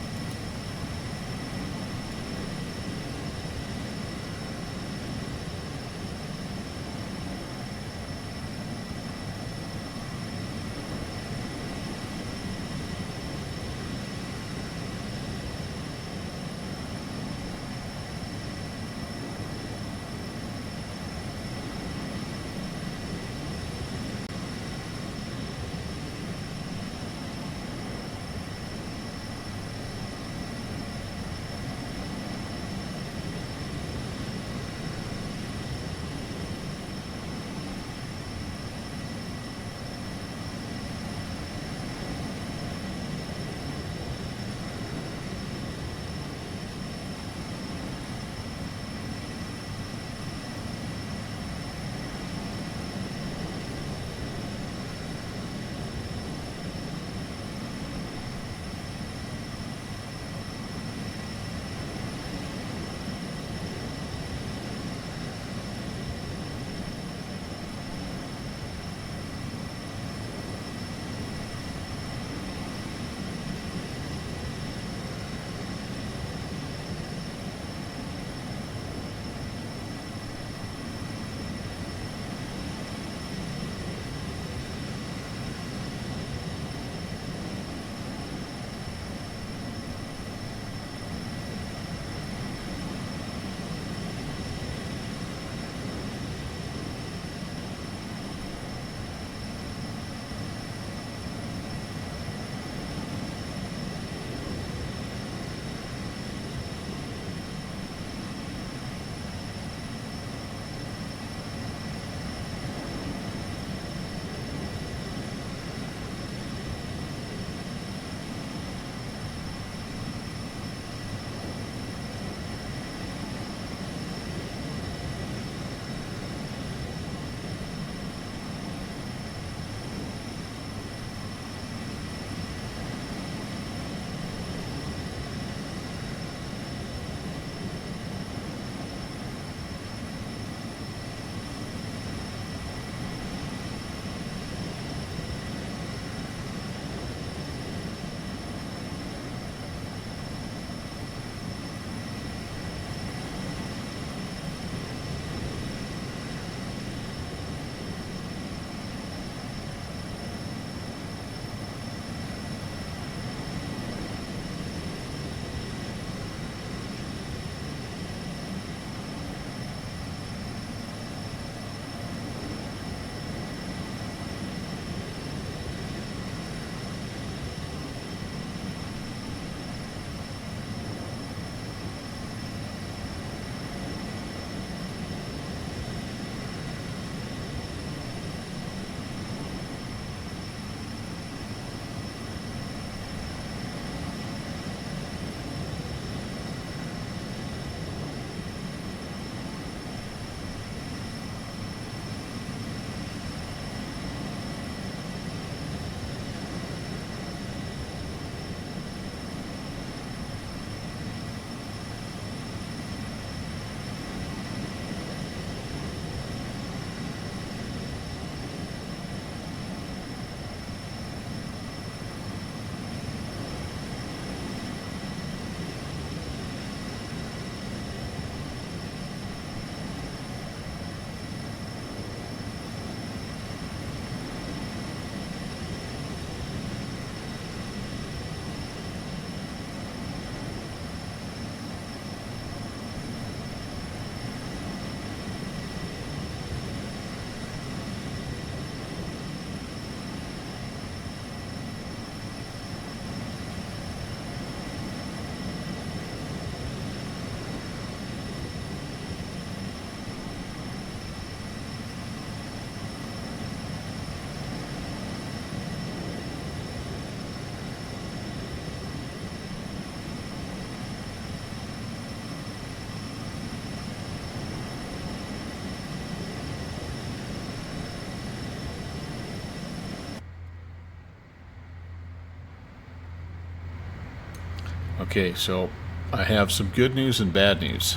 Okay, so I have some good news and bad news.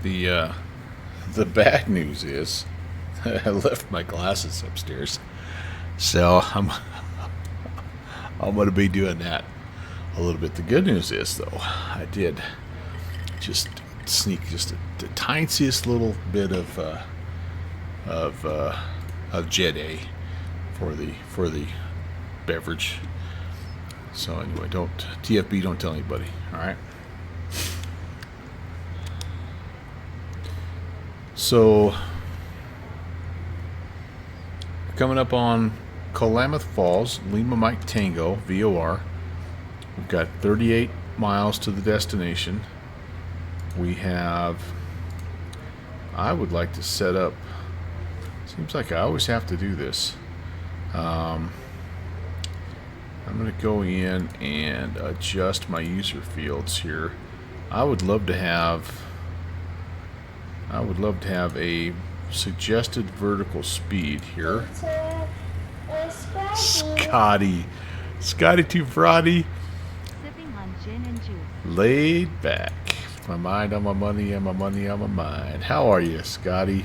The bad news is I left my glasses upstairs, so I'm going to be doing that a little bit. The good news is, though, I did just sneak just the tiniest little bit of Jet A for the beverage. So anyway, don't TFB, don't tell anybody. All right. So coming up on Klamath Falls, Lima Mike Tango, VOR. We've got 38 miles to the destination. We have, I would like to set up, seems like I always have to do this. I'm going to go in and adjust my user fields here. I would love to have a suggested vertical speed here. Scotty too frothy. Sipping on gin and juice. Laid back. My mind on my money and my money on my mind. How are you, Scotty?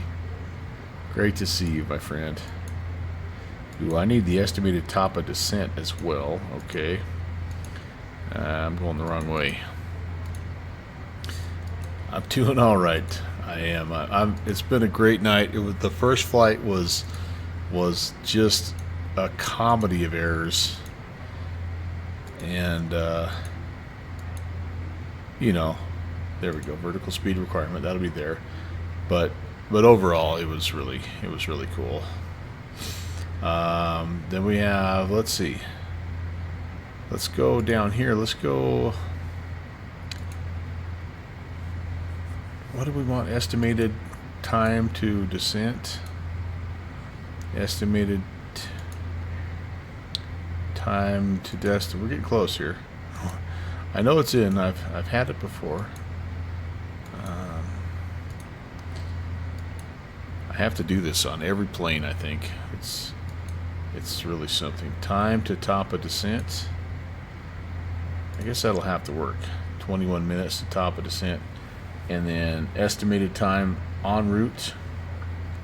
Great to see you, my friend. Ooh, I need the estimated top of descent as well. Okay. I'm going the wrong way. I'm doing all right. I am. It's been a great night. It was the first flight was just a comedy of errors, and you know, there we go. Vertical speed requirement, that'll be there. But overall, it was really cool. Then we have, let's see. Let's go down here. Let's go. What do we want? Estimated time to descent. Estimated time to descent. We're getting close here. I know it's in. I've had it before. I have to do this on every plane. I think it's really something. Time to top of descent. I guess that'll have to work. 21 minutes to top of descent. And then estimated time en route.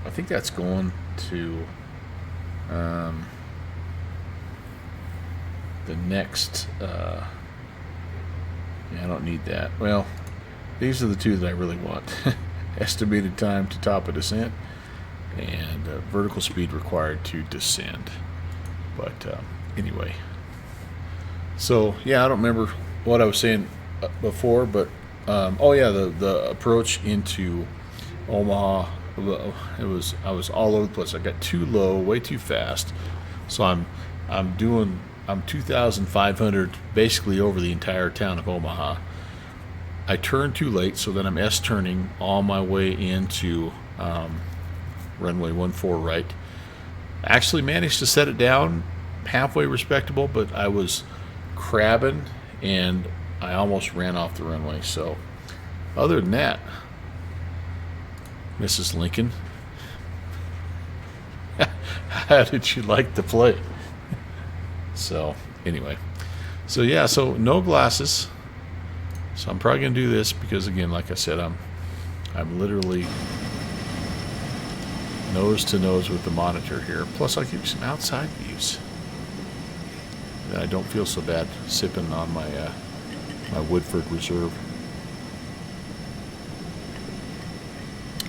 I think that's going to the next. Yeah, I don't need that. Well, these are the two that I really want. Estimated time to top of descent and vertical speed required to descend. But anyway. So, yeah, I don't remember what I was saying before, but oh yeah, the approach into Omaha, I was all over the place. I got too low, way too fast. So I'm 2,500 basically over the entire town of Omaha. I turned too late, so then I'm S-turning all my way into runway 14 right. Actually managed to set it down halfway respectable, but I was crabbing and I almost ran off the runway. So other than that, Mrs. Lincoln, how did you like the play? So anyway, so yeah, so no glasses. So I'm probably gonna do this because, again, like I said, I'm literally nose to nose with the monitor here. Plus, I'll give you some outside views. Then I don't feel so bad sipping on my my Woodford Reserve.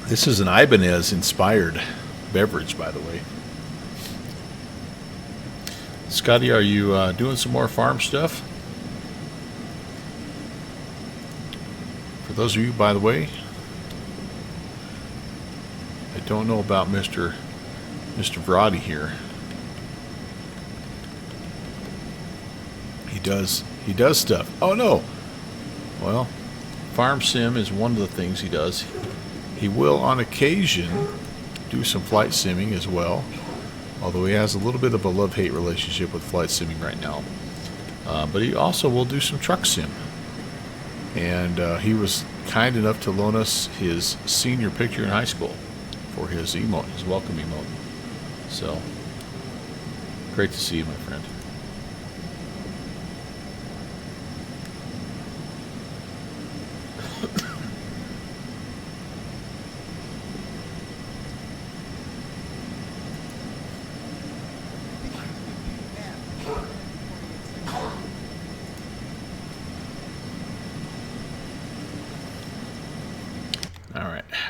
This is an Ibanez-inspired beverage, by the way. Scotty, are you doing some more farm stuff? For those of you, by the way, I don't know about Mr. Vradi here. He does stuff. Oh no. Well, farm sim is one of the things he does. He will on occasion do some flight simming as well, although he has a little bit of a love-hate relationship with flight simming right now. But he also will do some truck sim. And he was kind enough to loan us his senior picture in high school for his emote, his welcome emote. So, great to see you, my friend.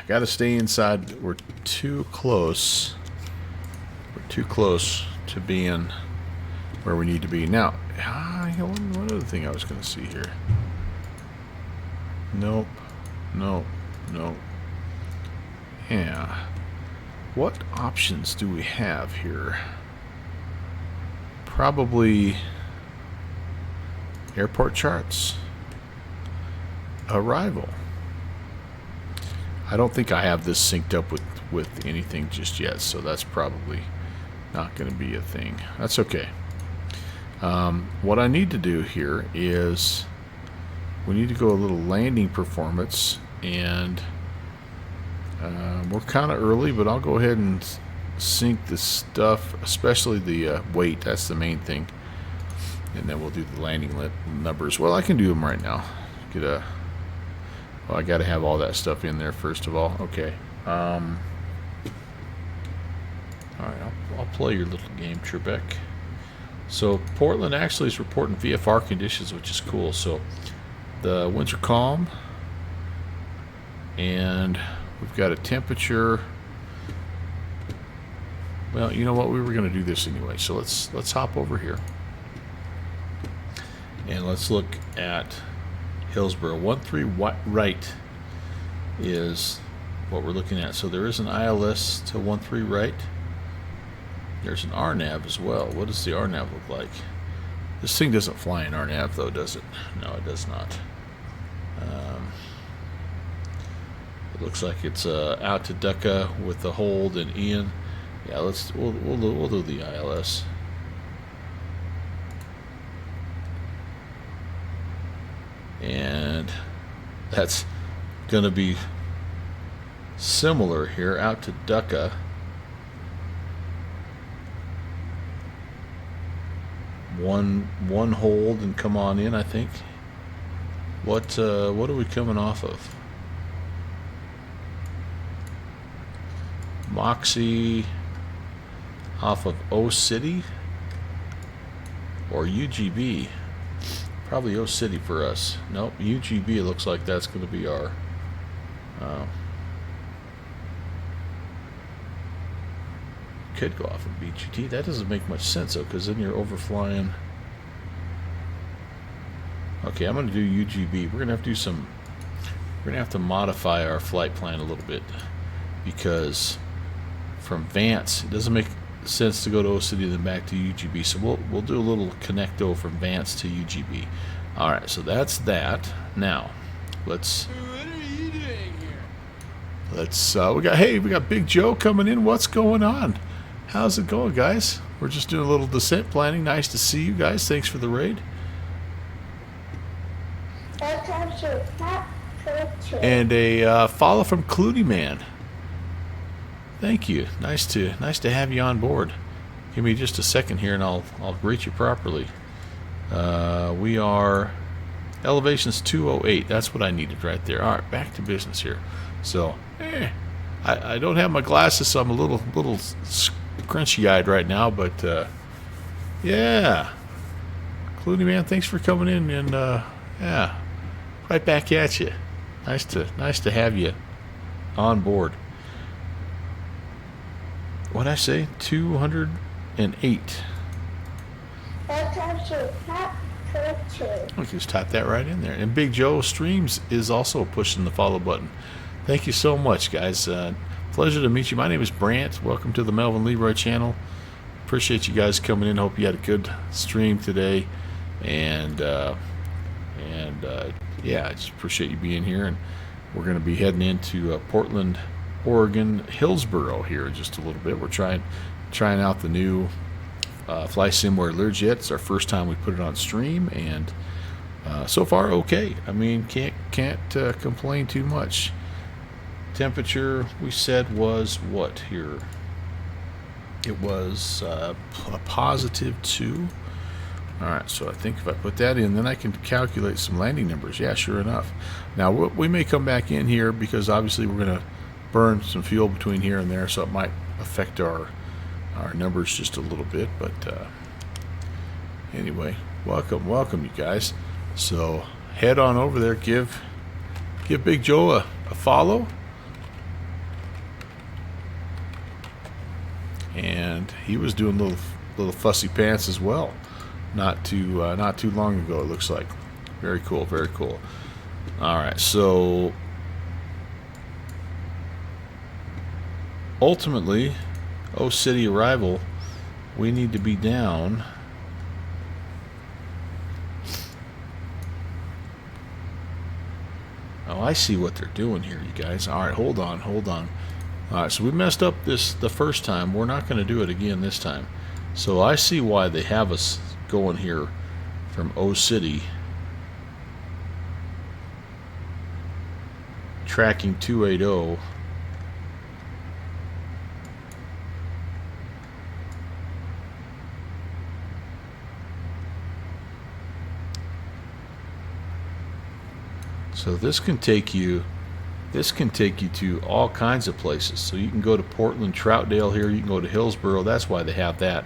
got to stay inside. We're too close. We're too close to being where we need to be. Now, one other thing I was going to see here. Nope. Nope. Nope. Yeah. What options do we have here? Probably airport charts. Arrival. I don't think I have this synced up with anything just yet, so that's probably not going to be a thing. That's okay. What I need to do here is we need to go a little landing performance, and we're kind of early, but I'll go ahead and sync the stuff, especially the weight. That's the main thing, and then we'll do the landing numbers. Well, I can do them right now. Well, I got to have all that stuff in there first of all. Okay. All right, I'll play your little game, Trebek. So Portland actually is reporting VFR conditions, which is cool. So the winds are calm, and we've got a temperature. Well, you know what? We were going to do this anyway, so let's hop over here and let's look at Hillsboro. 13 right is what we're looking at. So there is an ILS to 13 right. There's an RNAV as well. What does the RNAV look like? This thing doesn't fly in RNAV though, does it? No, it does not. It looks like it's out to Ducka with the hold and Ian. Yeah, we'll do the ILS. And that's gonna be similar here out to Ducka. One hold and come on in, I think. What are we coming off of? Moxie off of O City or UGB? Probably O City for us. Nope, UGB. It looks like that's going to be our. Could go off of BGT. That doesn't make much sense though, because then you're overflying. Okay, I'm going to do UGB. We're going to have to do some. We're going to have to modify our flight plan a little bit, because from Vance it doesn't make sense to go to O City and then back to UGB. So we'll do a little connecto from Vance to UGB. All right, so that's that. Now, let's. What are you doing here? Let's. We got Big Joe coming in. What's going on? How's it going, guys? We're just doing a little descent planning. Nice to see you guys. Thanks for the raid. And a follow from Clooney Man. Thank you. Nice to have you on board. Give me just a second here, and I'll greet you properly. We are elevations 208. That's what I needed right there. All right, back to business here. So, I don't have my glasses, so I'm a little crunchy-eyed right now. But yeah, Clooney Man, thanks for coming in, and yeah, right back at you. Nice to have you on board. What'd I say? 208. We just type that right in there. And Big Joe Streams is also pushing the follow button. Thank you so much, guys. Pleasure to meet you. My name is Brant. Welcome to the Melvin Leroy channel. Appreciate you guys coming in. Hope you had a good stream today. And yeah, I just appreciate you being here. And we're going to be heading into Portland, Oregon, Hillsboro here in just a little bit. We're trying out the new Fly Simware LearJet. It's our first time we put it on stream, and so far okay. I mean, can't complain too much. Temperature we said was what here? It was a +2. All right, so I think if I put that in, then I can calculate some landing numbers. Yeah, sure enough. Now we may come back in here because obviously we're going to burn some fuel between here and there, so it might affect our numbers just a little bit. But anyway, welcome you guys. So head on over there, give Big Joe a follow, he was doing little fussy pants as well. Not too long ago, it looks like. Very cool, very cool. All right, so ultimately, O City arrival, we need to be down. Oh, I see what they're doing here, you guys. All right, hold on. All right, so we messed up the first time. We're not going to do it again this time. So I see why they have us going here from O City, tracking 280. So this can take you to all kinds of places. So you can go to Portland, Troutdale here. You can go to Hillsboro. That's why they have that.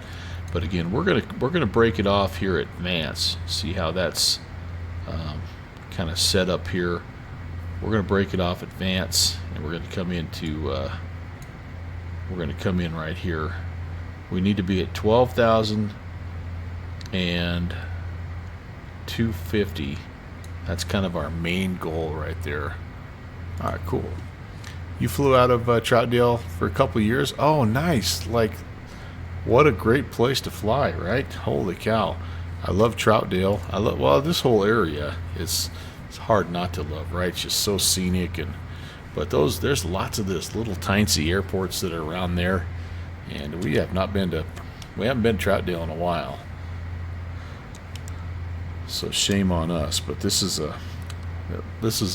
But again, we're gonna break it off here at Vance. See how that's kind of set up here. We're gonna break it off at Vance, and we're gonna come in right here. We need to be at 12,000 and 250. That's kind of our main goal right there. All right, cool. You flew out of Troutdale for a couple of years. Oh, nice. Like, what a great place to fly, right? Holy cow. I love Troutdale. Well, this whole area is, it's hard not to love, right? It's just so scenic, but there's lots of this little tiny airports that are around there, and we haven't been to Troutdale in a while. So shame on us, but this is a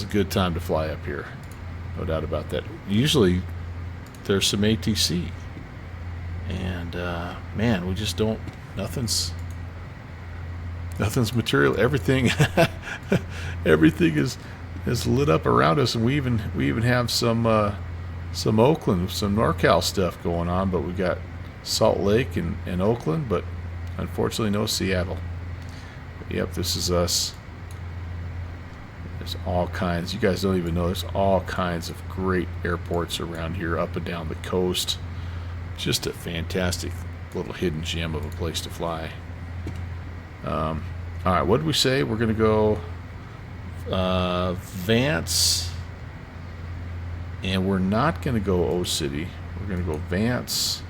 good time to fly up here, no doubt about that. Usually there's some ATC, and man, we just don't. Nothing's material. Everything is lit up around us, and we even have some Oakland, some NorCal stuff going on, but we got Salt Lake and Oakland, but unfortunately no Seattle. Yep, this is us. There's all kinds. You guys don't even know. There's all kinds of great airports around here, up and down the coast. Just a fantastic little hidden gem of a place to fly. All right, what did we say? We're going to go Vance, and we're not going to go O City. We're going to go Vance,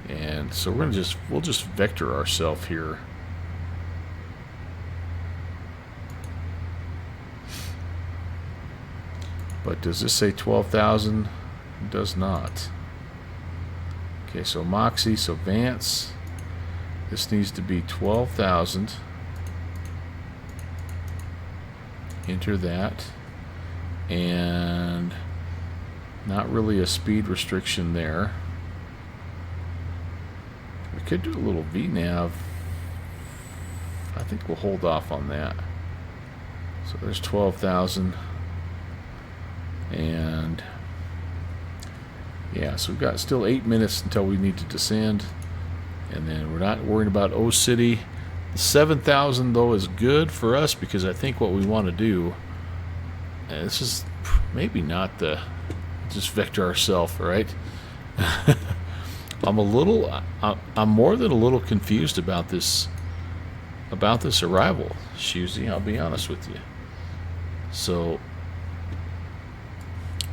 and so we'll just vector ourselves here. But does this say 12,000? It does not. Okay, so Moxie, so Vance. This needs to be 12,000. Enter that. And not really a speed restriction there. We could do a little VNAV. I think we'll hold off on that. So there's 12,000. And yeah, so we've got still 8 minutes until we need to descend, and then we're not worrying about O City. 7,000 though is good for us, because I think what we want to do, and this is maybe not the just vector ourselves, right? I'm more than a little confused about this arrival, Shusey. I'll be honest with you. So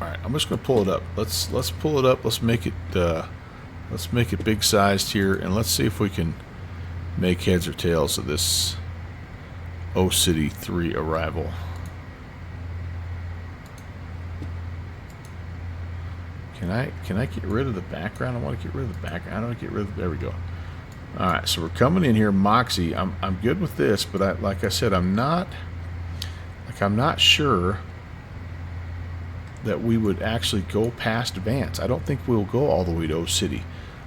all right, I'm just going to pull it up. Let's pull it up. Let's make it big sized here, and let's see if we can make heads or tails of this O City 3 arrival. Can I get rid of the background? I want to get rid of the background. I don't get rid of. There we go. All right, so we're coming in here, Moxie. I'm good with this, but like I said, I'm not sure that we would actually go past Vance. I don't think we'll go all the way to O City.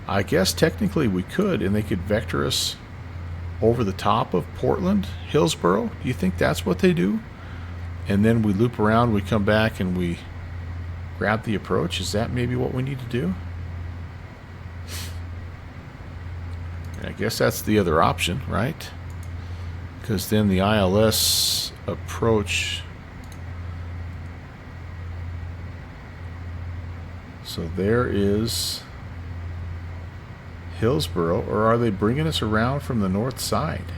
I guess technically we could, and they could vector us over the top of Portland, Hillsboro. Do you think that's what they do? And then we loop around, we come back, and we grab the approach. Is that maybe what we need to do? I guess that's the other option, right? Because then the ILS approach. So there is Hillsboro, or are they bringing us around from the north side?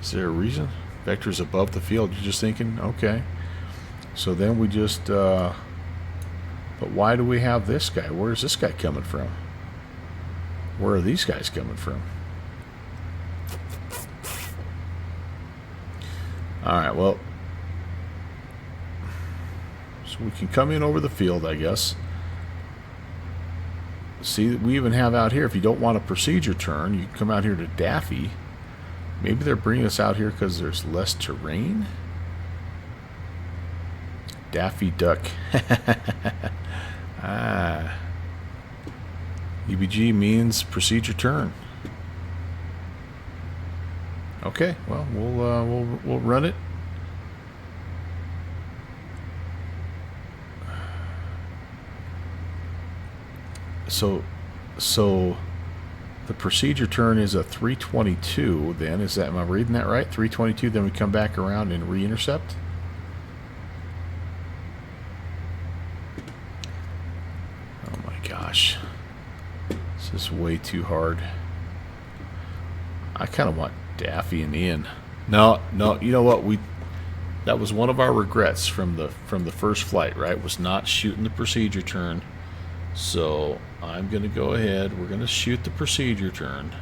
Is there a reason? Vector's above the field. You're just thinking, okay. So then we just, but why do we have this guy? Where's this guy coming from? Where are these guys coming from? Alright, well, so we can come in over the field, I guess. See, we even have out here, if you don't want a procedure turn, you can come out here to Daffy. Maybe they're bringing us out here because there's less terrain? Daffy Duck. Ah. EBG means procedure turn. Okay, well, we'll run it. So the procedure turn is a 322 then, is that, am I reading that right? 322, then we come back around and re-intercept? Oh my gosh. This is way too hard. I kind of want Daffy and Ian. No, you know what? That was one of our regrets from the first flight, right? Was not shooting the procedure turn. So I'm going to go ahead. We're going to shoot the procedure turn.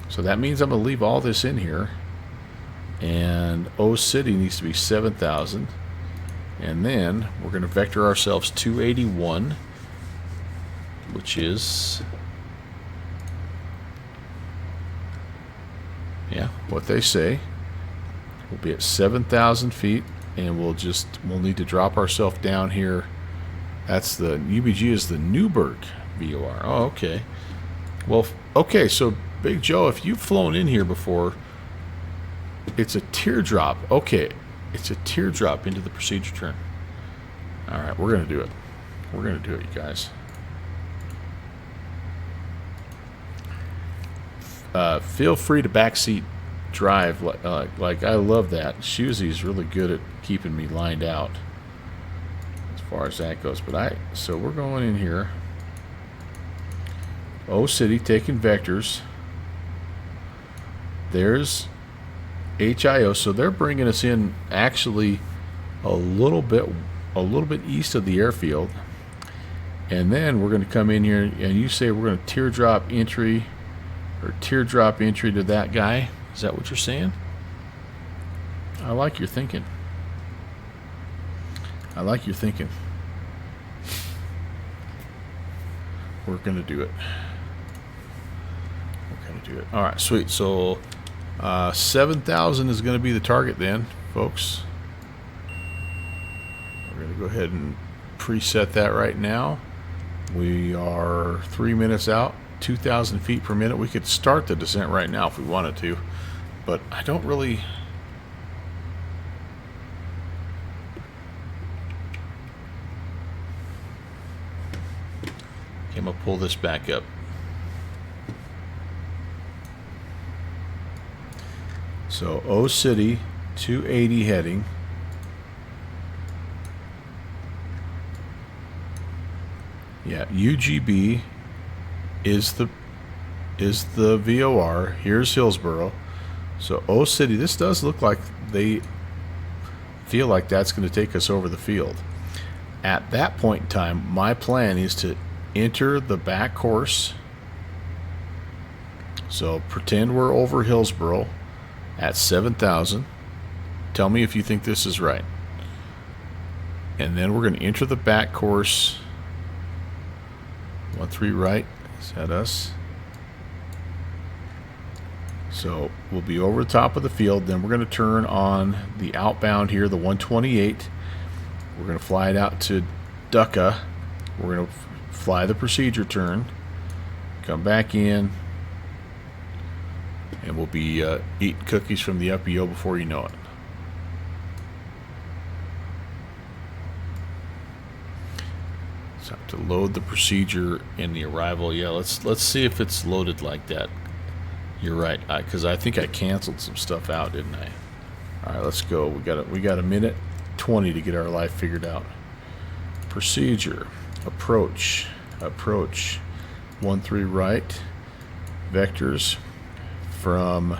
So that means I'm going to leave all this in here. And O City needs to be 7,000. And then we're going to vector ourselves 281, which is, yeah, what they say. We'll be at 7,000 feet. And we'll need to drop ourselves down here. That's the UBG is the Newburgh VOR. Oh, okay. Well, okay. So Big Joe, if you've flown in here before, it's a teardrop. Okay, it's a teardrop into the procedure turn. All right, we're gonna do it. We're gonna do it, you guys. Feel free to backseat drive, like I love that. Shoozy's really good at keeping me lined out as far as that goes. But so we're going in here. O City taking vectors. There's HIO, so they're bringing us in actually a little bit east of the airfield, and then we're going to come in here and you say we're going to teardrop entry to that guy. Is that what you're saying? I like your thinking. I like your thinking. We're going to do it. We're going to do it. All right, sweet. So 7,000 is going to be the target then, folks. We're going to go ahead and preset that right now. We are 3 minutes out, 2,000 feet per minute. We could start the descent right now if we wanted to. But I don't really... Okay, I'm going to pull this back up. So O City, 280 heading. Yeah, UGB is the VOR. Here's Hillsboro. So O City, this does look like they feel like that's going to take us over the field. At that point in time, my plan is to enter the back course. So pretend we're over Hillsboro at 7,000. Tell me if you think this is right. And then we're going to enter the back course. 13 right. Is that us? So we'll be over the top of the field. Then we're going to turn on the outbound here, the 128. We're going to fly it out to Ducka. We're going to fly the procedure turn, come back in, and we'll be eating cookies from the UPO before you know it. So I have to load the procedure in the arrival. Yeah, let's see if it's loaded like that. You're right, because I think I canceled some stuff out, didn't I? All right, let's go. We got a minute 20 to get our life figured out. Procedure, approach. approach 13 right, vectors from,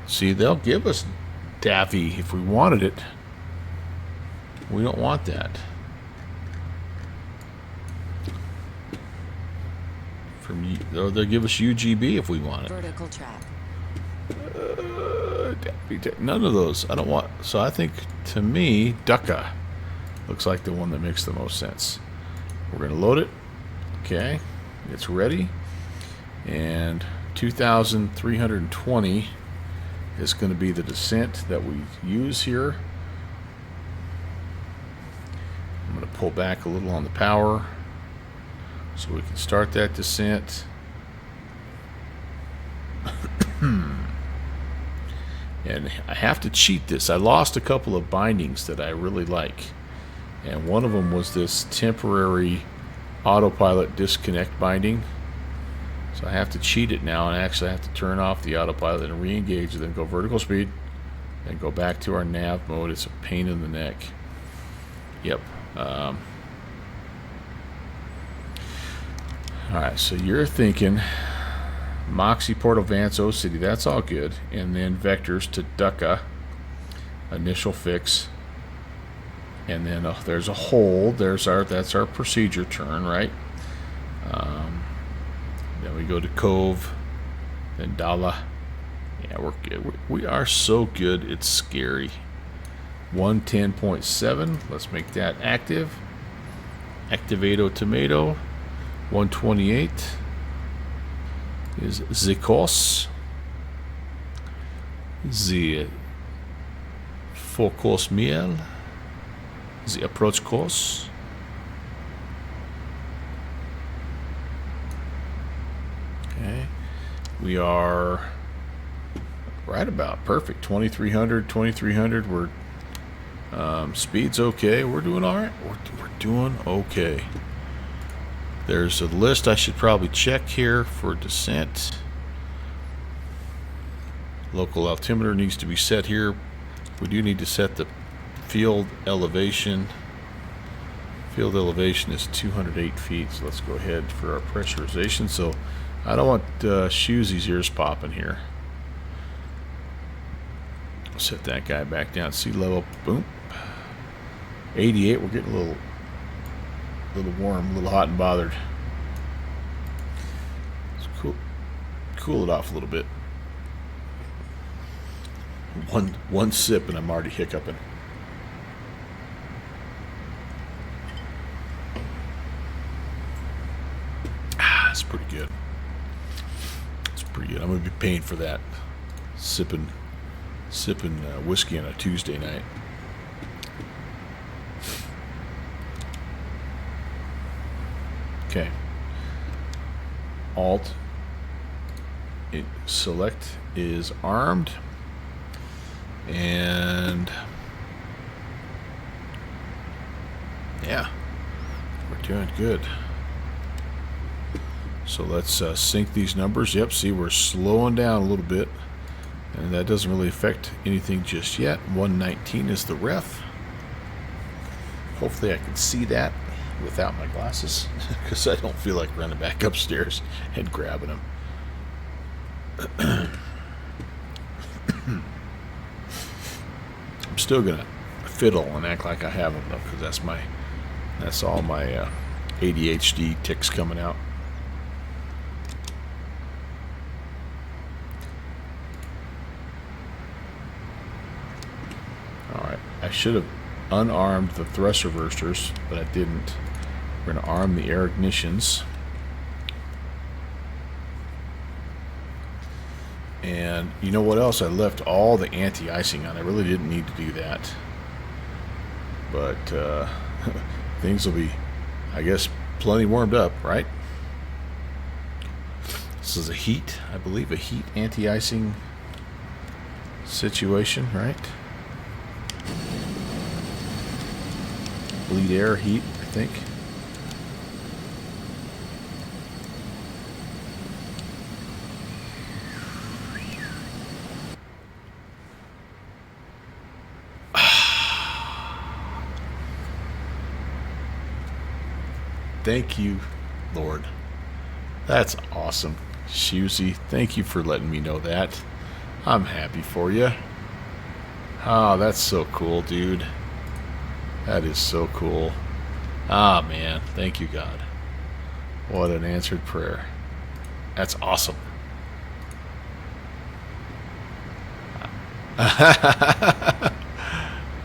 see, they'll give us Daffy if we wanted it. We don't want that. From, or they'll give us UGB if we want it. Vertical track. None of those. I don't want. So I think, to me, Ducka looks like the one that makes the most sense. We're going to load it. Okay. It's ready. And 2,320 is going to be the descent that we use here. I'm going to pull back a little on the power so we can start that descent. And I have to cheat this. I lost a couple of bindings that I really like. And one of them was this temporary autopilot disconnect binding. So I have to cheat it now and actually have to turn off the autopilot and re-engage, then go vertical speed, then go back to our nav mode. It's a pain in the neck. Yep. Alright, so you're thinking Moxie, Portal Vance, O City, that's all good. And then vectors to Ducka, initial fix. And then there's a hold. That's our procedure turn, right? Then we go to Cove, then Dala. Yeah, we're good. We are so good, it's scary. 110.7. Let's make that active. Activato Tomato. 128 is Zikos. The Focus Miel. The approach course. Okay. We are right about perfect. 2300. We're speed's okay. We're doing all right. We're doing okay. There's a list I should probably check here for descent. Local altimeter needs to be set here. We do need to set the field elevation. Field elevation is 208 feet, so let's go ahead for our pressurization. So I don't want Shoesy's ears popping here. Set that guy back down. Sea level, boom. 88, we're getting a little warm, a little hot and bothered. Let's cool it off a little bit. One sip and I'm already hiccuping. That's pretty good. It's pretty good. I'm gonna be paying for that. Sipping whiskey on a Tuesday night. Okay. Alt. Select is armed. And yeah, we're doing good. So let's sync these numbers. Yep, see, we're slowing down a little bit, and that doesn't really affect anything just yet. 119 is the ref. Hopefully I can see that without my glasses, because I don't feel like running back upstairs and grabbing them. I'm still gonna fiddle and act like I have them though, because that's all my ADHD ticks coming out. All right, I should have unarmed the thrust reversers, but I didn't. We're gonna arm the air ignitions. And you know what else? I left all the anti-icing on. I really didn't need to do that. But things will be, I guess, plenty warmed up, right? This is a heat, I believe, a heat anti-icing situation, right? Bleed air, heat, I think. Thank you, Lord. That's awesome. Shusey, thank you for letting me know that. I'm happy for you. Oh, that's so cool, dude. That is so cool. Ah, man. Thank you, God. What an answered prayer. That's awesome.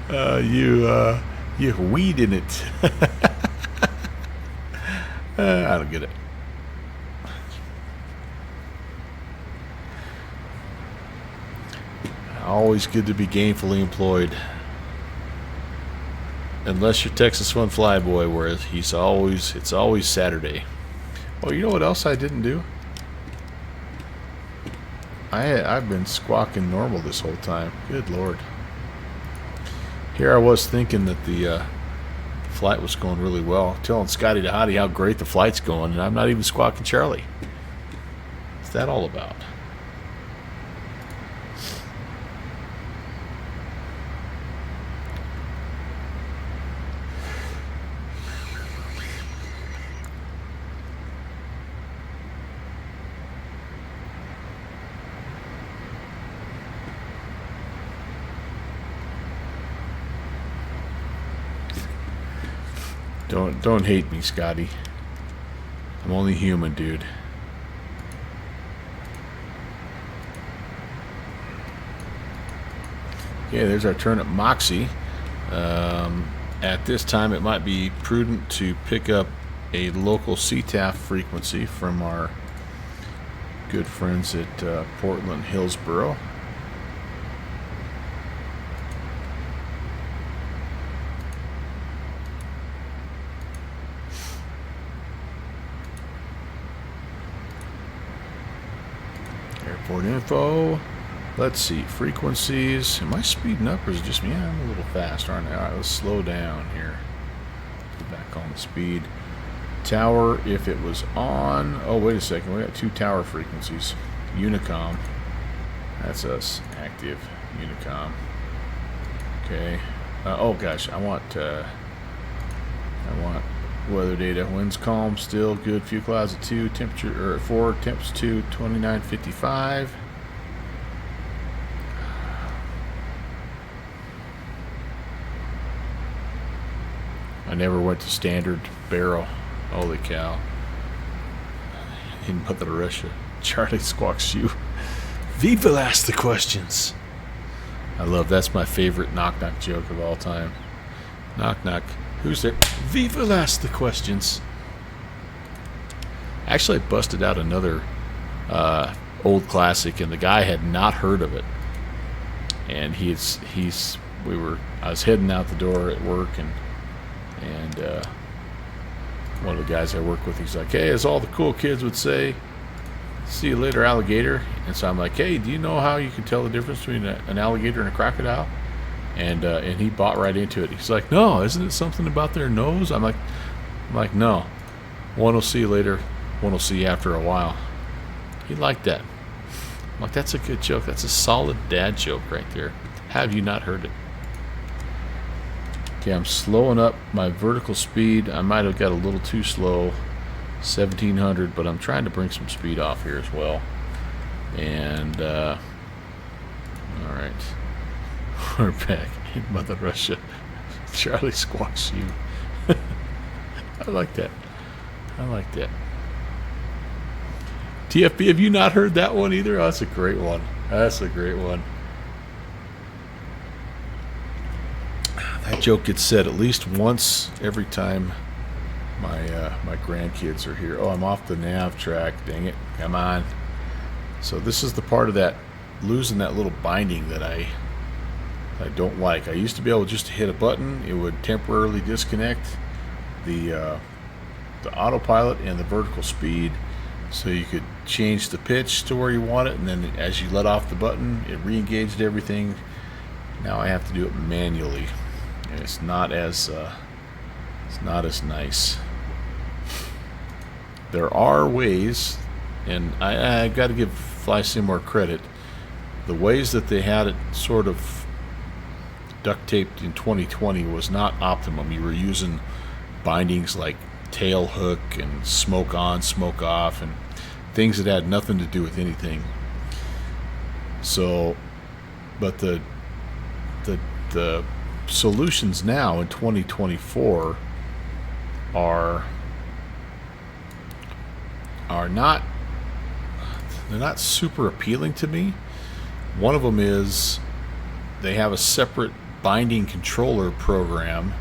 You weed in it. I don't get it. Always good to be gainfully employed. Unless you're Texas Fun Flyboy, where it's always Saturday. Oh, you know what else I didn't do? I've been squawking normal this whole time. Good Lord. Here I was thinking that the flight was going really well, telling Scotty the Hottie how great the flight's going, and I'm not even squawking Charlie. What's that all about? Don't hate me, Scotty. I'm only human, dude. Okay, there's our turn at Moxie. At this time, it might be prudent to pick up a local CTAF frequency from our good friends at Portland Hillsboro. Airport info. Let's see, frequencies. Am I speeding up or is it just me? Yeah, I'm a little fast, aren't I? All right, let's slow down here. Get back on the speed. Tower, if it was on. Oh, wait a second. We got two tower frequencies. Unicom. That's us. Active. Unicom. Okay. Oh gosh, I want weather data. Winds calm, still good. Few clouds at 2. Temperature or 4. Temps 2. 29.55. I never went to standard barrel. Holy cow. In Mother Russia. Charlie squawks you. Viva ask the questions. I love, that's my favorite knock knock joke of all time. Knock knock. Who's there? Viva ask the questions. Actually, I busted out another old classic, and the guy had not heard of it. And I was heading out the door at work, and one of the guys I work with, he's like, hey, as all the cool kids would say, see you later, alligator. And so I'm like, hey, do you know how you can tell the difference between an alligator and a crocodile? And he bought right into it. He's like, no, isn't it something about their nose? I'm like, no. One will see you later, one will see you after a while. He liked that. I'm like, that's a good joke. That's a solid dad joke right there. Have you not heard it? Okay, I'm slowing up my vertical speed. I might have got a little too slow, 1700, but I'm trying to bring some speed off here as well. And all right, we're back in Mother Russia. Charlie squawks you. I like that. I like that. TFB, have you not heard that one either? Oh, that's a great one. That's a great one. That joke gets said at least once every time my grandkids are here. Oh, I'm off the nav track. Dang it. Come on. So this is the part of that losing that little binding that I don't like. I used to be able just to hit a button. It would temporarily disconnect the autopilot and the vertical speed, so you could change the pitch to where you want it, and then as you let off the button, it re-engaged everything. Now I have to do it manually. And it's not as nice. There are ways, and I've got to give FlySim more credit. The ways that they had it sort of duct taped in 2020 was not optimum. You were using bindings like tail hook and smoke on, smoke off, and things that had nothing to do with anything. So, but the solutions now in 2024 are not, they're not super appealing to me. One of them is they have a separate binding controller program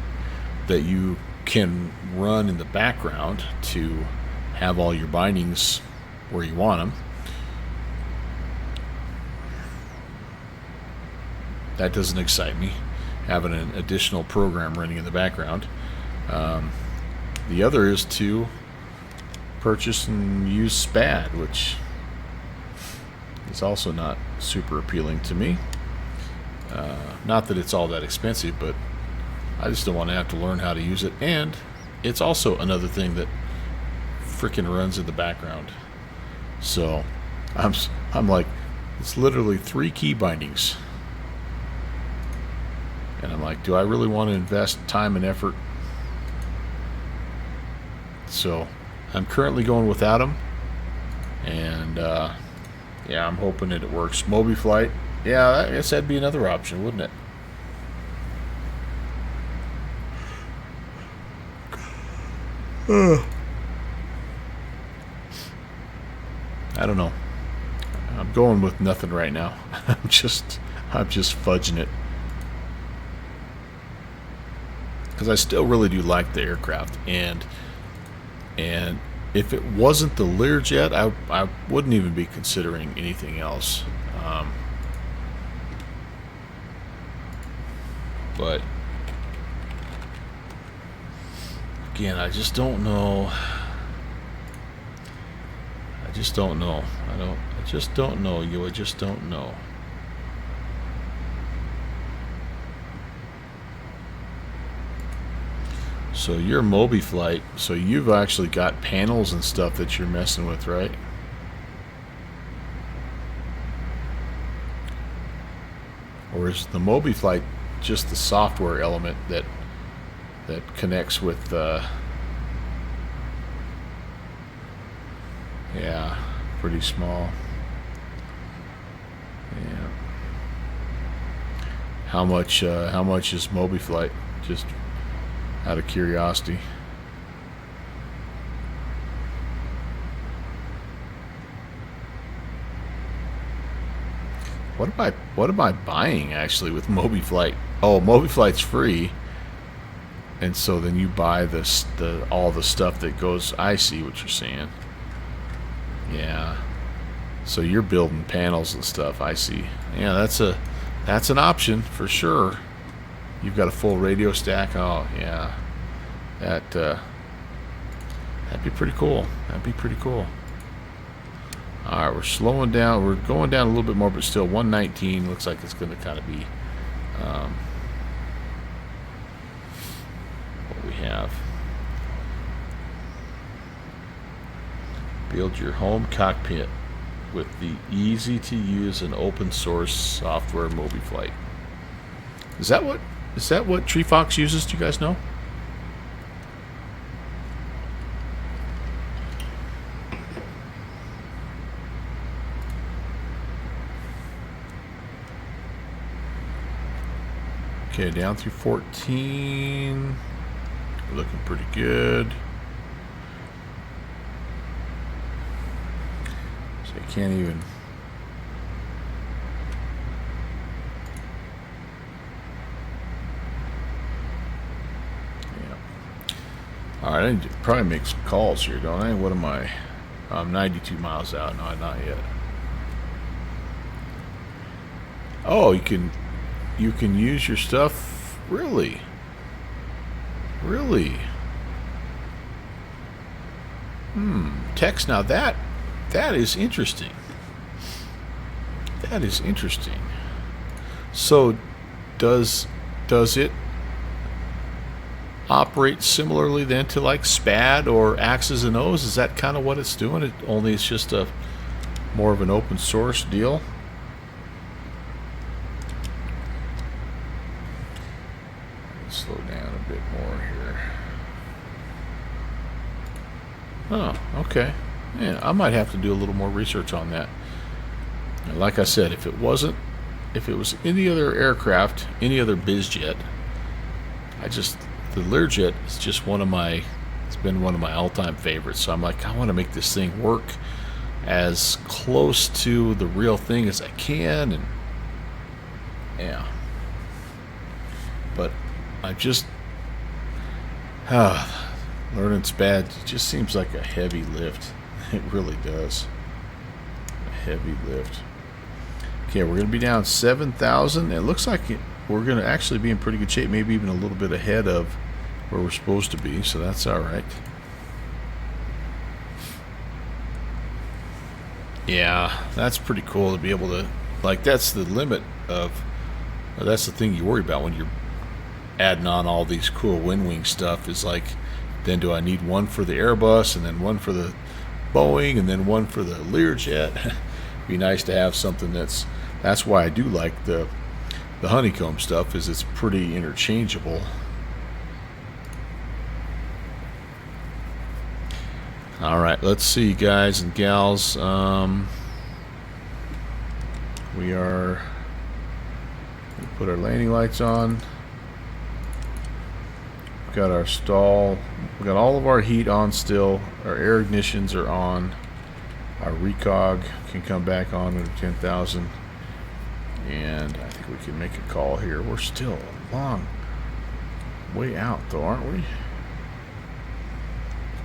that you can run in the background to have all your bindings where you want them. That doesn't excite me, having an additional program running in the background. The other is to purchase and use SPAD, which is also not super appealing to me. Not that it's all that expensive, but I just don't want to have to learn how to use it. And it's also another thing that freaking runs in the background. So I'm like, it's literally 3 key bindings. And I'm like, do I really want to invest time and effort? So I'm currently going without them. And yeah, I'm hoping that it works. MobiFlight, yeah, I guess that'd be another option, wouldn't it? I don't know. I'm going with nothing right now. I'm just fudging it. Because I still really do like the aircraft, and if it wasn't the LearJet, I wouldn't even be considering anything else. But again, I just don't know. I just don't know. I just don't know. I just don't know. So your MobiFlight, so you've actually got panels and stuff that you're messing with, right? Or is the MobiFlight just the software element that connects with yeah, pretty small. Yeah. How much is MobiFlight? Just out of curiosity. What am I buying actually with MobiFlight? Oh, MobiFlight's free, and so then you buy all the stuff that goes. I see what you're saying. Yeah. So you're building panels and stuff. I see. Yeah, that's an option for sure. You've got a full radio stack. Oh yeah, that'd be pretty cool. That'd be pretty cool. All right, we're slowing down. We're going down a little bit more, but still 119 looks like it's going to kind of be what we have. Build your home cockpit with the easy-to-use and open-source software MobiFlight. Is that what TreeFox uses? Do you guys know? Okay, down through 14. We're looking pretty good. So I can't even. Yeah. All right, I need to probably make some calls here, don't I? What am I? I'm 92 miles out. No, not yet. Oh, you can use your stuff. Really? Text. Now that is interesting. That is interesting. So does it operate similarly then to like SPAD or X's and O's? Is that kind of what it's doing? Only it's just a more of an open source deal? Slow down a bit more here. Okay. Yeah, I might have to do a little more research on that. And like I said, if it was any other aircraft, any other Bizjet, the LearJet is just it's been one of my all-time favorites. So I'm like, I want to make this thing work as close to the real thing as I can, and yeah. But I just learning's bad. It just seems like a heavy lift. It really does. A heavy lift. Okay, we're going to be down 7,000. It looks like we're going to actually be in pretty good shape, maybe even a little bit ahead of where we're supposed to be, so that's all right. Yeah, that's pretty cool to be able to, like, that's the limit of, or that's the thing you worry about when you're adding on all these cool wind wing stuff, is like, then do I need one for the Airbus and then one for the Boeing and then one for the LearJet? Be nice to have something that's why I do like the honeycomb stuff, is it's pretty interchangeable. All right, let's see, guys and gals. We put our landing lights on. We've got our stall. We've got all of our heat on still. Our air ignitions are on. Our recog can come back on at 10,000. And I think we can make a call here. We're still a long way out, though, aren't we?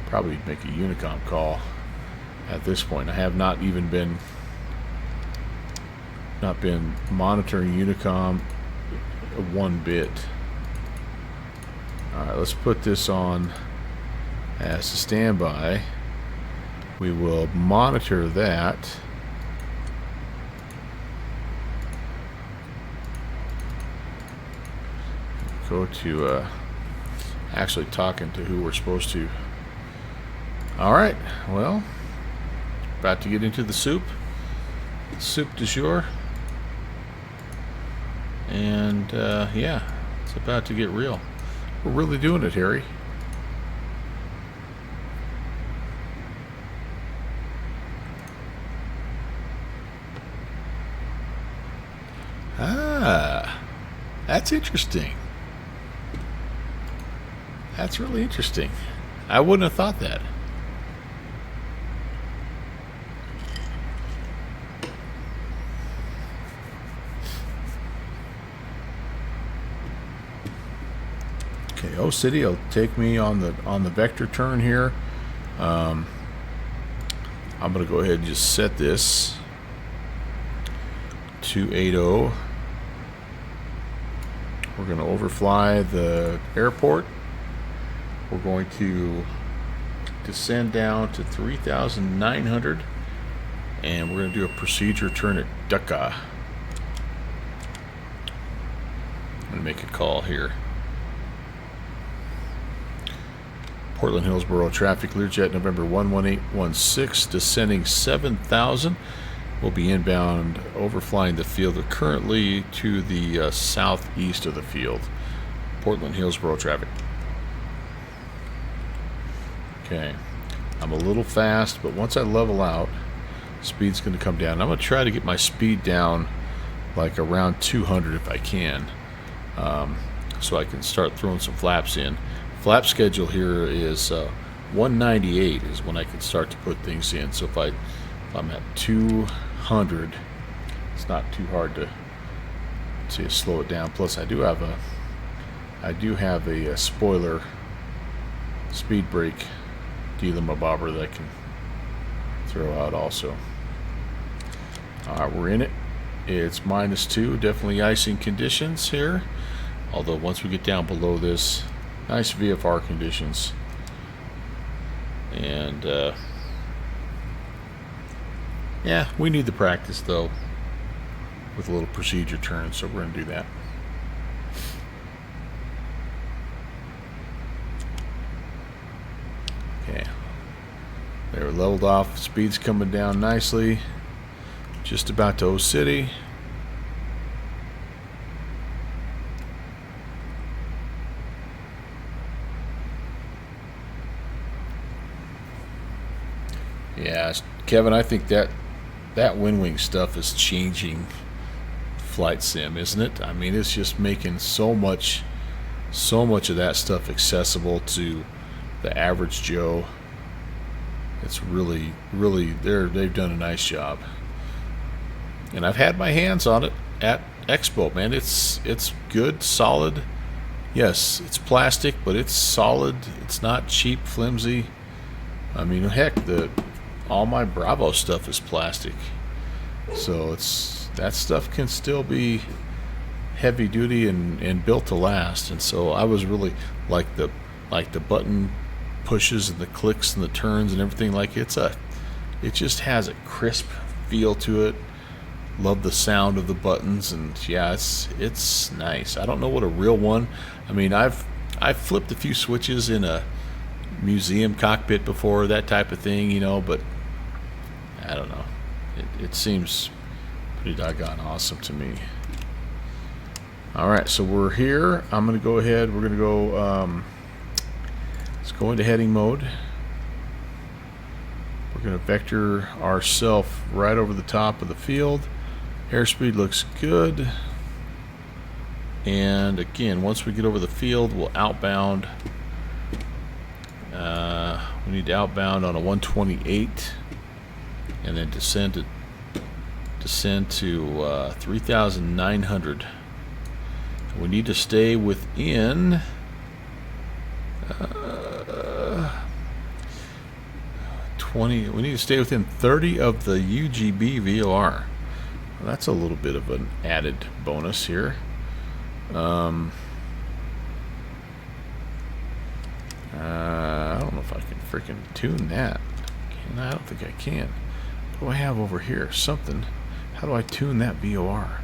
Probably make a Unicom call at this point. I have not even been monitoring Unicom one bit. Alright, let's put this on as a standby. We will monitor that. Go to actually talking to who we're supposed to. Alright, well, about to get into the soup du jour, and yeah, it's about to get real. We're really doing it, Harry. Ah, that's interesting. That's really interesting. I wouldn't have thought that. Okay, O City will take me on the vector turn here. I'm gonna go ahead and just set this 280. We're gonna overfly the airport. We're going to descend down to 3,900, and we're going to do a procedure turn at Dhaka. I'm going to make a call here. Portland Hillsboro traffic, LearJet November 11816, descending 7,000. We'll be inbound, overflying the field. We're currently to the southeast of the field. Portland Hillsboro traffic. Okay, I'm a little fast, but once I level out, speed's going to come down. I'm going to try to get my speed down like around 200 if I can, so I can start throwing some flaps in. Flap schedule here is 198 is when I can start to put things in. So if I'm at 200, it's not too hard to slow it down. Plus, I do have a spoiler speed brake dealer-mabobber that I can throw out also. Alright, we're in it. It's -2, definitely icing conditions here. Although once we get down below this, nice VFR conditions. And yeah, we need the practice though with a little procedure turn, so we're going to do that. Okay, they were leveled off, speed's coming down nicely, just about to O City. Yeah, Kevin, I think that WinWing stuff is changing flight sim, isn't it? I mean, it's just making so much of that stuff accessible to the average Joe. It's really they've done a nice job. And I've had my hands on it at Expo, man. It's good, solid. Yes, it's plastic, but it's solid. It's not cheap, flimsy. I mean, heck, all my Bravo stuff is plastic. So that stuff can still be heavy duty and built to last. And so I was really like the button pushes and the clicks and the turns and everything. Like it just has a crisp feel to it. Love the sound of the buttons, and yeah, it's nice. I don't know what a real one. I mean, I've flipped a few switches in a museum cockpit before, that type of thing, you know, but I don't know. It seems pretty doggone awesome to me. All right, so we're here. I'm going to go ahead. We're going to go. Let's go into heading mode. We're going to vector ourselves right over the top of the field. Airspeed looks good. And again, once we get over the field, we'll outbound. We need to outbound on a 128 and then descend to 3,900. We need to stay within 20. We need to stay within 30 of the UGB VOR. Well, that's a little bit of an added bonus here. I don't know if I can freaking tune that. I don't think I can. What do I have over here? Something. How do I tune that VOR?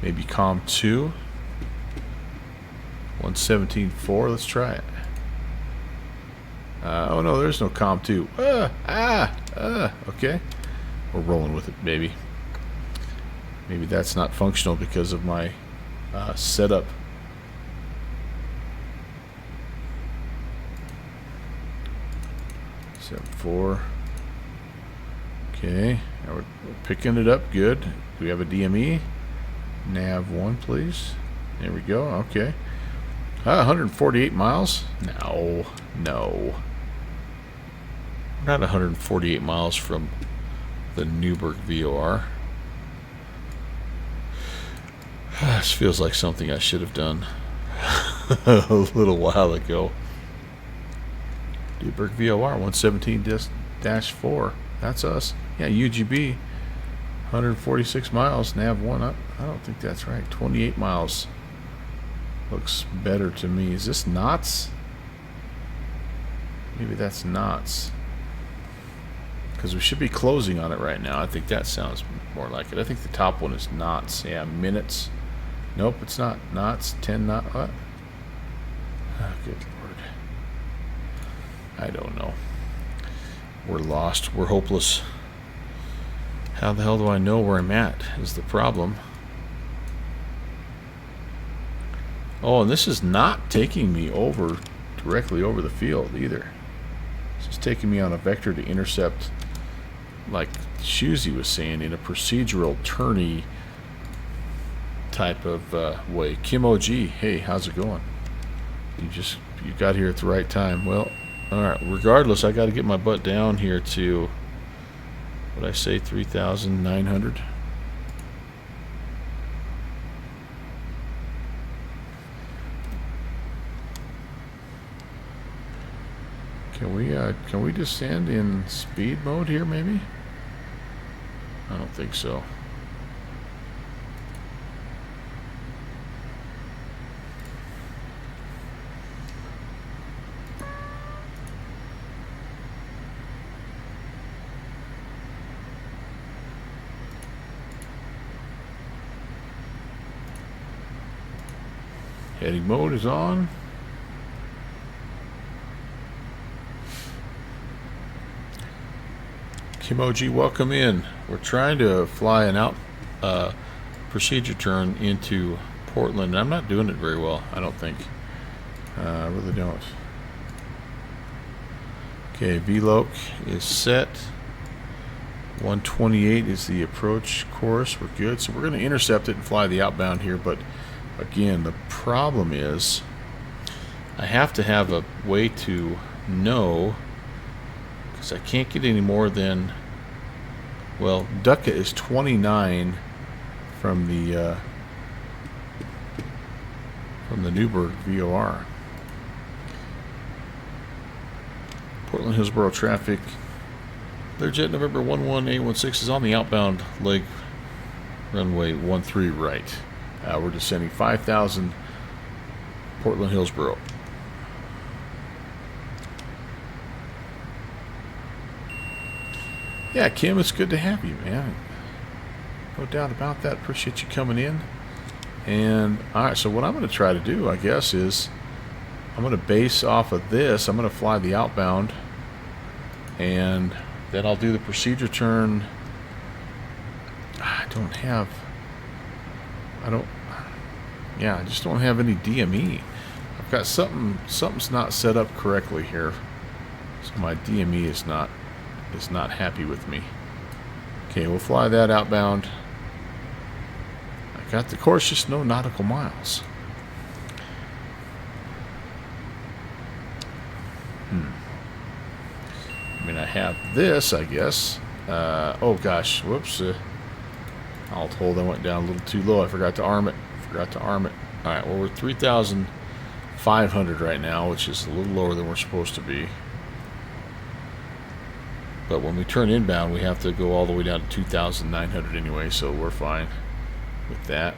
Maybe COM 2. 117.4. Let's try it. Oh no, there's no COM 2. Okay. We're rolling with it, baby. Maybe that's not functional because of my setup. Set 4. Okay, now we're picking it up good. Do we have a DME? Nav 1, please. There we go. Okay. 148 miles? No. We're not 148 miles from the Newburgh VOR. This feels like something I should have done a little while ago. Newburgh VOR 117-4. That's us. Yeah, UGB. 146 miles. Nav 1. I don't think that's right. 28 miles. Looks better to me. Is this knots? Maybe that's knots. Because we should be closing on it right now. I think that sounds more like it. I think the top one is knots. Yeah, minutes. Nope, it's not. Knots. 10 knot. What? Oh, good Lord. I don't know. We're lost. We're hopeless. How the hell do I know where I'm at is the problem. Oh, and this is not taking me directly over the field either. This is taking me on a vector to intercept, like Shusey was saying, in a procedural turny type of way. Kim OG, hey, how's it going? You got here at the right time. Well, all right. Regardless, I got to get my butt down here to, what I say, 3,900. Can we descend in speed mode here, maybe? I don't think so. Heading mode is on. Kim OG, welcome in. We're trying to fly an out procedure turn into Portland. I'm not doing it very well, I don't think. I really don't. Okay, VLOC is set. 128 is the approach course. We're good. So we're going to intercept it and fly the outbound here. But again, the problem is I have to have a way to know, because I can't get any more than, well, Ducka is 29 from the Newburgh VOR. Portland Hillsboro traffic. LearJet November 11816 is on the outbound leg, runway 13 right. We're descending 5,000 Portland Hillsboro. Yeah, Kim, it's good to have you, man. No doubt about that. Appreciate you coming in. And alright, so what I'm going to try to do, I guess, is I'm going to base off of this. I'm going to fly the outbound, and then I'll do the procedure turn. I just don't have any DME. I've got something's not set up correctly here. So my DME is not happy with me. Okay, we'll fly that outbound. I got the course, just no nautical miles. I mean, I have this, I guess. Oh gosh, whoops. I'll hold. I went down a little too low. I forgot to arm it. Alright, well, we're 3,500 right now, which is a little lower than we're supposed to be. But when we turn inbound, we have to go all the way down to 2,900 anyway, so we're fine with that.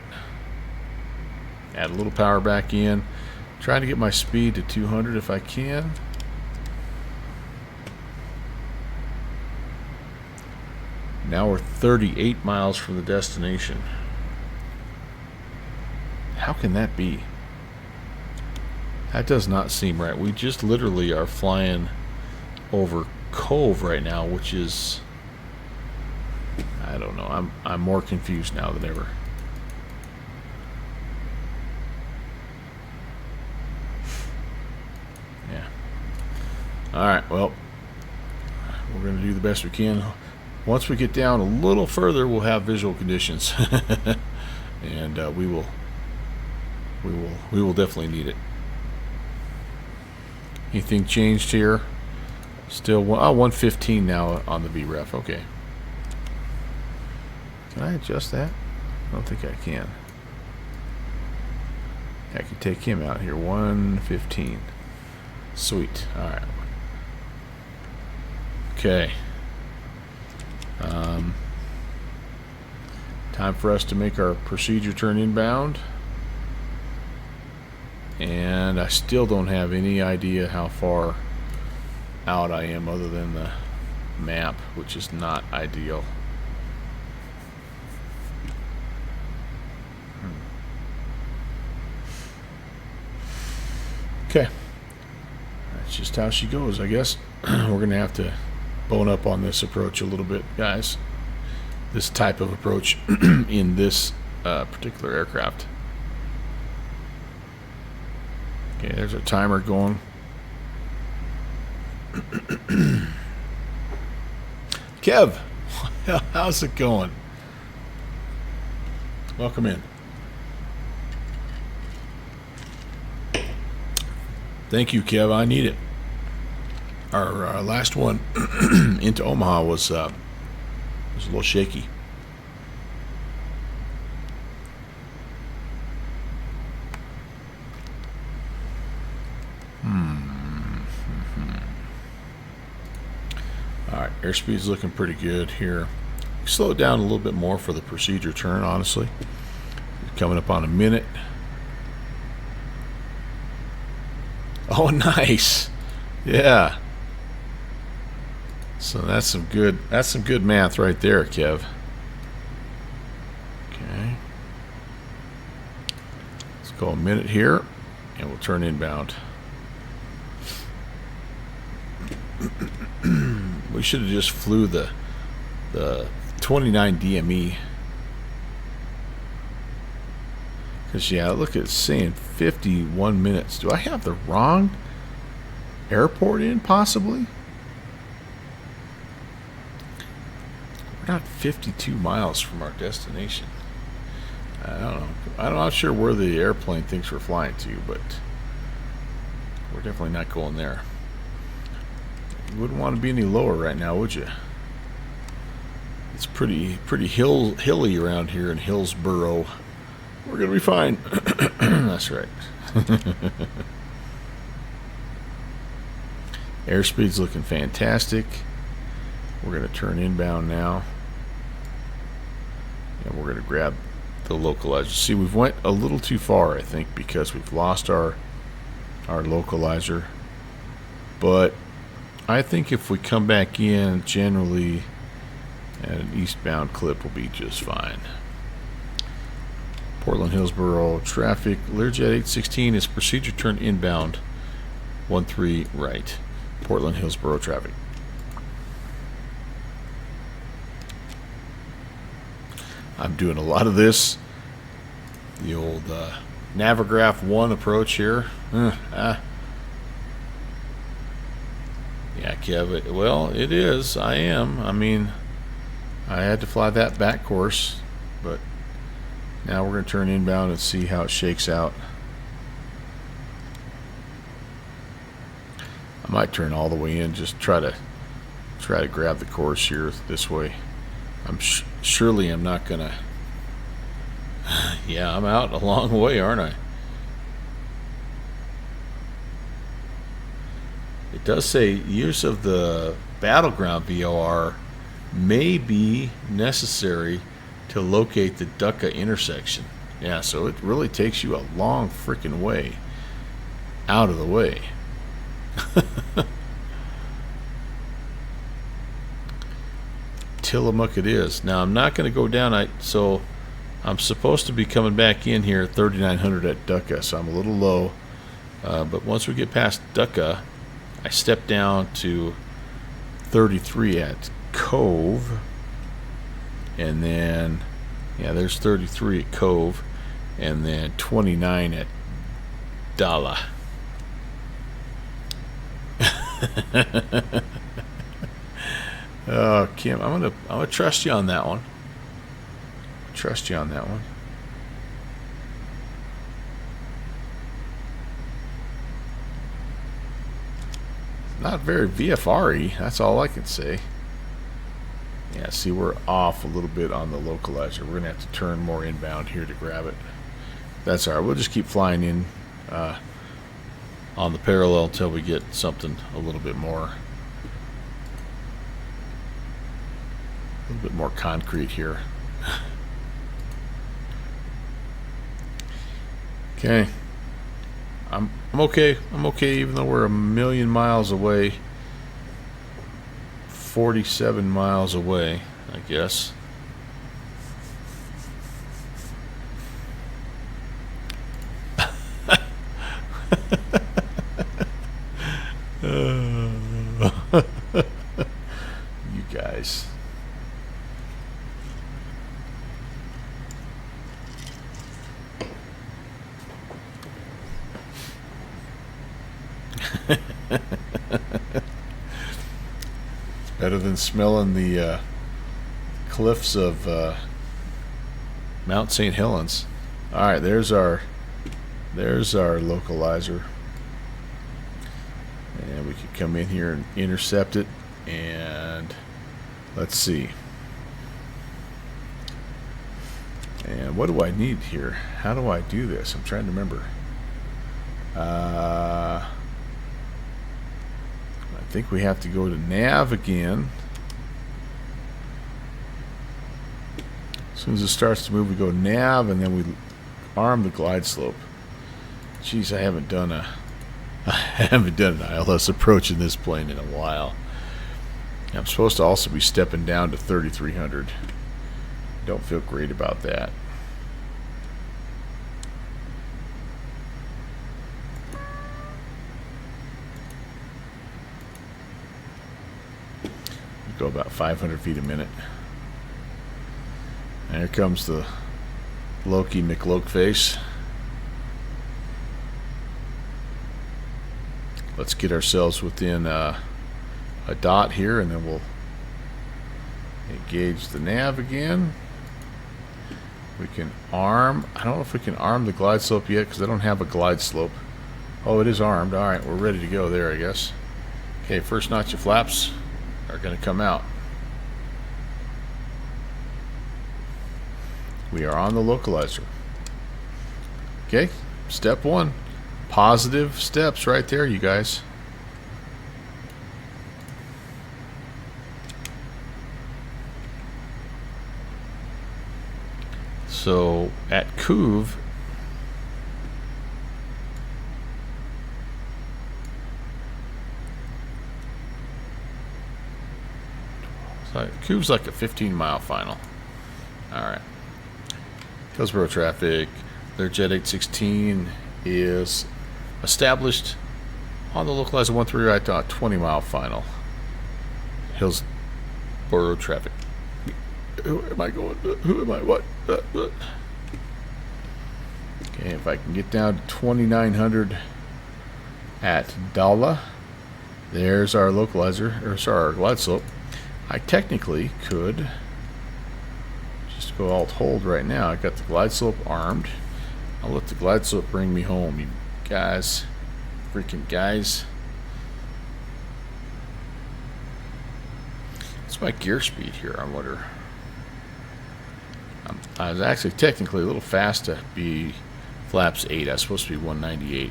Add a little power back in. Try to get my speed to 200 if I can. Now we're 38 miles from the destination. How can that be? That does not seem right. We just literally are flying over Cove right now, which is, I don't know. I'm more confused now than ever. Yeah. All right. Well, we're going to do the best we can. Once we get down a little further, we'll have visual conditions, and we will definitely need it. Anything changed here? Still 115 now on the VREF. Okay. Can I adjust that? I don't think I can. I can take him out here. 115. Sweet. All right. Okay. Time for us to make our procedure turn inbound. And I still don't have any idea how far out I am other than the map, which is not ideal. Okay. That's just how she goes, I guess. We're going to have to bone up on this approach a little bit, guys. This type of approach in this particular aircraft. Okay, there's our timer going. Kev, how's it going? Welcome in. Thank you, Kev. I need it. Our last one into Omaha was a little shaky. All right, airspeed's looking pretty good here. Slow it down a little bit more for the procedure turn, honestly. Coming up on a minute. Oh, nice. Yeah. So that's some good math right there, Kev. Okay. Let's go a minute here and we'll turn inbound. We should have just flew the 29 DME. Because, yeah, look, it's saying 51 minutes. Do I have the wrong airport in, possibly? We're not 52 miles from our destination. I don't know. I'm not sure where the airplane thinks we're flying to, but we're definitely not going there. You wouldn't want to be any lower right now, would you? It's pretty hilly around here in Hillsboro. We're gonna be fine. That's right. Airspeed's looking fantastic. We're gonna turn inbound now, and we're gonna grab the localizer. See, we've went a little too far, I think, because we've lost our localizer. But I think if we come back in, generally, at an eastbound clip will be just fine. Portland Hillsboro traffic. LearJet 816 is procedure turn inbound 13 right. Portland Hillsboro traffic. I'm doing a lot of this. The old Navigraph 1 approach here. Yeah, Kev. Well, it is. I am. I mean, I had to fly that back course, but now we're going to turn inbound and see how it shakes out. I might turn all the way in, just try to grab the course here this way. Surely I'm not gonna. Yeah, I'm out a long way, aren't I? It does say use of the battleground VOR may be necessary to locate the Ducka intersection. Yeah, so it really takes you a long freaking way out of the way. Tillamook it is. Now I'm not going to go down. So I'm supposed to be coming back in here at 3900 at Ducka, so I'm a little low. But once we get past Ducka, I step down to 33 at Cove, and then yeah, there's 33 at Cove, and then 29 at Dala. Oh, Kim, I'm gonna trust you on that one. Trust you on that one. Not very VFR-y, that's all I can say. Yeah, see, we're off a little bit on the localizer. We're gonna have to turn more inbound here to grab it. That's alright. We'll just keep flying in on the parallel until we get something a little bit more concrete here. Okay. I'm okay. I'm okay, even though we're a million miles away. 47 miles away, I guess. You guys. Better than smelling the cliffs of Mount St. Helens. All right, there's our localizer, and we could come in here and intercept it. And let's see. And what do I need here? How do I do this? I'm trying to remember. I think we have to go to nav again. As soon as it starts to move, we go nav, and then we arm the glide slope. Jeez, I haven't done an ILS approach in this plane in a while. I'm supposed to also be stepping down to 3,300. Don't feel great about that. Go about 500 feet a minute. And here comes the Loki McLokeface. Let's get ourselves within a dot here, and then we'll Engage the nav again. We can arm. I don't know if we can arm the glide slope yet because I don't have a glide slope. Oh, it is armed. Alright, we're ready to go there, I guess. Okay, first notch of flaps are going to come out. We are on the localizer. Okay, step one. Positive steps right there, you guys. So at Couve, Couve's like a 15-mile final. Alright. Hillsborough traffic. LearJet 816 is established on the localizer 13 right to a 20-mile final. Hillsborough traffic. Who am I going to? Who am I? What? Okay, if I can get down to 2900 at Dala, there's our localizer, or sorry, our glide slope. I technically could just go alt hold right now. I got the glide slope armed. I'll let the glide slope bring me home, you guys. Freaking guys. What's my gear speed here, I wonder? I was actually technically a little fast to be flaps 8. I was supposed to be 198.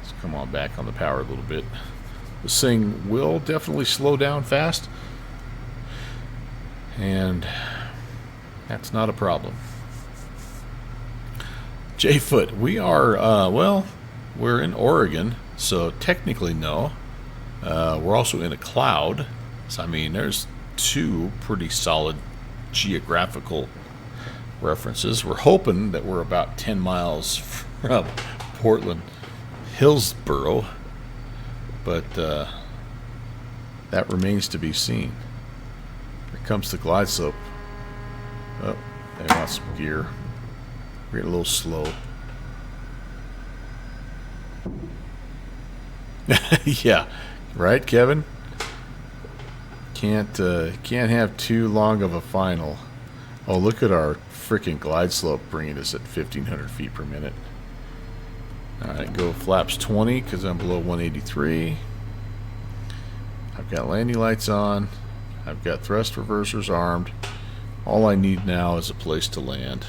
Let's come on back on the power a little bit. This thing will definitely slow down fast, and that's not a problem. J-Foot, we are, well, we're in Oregon, so technically no. We're also in a cloud, so I mean, there's two pretty solid geographical references. We're hoping that we're about 10 miles from Portland, Hillsborough, but that remains to be seen. Here comes the glide slope. Oh, they want some gear. We're getting a little slow. Yeah, right, Kevin? Can't have too long of a final. Oh, look at our freaking glide slope bringing us at 1,500 feet per minute. Alright, go flaps 20 because I'm below 183. I've got landing lights on. I've got thrust reversers armed. All I need now is a place to land.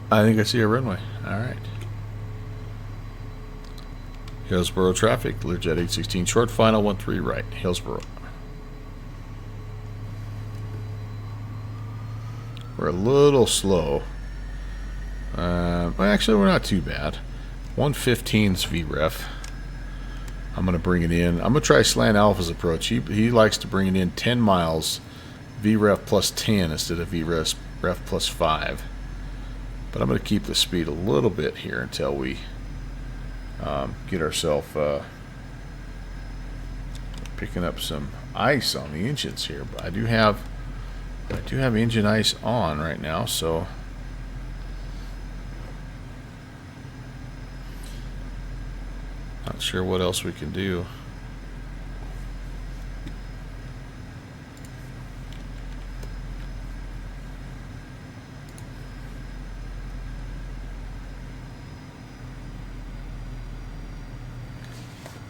I think I see a runway. Alright. Hillsborough traffic, LearJet 816, short final, 13 right, Hillsborough. We're a little slow. Well, actually, we're not too bad. 115's VREF. I'm going to bring it in. I'm going to try Slant Alpha's approach. He likes to bring it in 10 miles, VREF plus 10 instead of VREF plus 5. But I'm going to keep the speed a little bit here until we get ourselves picking up some ice on the engines here. But I do have engine ice on right now, so not sure what else we can do.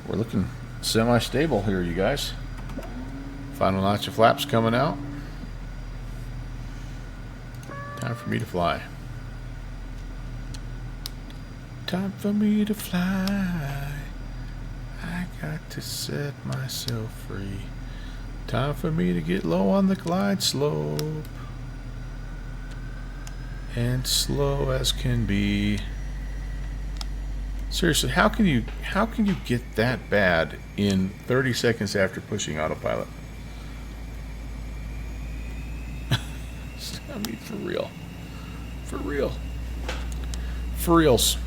We're looking semi-stable here, you guys. Final notch of flaps coming out. Time for me to fly. Time for me to fly. I got to set myself free. Time for me to get low on the glide slope. And slow as can be. Seriously, how can you get that bad in 30 seconds after pushing autopilot? I mean, for real. For real. For reals.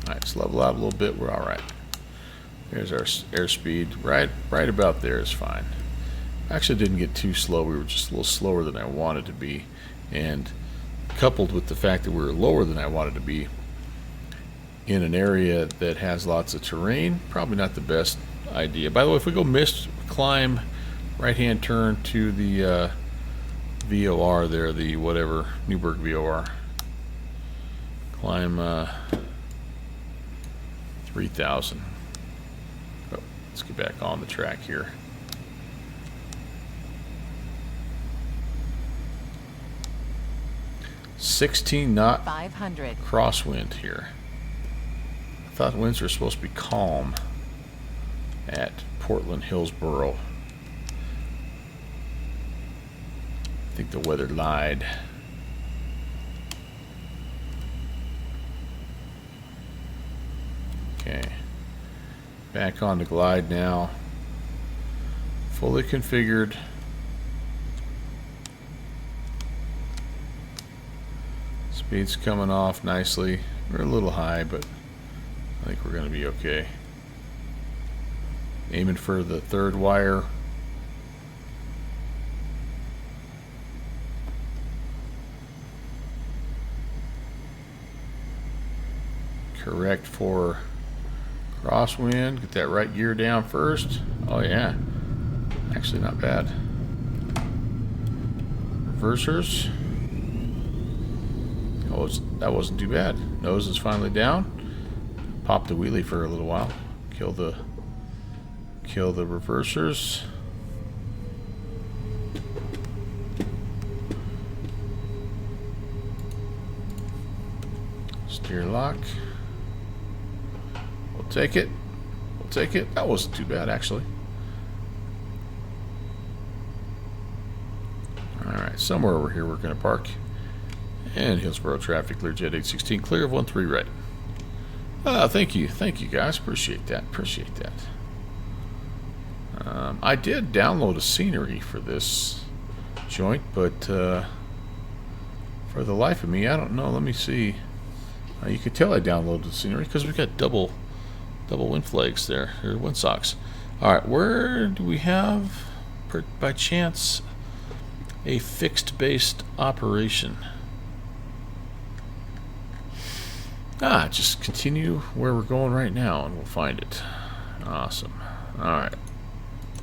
Alright, let's level out a little bit. We're alright. There's our airspeed. Right about there is fine. Actually didn't get too slow. We were just a little slower than I wanted to be. And coupled with the fact that we were lower than I wanted to be in an area that has lots of terrain, probably not the best idea. By the way, if we go mist, climb, right-hand turn to the VOR there, the whatever, Newburgh VOR. Climb 3,000. Oh, let's get back on the track here. .16 500 crosswind here. I thought winds were supposed to be calm at Portland Hillsboro. I think the weather lied. Okay, back on the glide now. Fully configured. Speed's coming off nicely. We're a little high, but I think we're going to be okay. Aiming for the third wire. Correct for crosswind. Get that right gear down first. Oh yeah, actually not bad. Reversers. Oh, that wasn't too bad. Nose is finally down. Pop the wheelie for a little while. Kill the reversers. Steer lock. We'll take it. We'll take it. That wasn't too bad, actually. Alright, somewhere over here we're going to park. And Hillsboro traffic, LearJet 816, clear of 13 right. Thank you guys. Appreciate that. Appreciate that. I did download a scenery for this joint, but for the life of me, I don't know. Let me see. You can tell I downloaded the scenery because we've got double wind flags there, or windsocks. All right, where do we have, by chance, a fixed-based operation? Just continue where we're going right now and we'll find it. Awesome. Alright.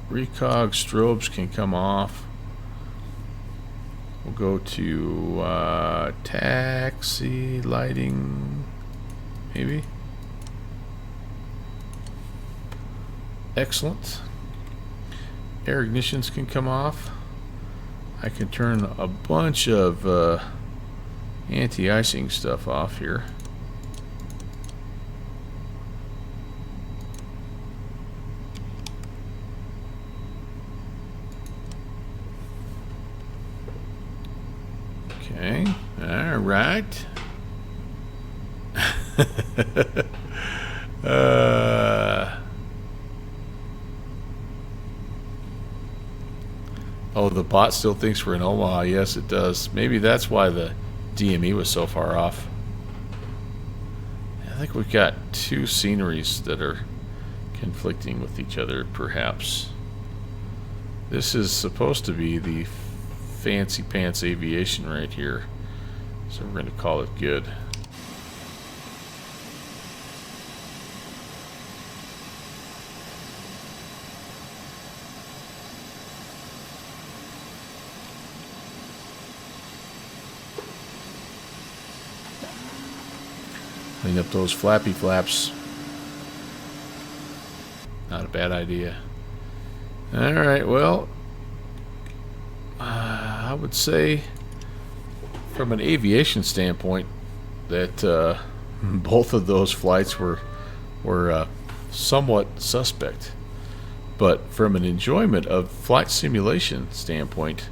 Recog strobes can come off. We'll go to taxi lighting, maybe. Excellent. Air ignitions can come off. I can turn a bunch of anti-icing stuff off here. Okay, all right. Oh, the bot still thinks we're in Omaha. Yes, it does. Maybe that's why the DME was so far off. I think we've got two sceneries that are conflicting with each other, perhaps. This is supposed to be the fancy pants aviation right here, so we're going to call it good. Clean up those flappy flaps. Not a bad idea. Alright, well, I would say from an aviation standpoint that both of those flights were somewhat suspect. But from an enjoyment of flight simulation standpoint,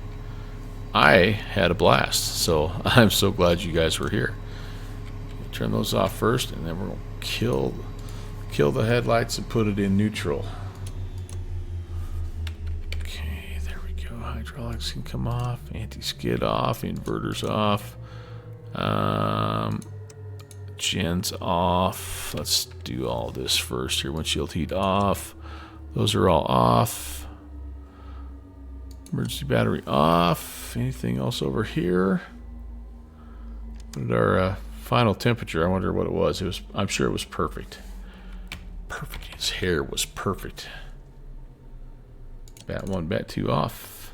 I had a blast. So I'm so glad you guys were here. Turn those off first, and then we're going to kill the headlights and put it in neutral. Okay, there we go. Hydraulics can come off, anti-skid off, inverters off, gens off. Let's do all this first here. Windshield heat off. Those are all off. Emergency battery off. Anything else over here? What did our final temperature? I wonder what it was. I'm sure it was perfect. Perfect. His hair was perfect. Bat 1, bat 2 off.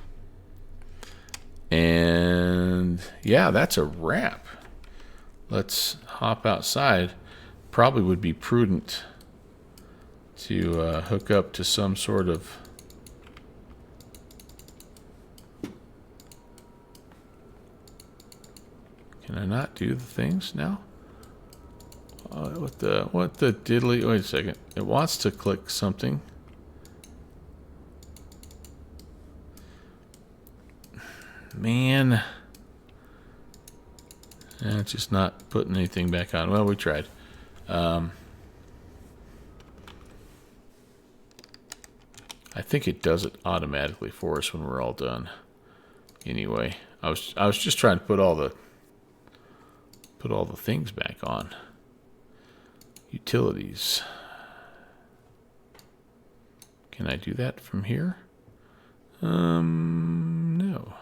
And yeah, that's a wrap. Let's hop outside. Probably would be prudent to hook up to some sort of Can I not do the things now? What the diddly? Wait a second. It wants to click something. Man. It's just not putting anything back on. Well, we tried. I think it does it automatically for us when we're all done. Anyway, I was just trying to put all the things back on. Utilities. Can I do that from here? No.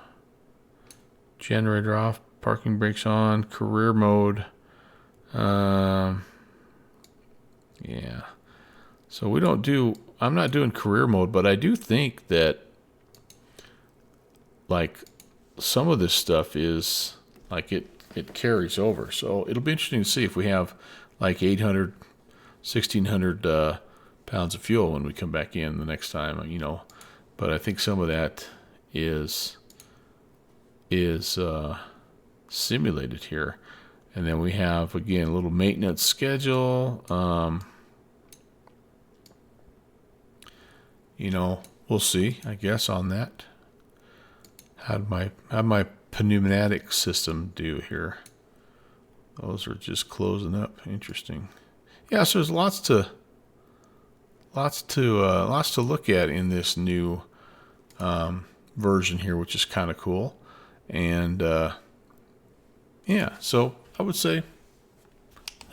Generator off, parking brakes on, career mode. Yeah. So we don't do, I'm not doing career mode, but I do think that like some of this stuff is like it carries over. So it'll be interesting to see if we have like 800, 1,600 pounds of fuel when we come back in the next time, you know. But I think some of that is simulated here. And then we have, again, a little maintenance schedule. You know, we'll see, I guess, on that. How'd my pneumatic system do here? Those are just closing up. Interesting. Yeah, so there's lots to look at in this new version here, which is kind of cool. And yeah, so I would say,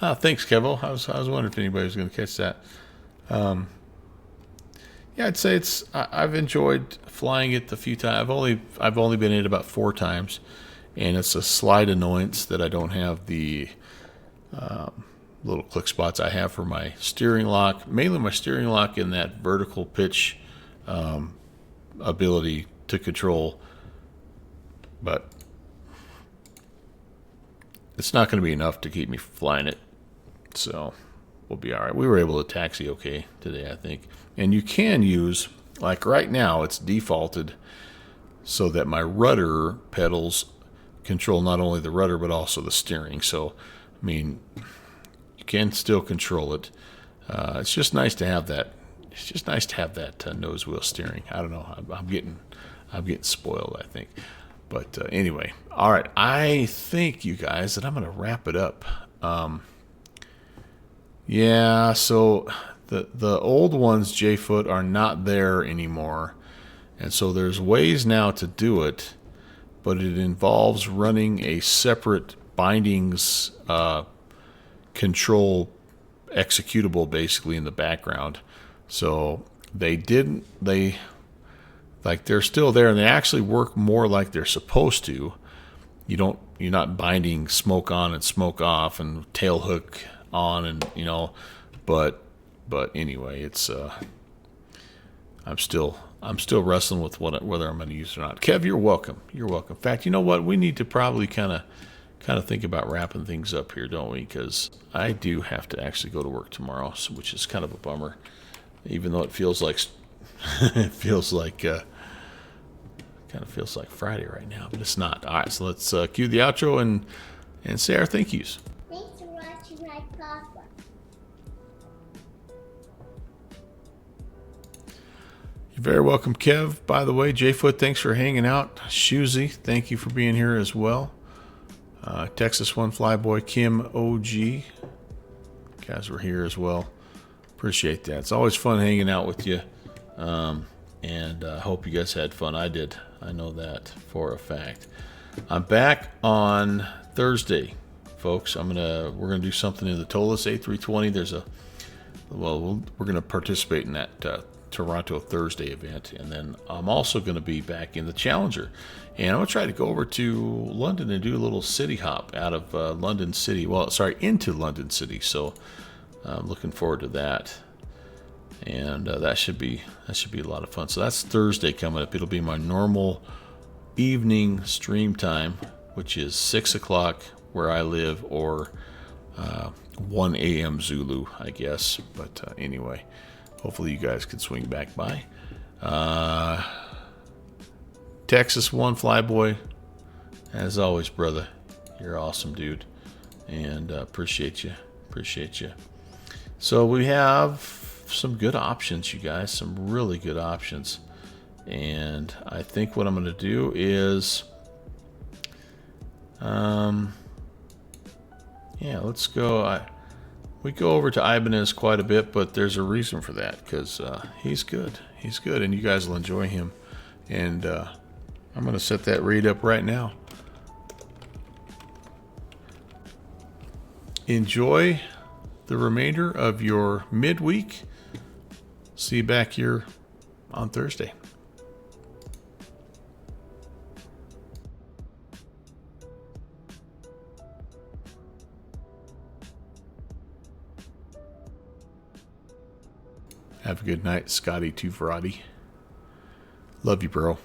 thanks, Kevo. I was wondering if anybody was going to catch that. Yeah, I'd say I've enjoyed flying it the few times. I've only been in it about 4 times, and it's a slight annoyance that I don't have the little click spots I have for my steering lock. Mainly my steering lock and that vertical pitch ability to control, but it's not going to be enough to keep me flying it, so we'll be all right. We were able to taxi okay today, I think. And you can use, like right now, it's defaulted so that my rudder pedals control not only the rudder but also the steering. So, I mean, you can still control it. It's just nice to have that. It's just nice to have that nose wheel steering. I don't know. I'm getting spoiled, I think. But anyway, all right. I think, you guys, that I'm going to wrap it up. Yeah, so the old ones, J-Foot, are not there anymore. And so there's ways now to do it, but it involves running a separate bindings control executable basically in the background. So they're still there, and they actually work more like they're supposed to. You're not binding smoke on and smoke off and tail hook on, and you know, but anyway, it's I'm still wrestling with whether I'm going to use it or not. Kev, you're welcome. You're welcome. In fact, you know what? We need to probably kind of think about wrapping things up here, don't we? Because I do have to actually go to work tomorrow, which is kind of a bummer. Even though it feels like kind of feels like Friday right now, but it's not. All right, so let's cue the outro and say our thank yous. Thanks for watching my papa. You're very welcome, Kev. By the way, J-Foot, thanks for hanging out. Shoozy, thank you for being here as well. Texas One Flyboy, Kim OG, guys were here as well. Appreciate that. It's always fun hanging out with you, and I hope you guys had fun. I did. I know that for a fact. I'm back on Thursday, folks. We're gonna do something in the Tulsa A320. We're gonna participate in that Toronto Thursday event, and then I'm also going to be back in the Challenger, and I'm going to try to go over to London and do a little city hop out of London City. Well, sorry, into London City. So I'm looking forward to that, and that should be a lot of fun. So that's Thursday coming up. It'll be my normal evening stream time, which is 6 o'clock where I live, or 1 a.m. Zulu, I guess. But anyway, hopefully you guys can swing back by. Texas 1 Flyboy, as always, brother, you're awesome, dude, and appreciate you. So we have some good options, you guys, some really good options. And I think what I'm going to do is, let's go. We go over to Ibanez quite a bit, but there's a reason for that, because he's good. He's good, and you guys will enjoy him. And I'm going to set that read up right now. Enjoy the remainder of your midweek. See you back here on Thursday. Have a good night, Scotty Tuverati. Love you, bro.